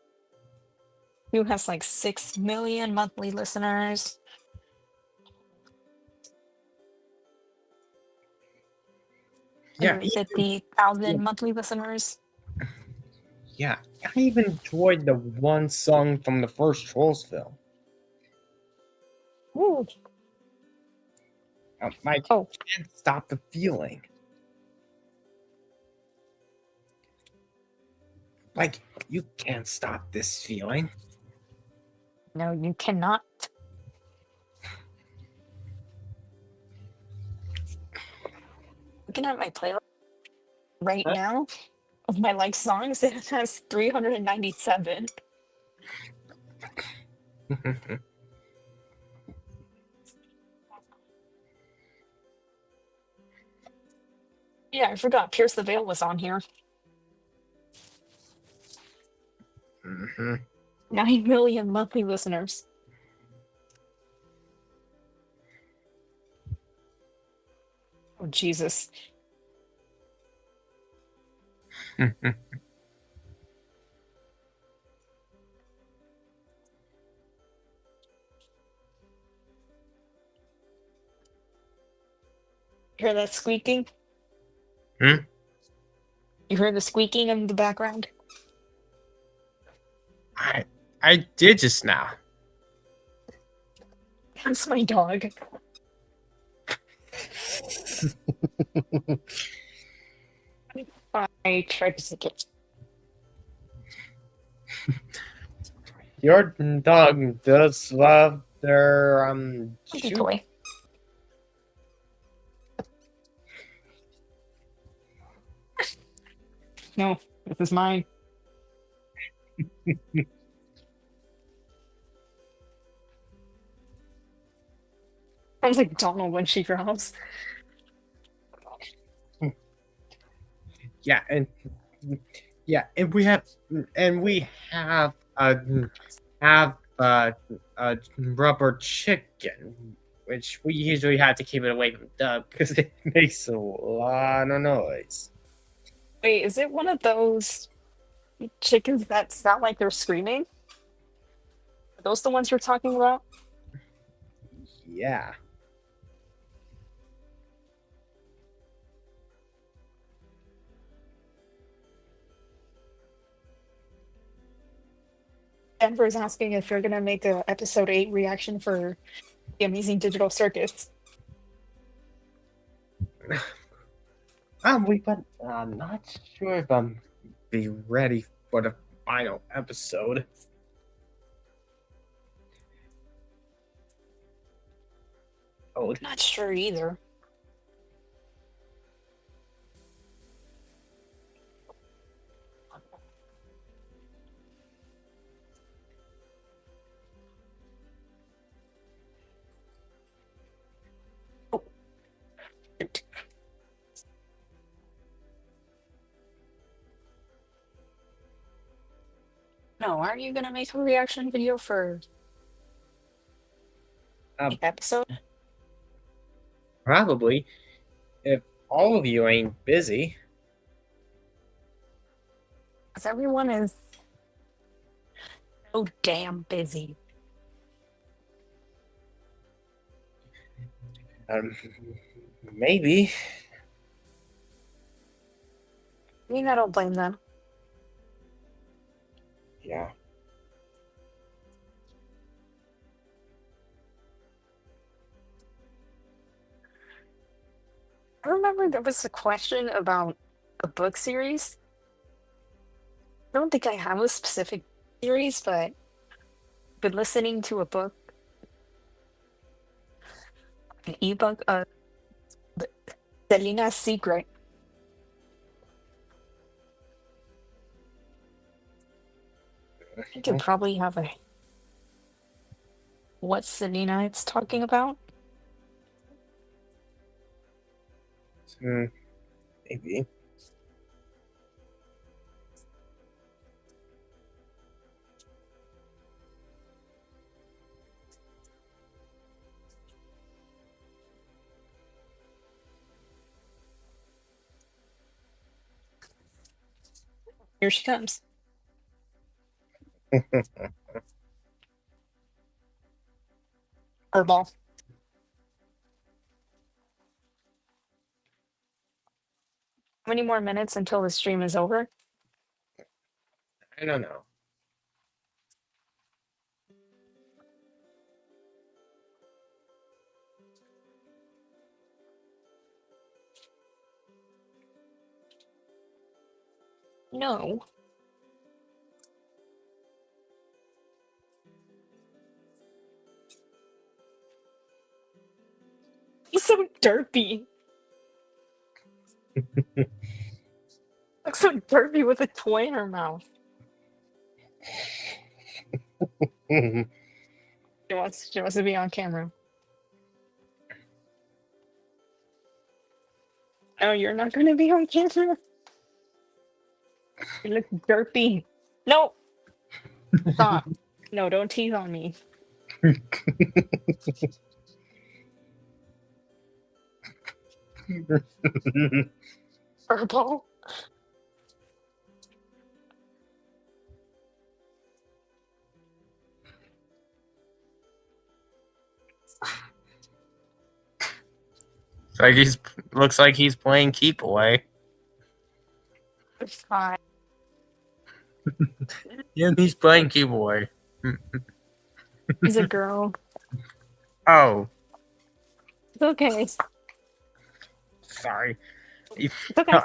to has like 6 million monthly listeners. Yeah, 150,000 monthly listeners. yeah. I even enjoyed the one song from the first Trolls film. Ooh. I Oh, can't stop the feeling. Like, you can't stop this feeling. no, you cannot. Looking at my playlist right Huh? now of my like songs, it has 397. Yeah, I forgot Pierce the Veil was on here. Mhm. 9 million monthly listeners. Oh, Jesus. Hear that squeaking? Hmm? You hear the squeaking in the background? I I did just now. That's my dog. I tried to sick it. Your dog does love their Monkey shoe. toy. No, this is mine. Sounds like Donald when she growls. Yeah, and yeah, and we have a rubber chicken, which we usually have to keep it away from Doug because it makes a lot of noise. Wait, is it one of those chickens that sound like they're screaming? Are those the ones you're talking about? Yeah. Denver's asking if you're gonna make a episode 8 reaction for the Amazing Digital Circus. But I'm not sure if I'm be ready for the final episode. Oh, Not sure either. Oh, shoot. No, aren't you gonna make a reaction video for Um, the episode? probably if all of you ain't busy. Because everyone is so damn busy. Um, maybe. I mean, I don't blame them. Yeah. I remember there was a question about a book series. I don't think I have a specific series, but I've been listening to a book, an ebook of Selina's Secret. I could probably have a what Selena it's talking about. Maybe. Here she comes. Her ball. How many more minutes until the stream is over? I don't know. No. He's so derpy. Looks so derpy with a toy in her mouth. She wants to be on camera. Oh, you're not going to be on camera? You look derpy. No! Stop. No, don't tease on me. Purple. Like looks like he's playing keep away. It's fine. Yeah, he's playing keep away. He's a girl. Oh, It's okay. sorry. It's okay.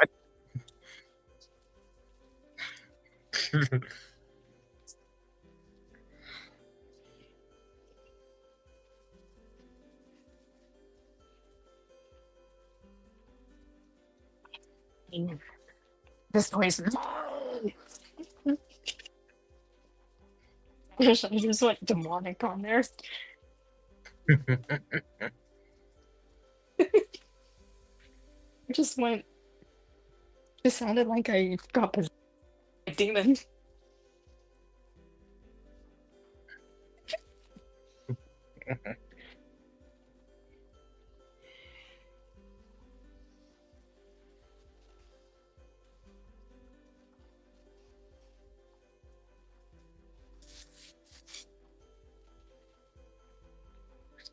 This voice is. I just went demonic on there. Just went. Just sounded like I got possessed by a demon.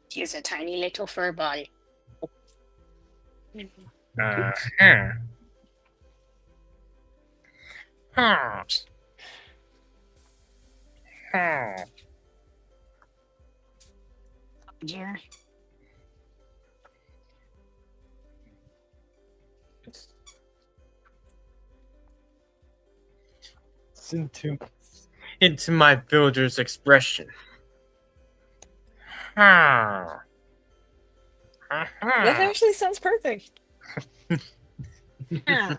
She's a tiny little fur ball. Huh. Huh. Huh. Yeah. Into my builder's expression. Huh. That Huh. actually sounds perfect. Yeah.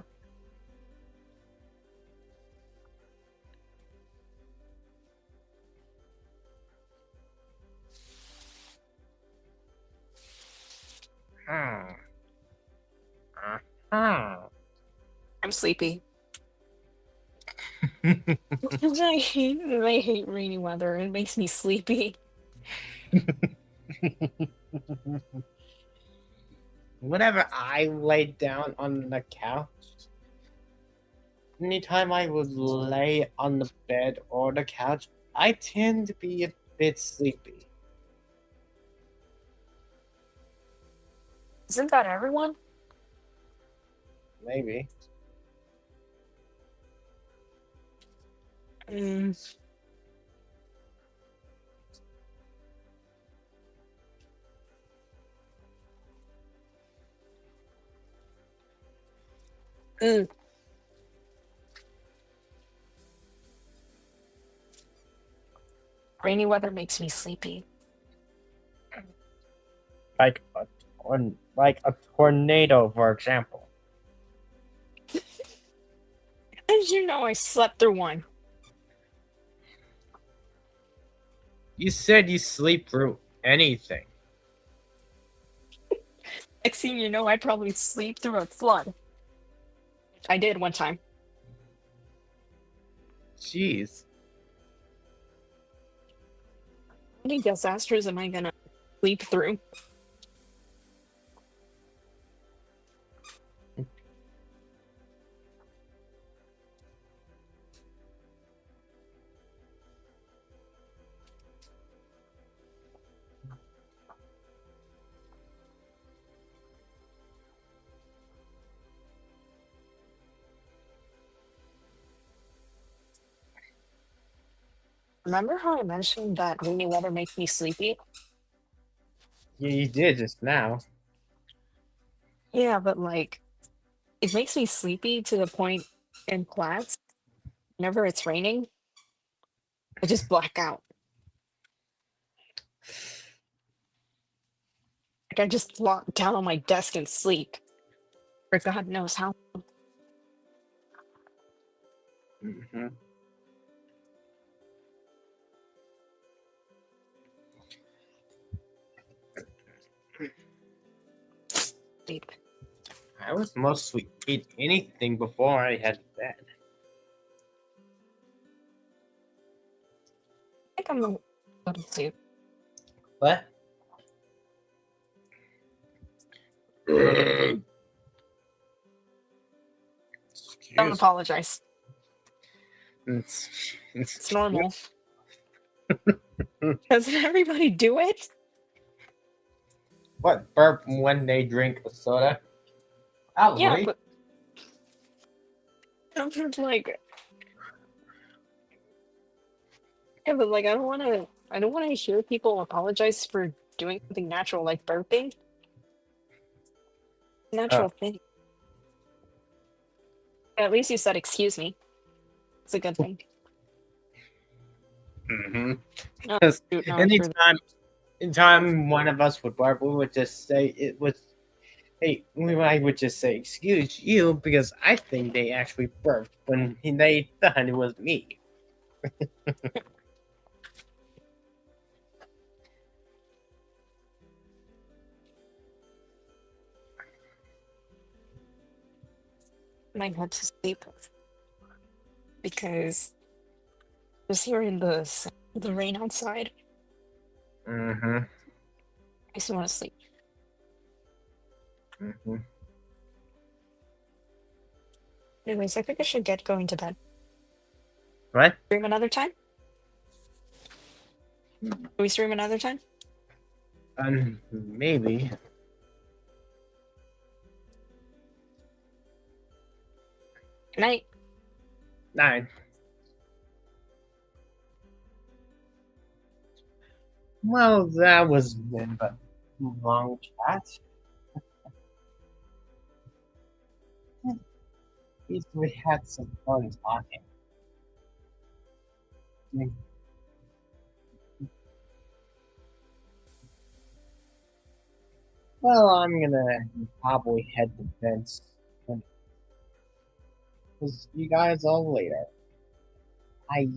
Huh. Huh. I'm sleepy. I hate rainy weather. It makes me sleepy. Whenever I lay down on the couch, anytime I would lay on the bed or the couch, I tend to be a bit sleepy. Isn't that everyone? Maybe. Mm. Mm. Rainy weather makes me sleepy. Like a tornado, for example. As you know, I slept through one. You said you sleep through anything. Next thing you know, I'd probably sleep through a flood. I did one time. Jeez. How many disasters am I gonna sleep through? Remember how I mentioned that rainy weather makes me sleepy? Yeah, you did just now. Yeah, but like it makes me sleepy to the point in class, whenever it's raining, I just black out. Like I just lock down on my desk and sleep for God knows how. Hmm. Sleep. I was mostly eat anything before I had bed. I think I'm gonna go to sleep. What? Don't Excuse. apologize. It's, It's normal. Doesn't everybody do it? what burp when they drink a soda? Yeah, Probably. but I'm just like, yeah, but like I don't wanna hear people apologize for doing something natural like burping. Uh, Natural thing. At least you said excuse me. It's a good thing. mm-hmm. Oh, Because shoot, no, I threw anytime one of us would burp, we would just say it was. Hey, I would just say excuse you because I think they actually burped when they thought it was me. my head to sleep because just hearing the rain outside Mm-hmm. makes me want to sleep. Mm-hmm. Anyways, I think I should get going to bed. What? Stream another time? Can we stream another time? Maybe. Good night. 9. Well, that was been but long chat. At least we had some fun talking. Well, I'm gonna probably head to bed. See you guys all later. Bye.